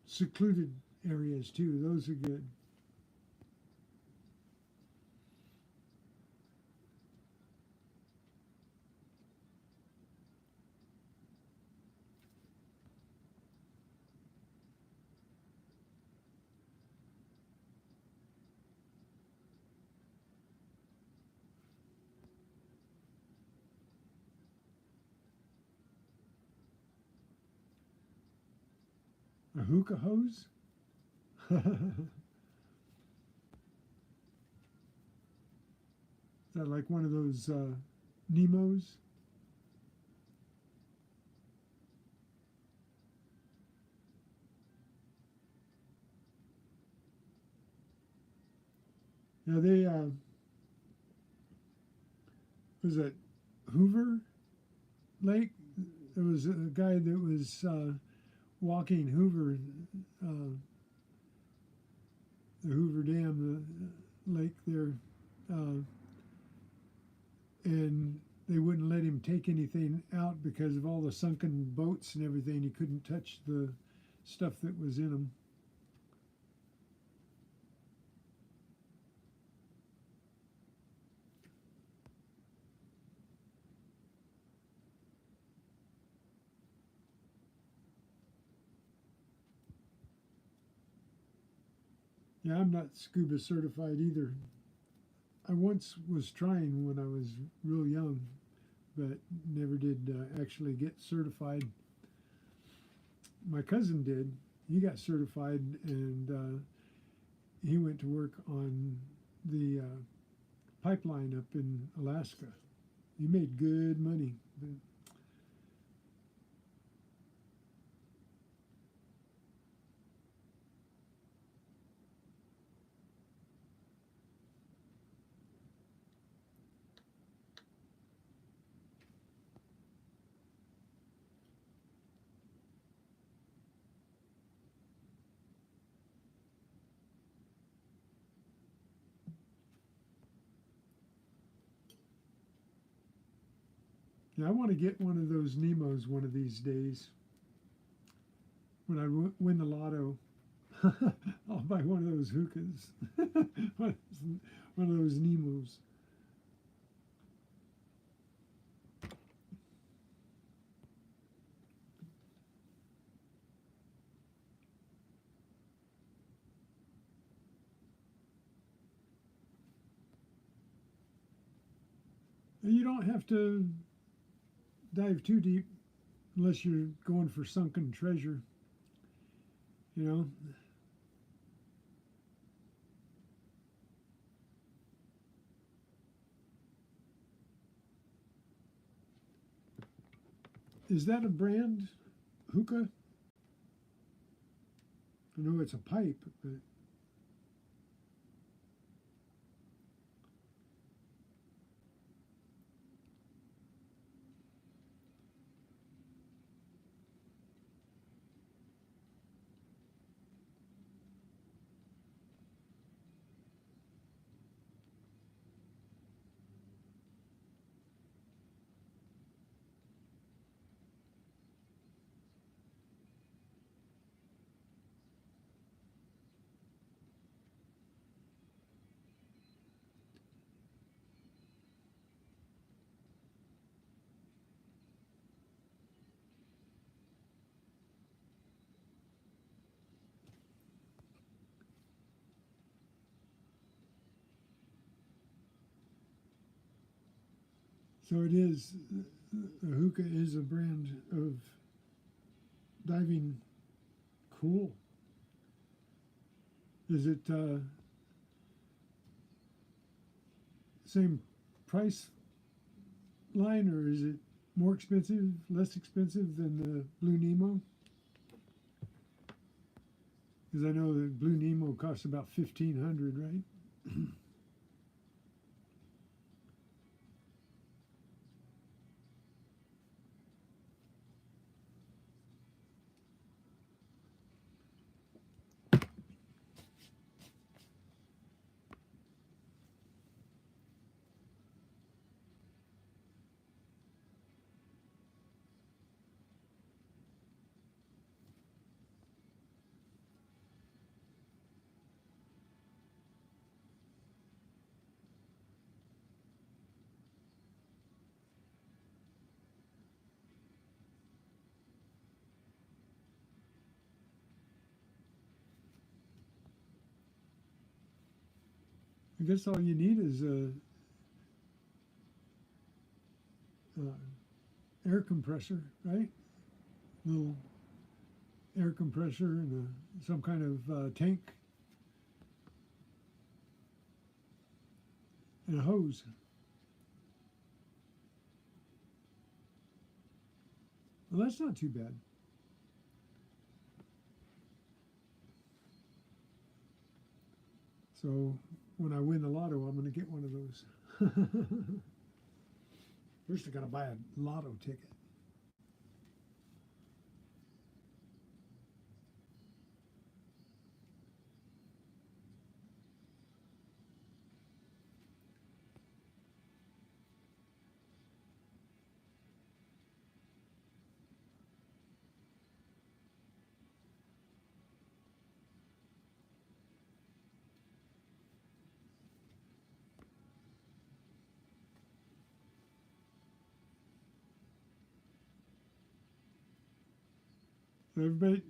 secluded areas too, those are good. A hookah hose? Is that like one of those Nemos? Yeah, they was it Hoover Lake? There was a guy that was walking Hoover the Hoover Dam, the lake there, and they wouldn't let him take anything out because of all the sunken boats and everything. He couldn't touch the stuff that was in them. Yeah, I'm not scuba certified either. I once was trying when I was real young, but never did actually get certified. My cousin did. He got certified, and he went to work on the pipeline up in Alaska. He made good money. Yeah, I want to get one of those Nemos one of these days. When I win the lotto, I'll buy one of those hookahs, one of those Nemos. You don't have to dive too deep unless you're going for sunken treasure, you know. Is that a brand hookah? I know it's a pipe, but so it is. The hookah is a brand of diving. Cool. Is it same price line, or is it more expensive, less expensive than the Blue Nemo? Because I know the Blue Nemo costs about $1,500, right? I guess all you need is a air compressor, right? Little air compressor and some kind of tank and a hose. Well, that's not too bad. So when I win the lotto, I'm going to get one of those. First, I got to buy a lotto ticket. Everybody,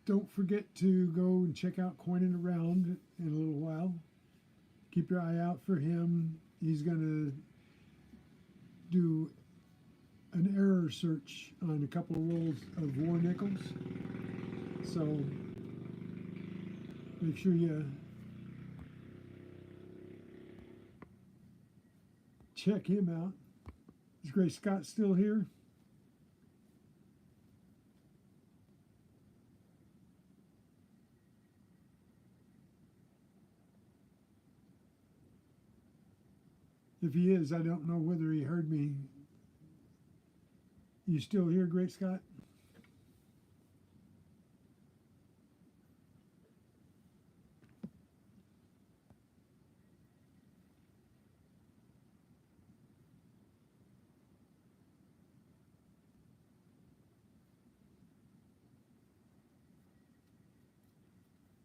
don't forget to go and check out Coining Around in a little while. Keep your eye out for him. He's going to do an error search on a couple of rolls of war nickels. So make sure you check him out. Is Gray Scott still here? If he is, I don't know whether he heard me. You still here, Great Scott?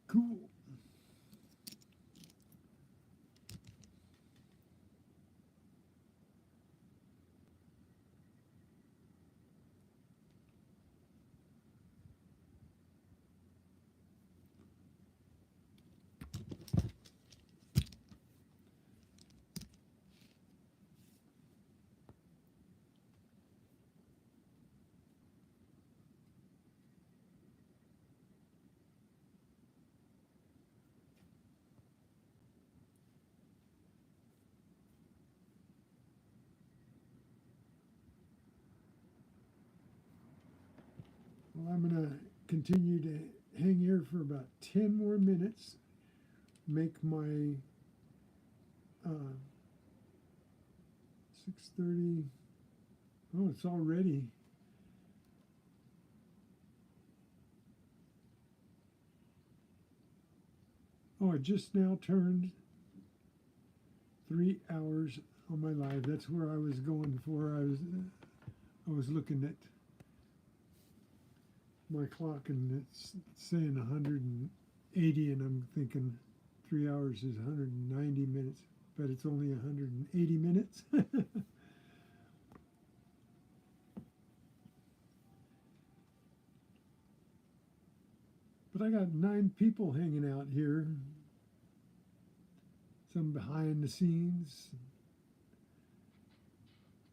Cool. Well, I'm going to continue to hang here for about 10 more minutes, make my 6:30. Oh, it's already. Oh, I just now turned 3 hours on my live. That's where I was going for. I was looking at my clock and it's saying 180, and I'm thinking 3 hours is 190 minutes, but it's only 180 minutes. But I got 9 people hanging out here, some behind the scenes.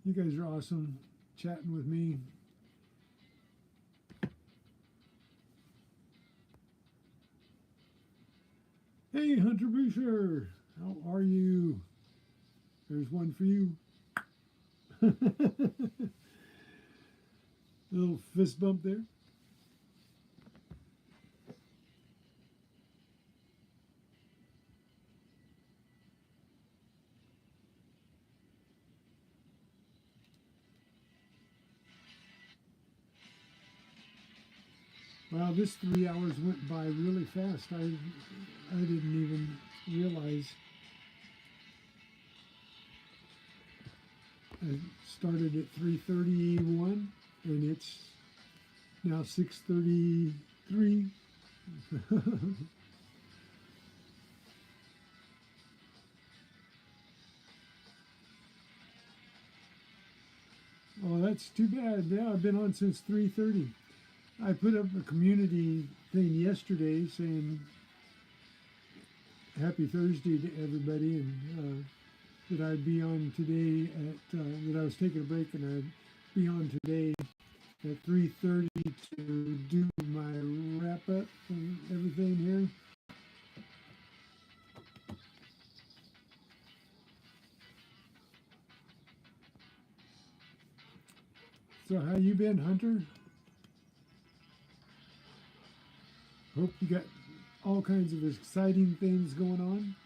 You guys are awesome, chatting with me. Hey, Hunter Boucher, how are you? There's one for you. Little fist bump there. Wow, this 3 hours went by really fast. I didn't even realize. I started at 3:31 and it's now 6:33. Oh, that's too bad. Yeah, I've been on since 3:30. I put up a community thing yesterday saying happy Thursday to everybody, and that I'd be on today that I was taking a break and I'd be on today at 3:30 to do my wrap up and everything here. So how you been, Hunter? Hope you got all kinds of exciting things going on.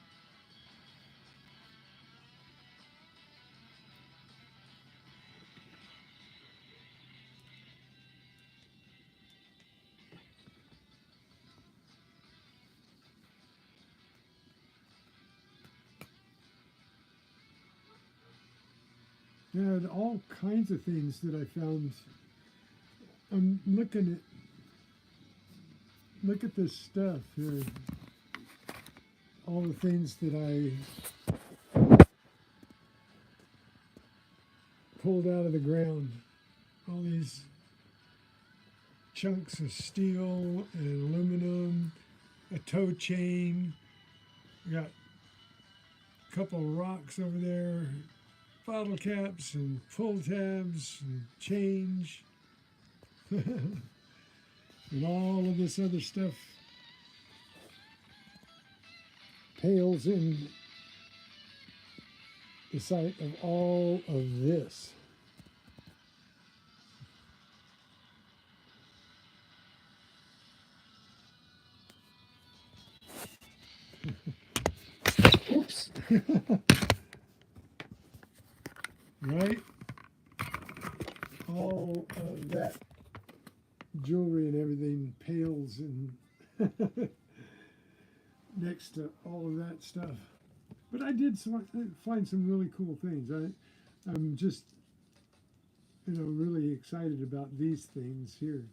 Yeah, all kinds of things that I found. I'm looking at, look at this stuff here. All the things that I pulled out of the ground. All these chunks of steel and aluminum, a toe chain. We got a couple of rocks over there, bottle caps and pull tabs and change. And all of this other stuff pales in the sight of all of this. Oops. Right? All of that jewelry and everything pales in next to all of that stuff. But I did find some really cool things. I'm just, really excited about these things here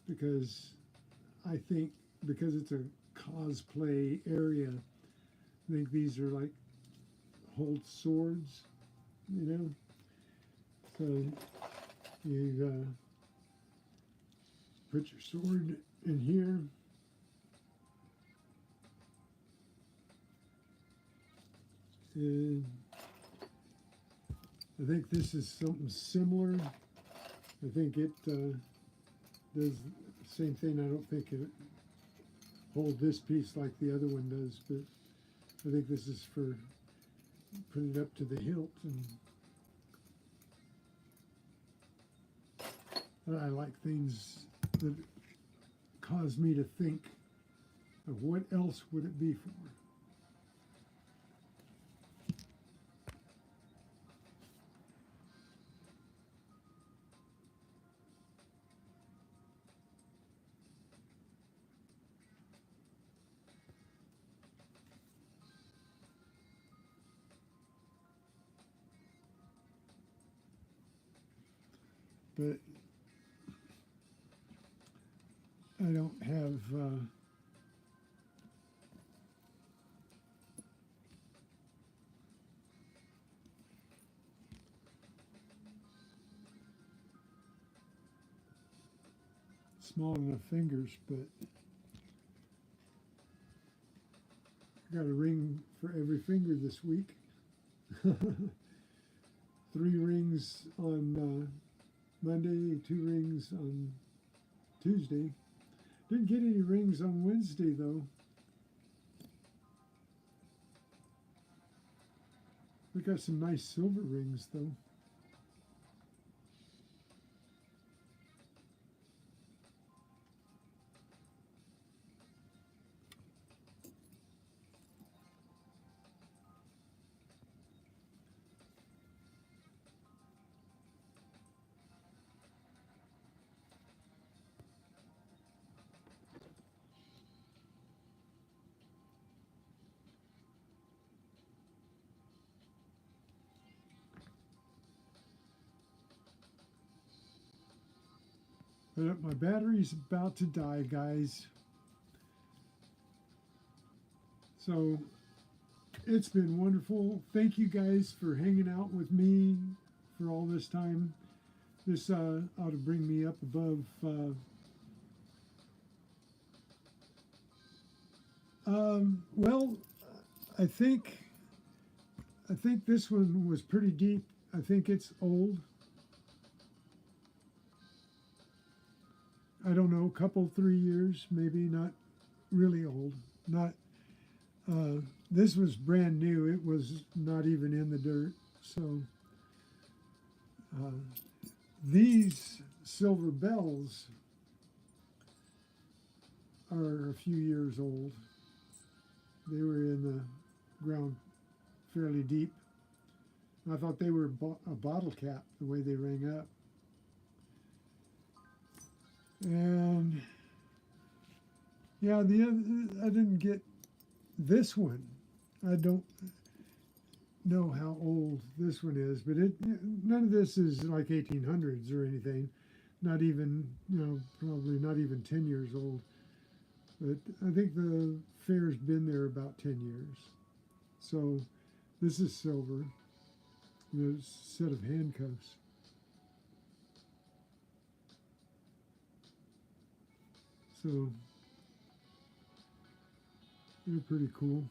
because I think because it's a cosplay area, I think these are like hold swords, So you put your sword in here. And I think this is something similar. I think it does the same thing. I don't think it holds this piece like the other one does, but I think this is for putting it up to the hilt. And I like things that cause me to think of what else would it be for. But I don't have small enough fingers, but I got a ring for every finger this week. 3 rings on Monday, 2 rings on Tuesday. Didn't get any rings on Wednesday though. We got some nice silver rings though. But my battery's about to die, guys. So it's been wonderful. Thank you guys for hanging out with me for all this time. This ought to bring me up above well, I think this one was pretty deep. I think it's old. I don't know, couple, 3 years, maybe, not really old. Not. This was brand new. It was not even in the dirt. So these silver bells are a few years old. They were in the ground fairly deep. I thought they were a bottle cap the way they rang up. And yeah, the other, I didn't get this one. I don't know how old this one is, but none of this is like 1800s or anything. Not even, probably not even 10 years old. But I think the fair's been there about 10 years. So this is silver. There's a set of handcuffs. So they're pretty cool.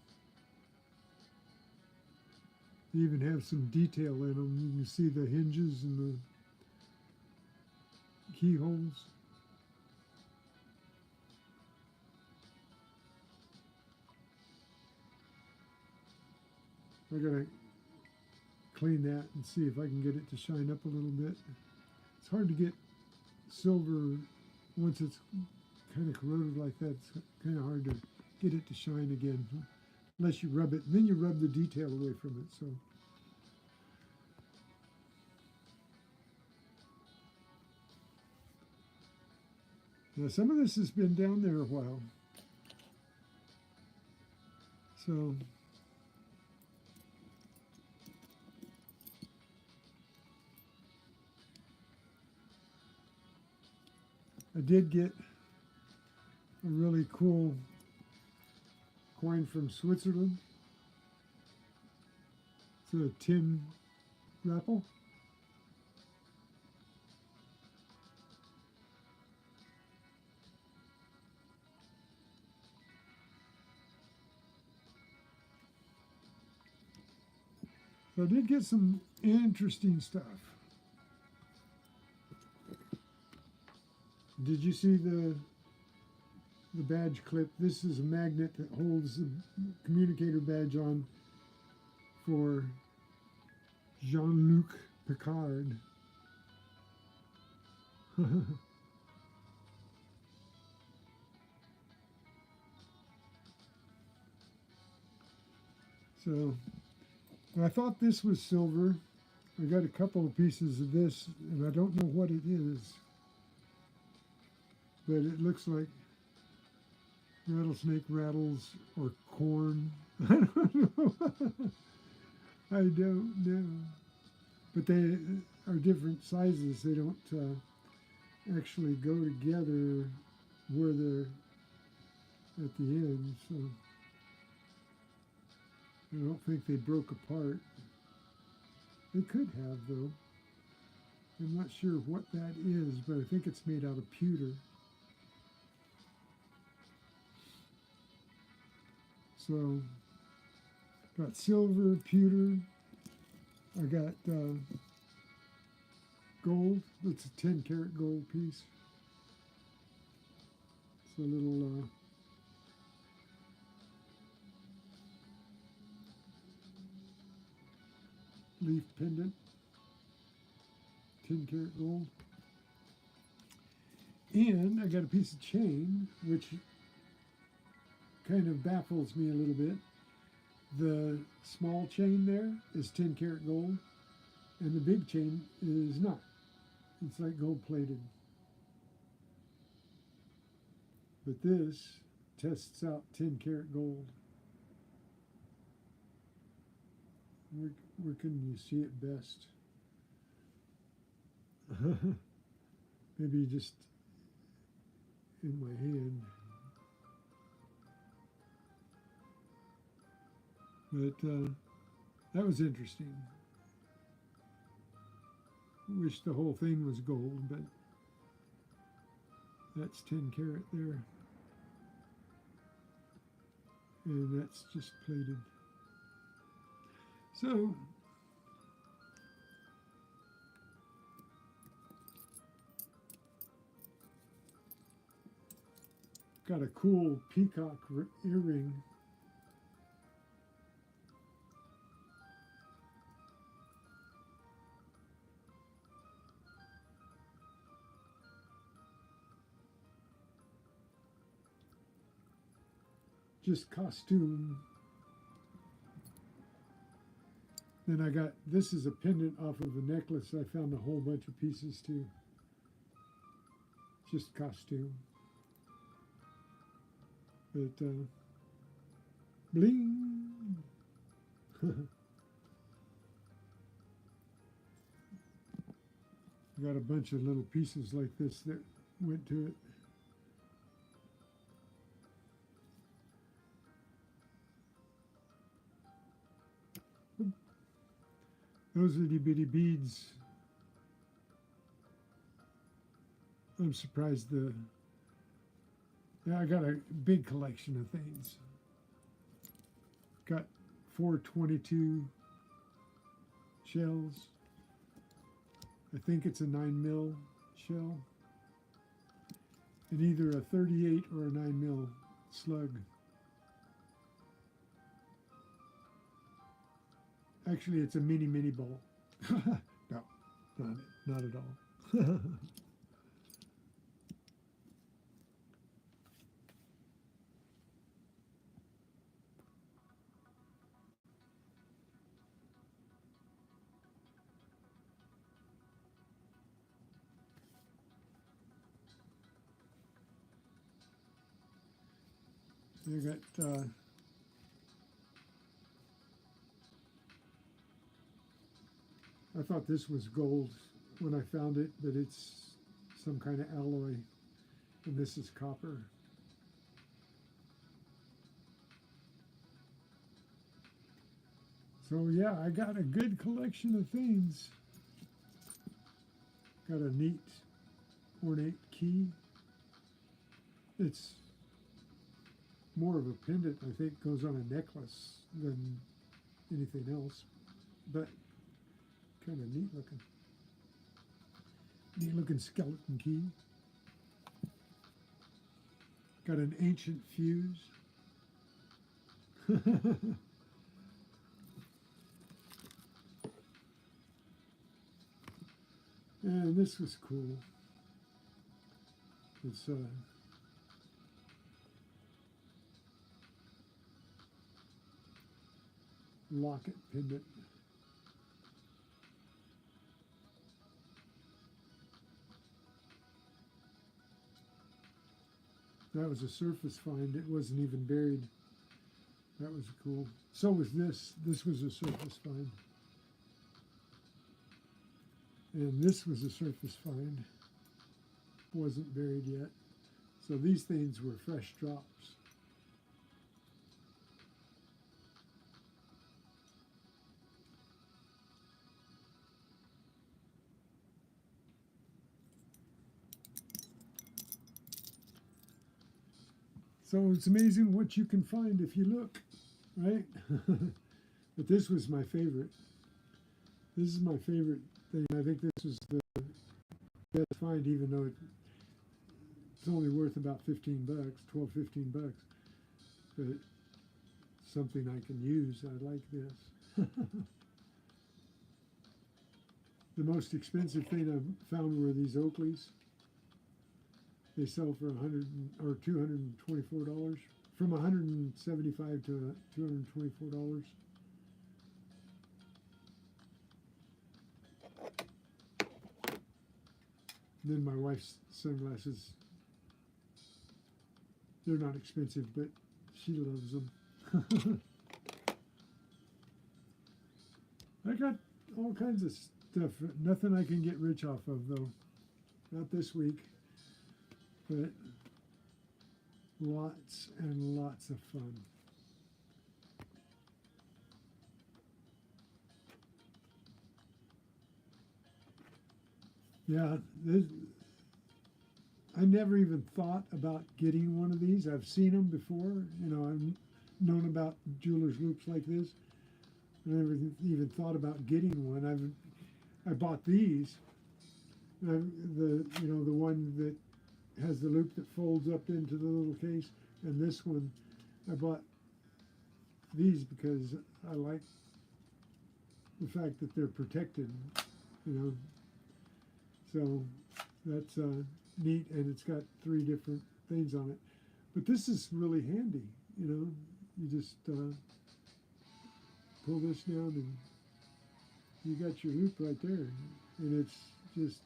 They even have some detail in them. You can see the hinges and the keyholes. I gotta clean that and see if I can get it to shine up a little bit. It's hard to get silver once it's kind of corroded like that. It's kind of hard to get it to shine again unless you rub it, and then you rub the detail away from it. So now some of this has been down there a while, so I did get a really cool coin from Switzerland. It's a tin rapple. So I did get some interesting stuff. Did you see the badge clip? This is a magnet that holds the communicator badge on for Jean-Luc Picard. So I thought this was silver. I got a couple of pieces of this, and I don't know what it is, but it looks like rattlesnake rattles or corn. I don't know. I don't know. But they are different sizes. They don't actually go together where they're at the end. So I don't think they broke apart. They could have, though. I'm not sure what that is, but I think it's made out of pewter. So, got silver, pewter. I got gold. It's a 10-karat gold piece. It's a little leaf pendant, 10-karat gold. And I got a piece of chain, which kind of baffles me a little bit. The small chain there is 10-karat gold, and the big chain is not. It's like gold plated. But this tests out 10-karat gold. Where can you see it best? Maybe just in my hand. But that was interesting. Wish the whole thing was gold, but that's 10-karat there. And that's just plated. So, got a cool peacock earring. Just costume. Then I got, this is a pendant off of a necklace. I found a whole bunch of pieces too. Just costume. But bling. Got a bunch of little pieces like this that went to it. Those itty bitty beads. I'm surprised the Yeah, I got a big collection of things. Got 422 shells. I think it's a 9mm shell. And either a 38 or a 9mm slug. Actually, it's a mini ball. No, not at all. I got I thought this was gold when I found it, but it's some kind of alloy, and this is copper. So yeah, I got a good collection of things. Got a neat ornate key. It's more of a pendant, I think, goes on a necklace than anything else, but kind of neat looking. Neat looking skeleton key. Got an ancient fuse. And this was cool. It's locket pendant. That was a surface find. It wasn't even buried. That was cool. So was this. This was a surface find. And this was a surface find. Wasn't buried yet. So these things were fresh drops. So it's amazing what you can find if you look, right? But this was my favorite. This is my favorite thing. I think this was the best find, even though it's only worth about 15 bucks, 12, 15 bucks. But something I can use. I like this. The most expensive thing I found were these Oakleys. They sell for $100 or $224, from $175 to $224. Then my wife's sunglasses. They're not expensive, but she loves them. I got all kinds of stuff. Nothing I can get rich off of, though. Not this week. But lots and lots of fun. Yeah, I never even thought about getting one of these. I've seen them before. You know, I've known about jeweler's loops like this. I never even thought about getting one. I bought these. The one that has the loop that folds up into the little case, and this one, I bought these because I like the fact that they're protected, you know. So that's neat, and it's got 3 different things on it. But this is really handy, you know. You just pull this down, and you got your loop right there, and it's just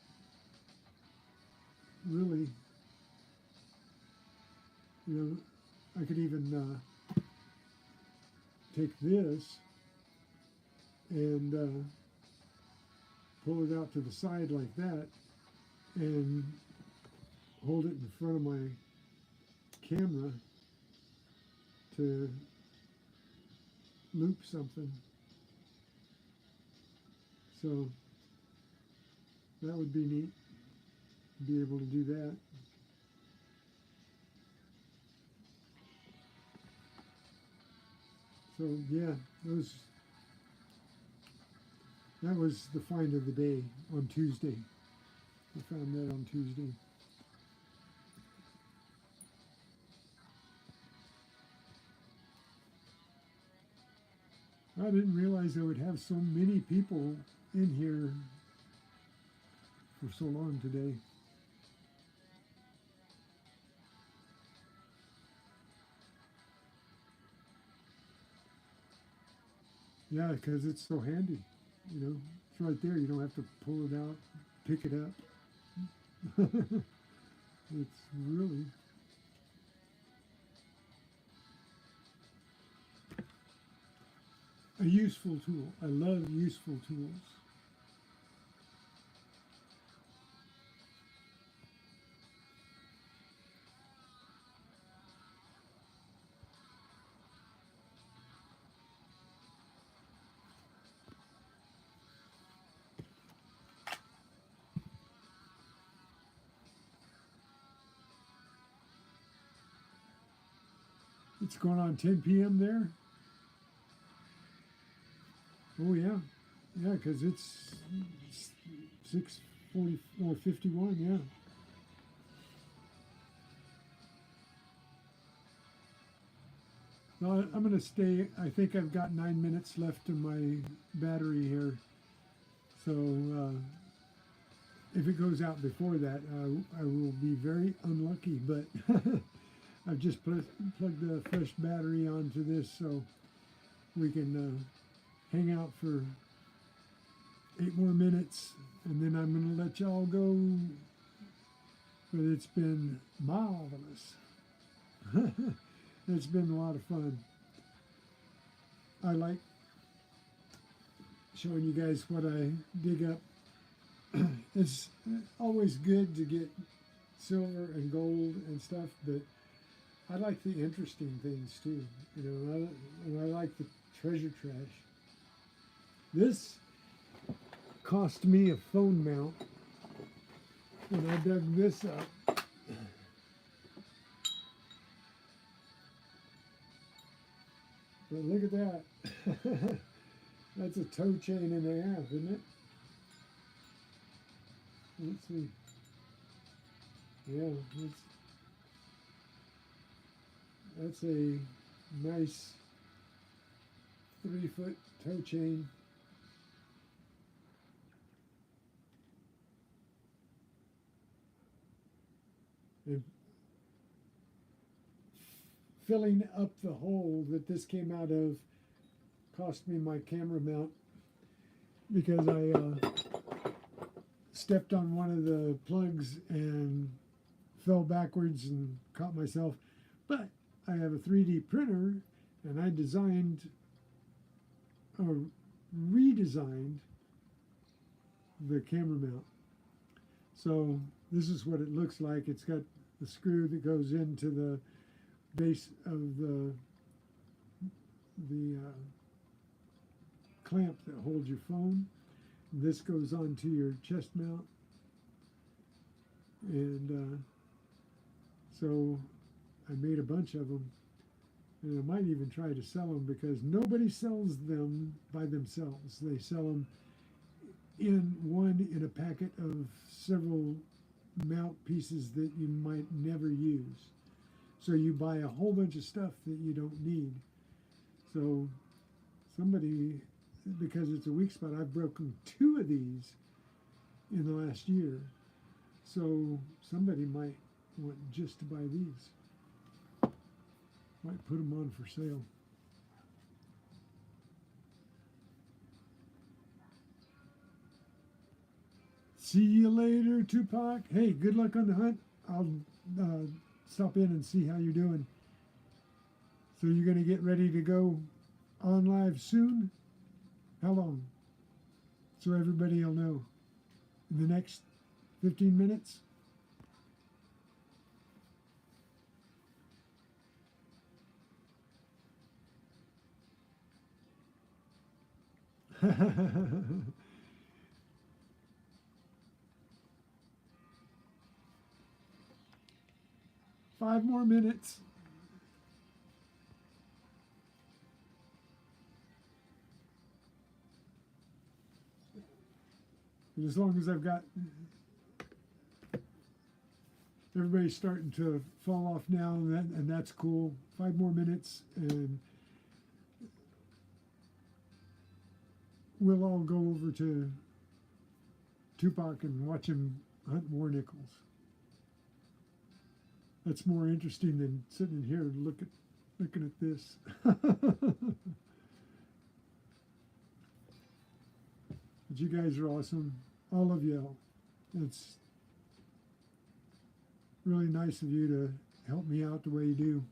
really. You know, I could even take this and pull it out to the side like that and hold it in front of my camera to loop something. So that would be neat to be able to do that. So yeah, that was the find of the day on Tuesday. I found that on Tuesday. I didn't realize I would have so many people in here for so long today. Yeah, because it's so handy, you know. It's right there. You don't have to pull it out, pick it up. It's really a useful tool. I love useful tools. It's going on 10 p.m. there. Oh yeah, yeah, because it's 6:40 or 51. Yeah. No, I'm going to stay. I think I've got 9 minutes left in my battery here. So if it goes out before that, I will be very unlucky. But I've just plugged a fresh battery onto this so we can hang out for 8 more minutes. And then I'm going to let y'all go. But it's been marvelous. It's been a lot of fun. I like showing you guys what I dig up. It's always good to get silver and gold and stuff, but I like the interesting things too. You know, and I like the treasure trash. This cost me a phone mount when I dug this up. But look at that. That's a toe chain and a half, isn't it? Let's see. Yeah, that's a nice 3-foot toe chain. And filling up the hole that this came out of cost me my camera mount because I stepped on one of the plugs and fell backwards and caught myself. But I have a 3D printer and I designed or redesigned the camera mount. So this is what it looks like. It's got the screw that goes into the base of the clamp that holds your phone. This goes onto your chest mount, and so I made a bunch of them, and I might even try to sell them because nobody sells them by themselves. They sell them in a packet of several mount pieces that you might never use. So you buy a whole bunch of stuff that you don't need. So somebody, because it's a weak spot, I've broken 2 of these in the last year. So somebody might want just to buy these. Might put them on for sale. See you later, Tupac. Hey, good luck on the hunt. I'll stop in and see how you're doing. So you're going to get ready to go on live soon? How long? So everybody will know. In the next 15 minutes? Five more minutes. But as long as I've got everybody's starting to fall off now, and that's cool. 5 more minutes, and we'll all go over to Tupac and watch him hunt war nickels. That's more interesting than sitting here looking at this. But you guys are awesome, all of you. It's really nice of you to help me out the way you do.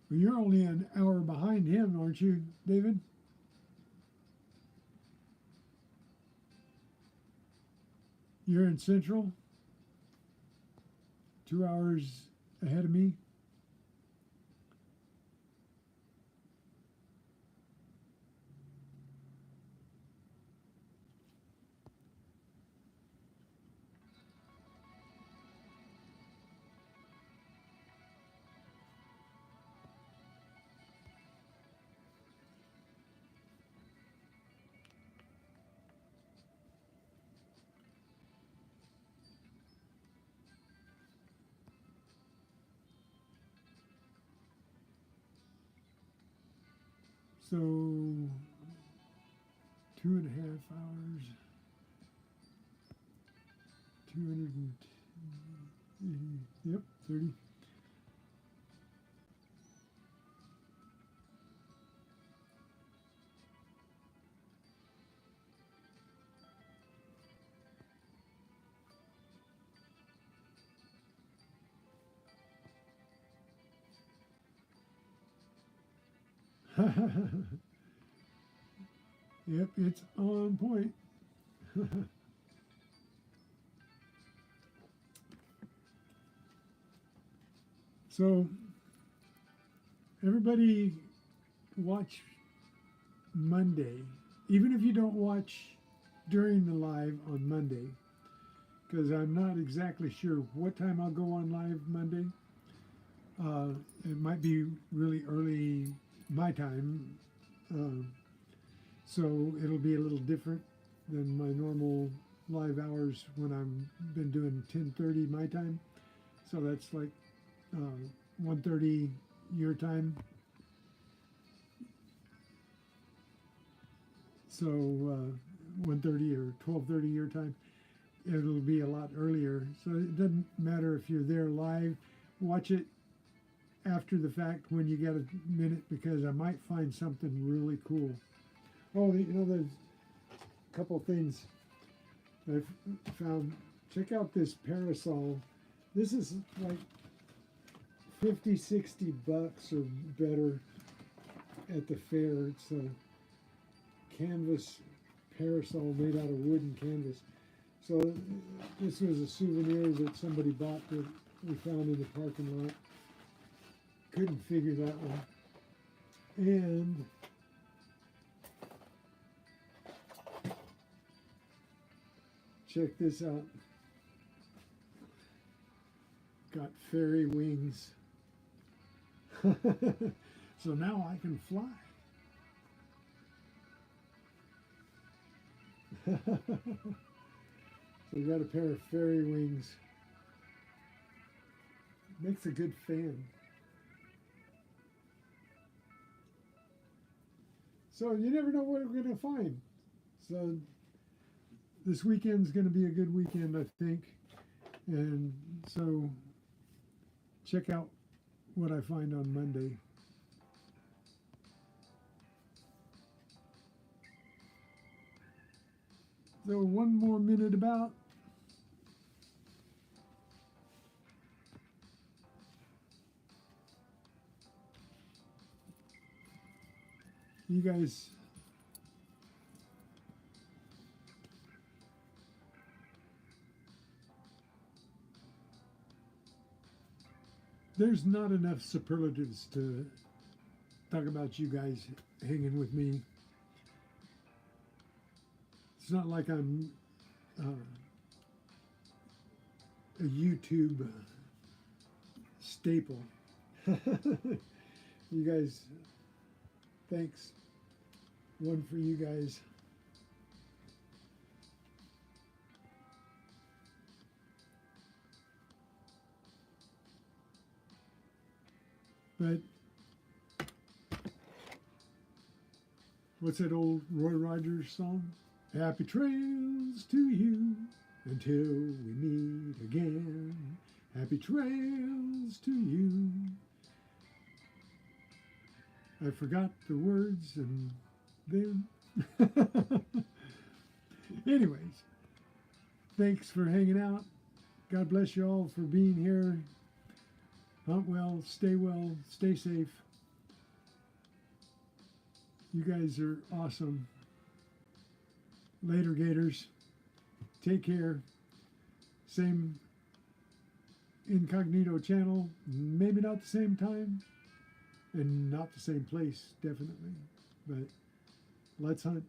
Well, you're only an hour behind him, aren't you, David? You're in Central, 2 hours ahead of me. So 2.5 hours, 280, yep, 30. Yep, it's on point. So everybody watch Monday, even if you don't watch during the live on Monday, because I'm not exactly sure what time I'll go on live Monday. It might be really early my time, so it'll be a little different than my normal live hours when I've been doing 10:30 my time. So that's like 1:30 your time. So 1:30 or 12:30 your time. It'll be a lot earlier. So it doesn't matter if you're there live. Watch it after the fact when you get a minute, because I might find something really cool. Oh, you know, there's a couple things I've found. Check out this parasol. This is like 50, 60 bucks or better at the fair. It's a canvas parasol made out of wooden canvas. So this was a souvenir that somebody bought that we found in the parking lot. Couldn't figure that one. And check this out. Got fairy wings. So now I can fly. So we got a pair of fairy wings. Makes a good fan. So you never know what we're going to find. So this weekend's going to be a good weekend, I think. And so check out what I find on Monday. So 1 more minute about. You guys, there's not enough superlatives to talk about you guys hanging with me. It's not like I'm a YouTube staple. You guys, thanks. One for you guys. But what's that old Roy Rogers song? Happy trails to you until we meet again. Happy trails to you. I forgot the words and then. Anyways, thanks for hanging out. God bless you all for being here. Hunt well, stay safe. You guys are awesome. Later, Gators. Take care. Same Incognito channel, maybe not the same time, and not the same place, definitely. But let's hunt.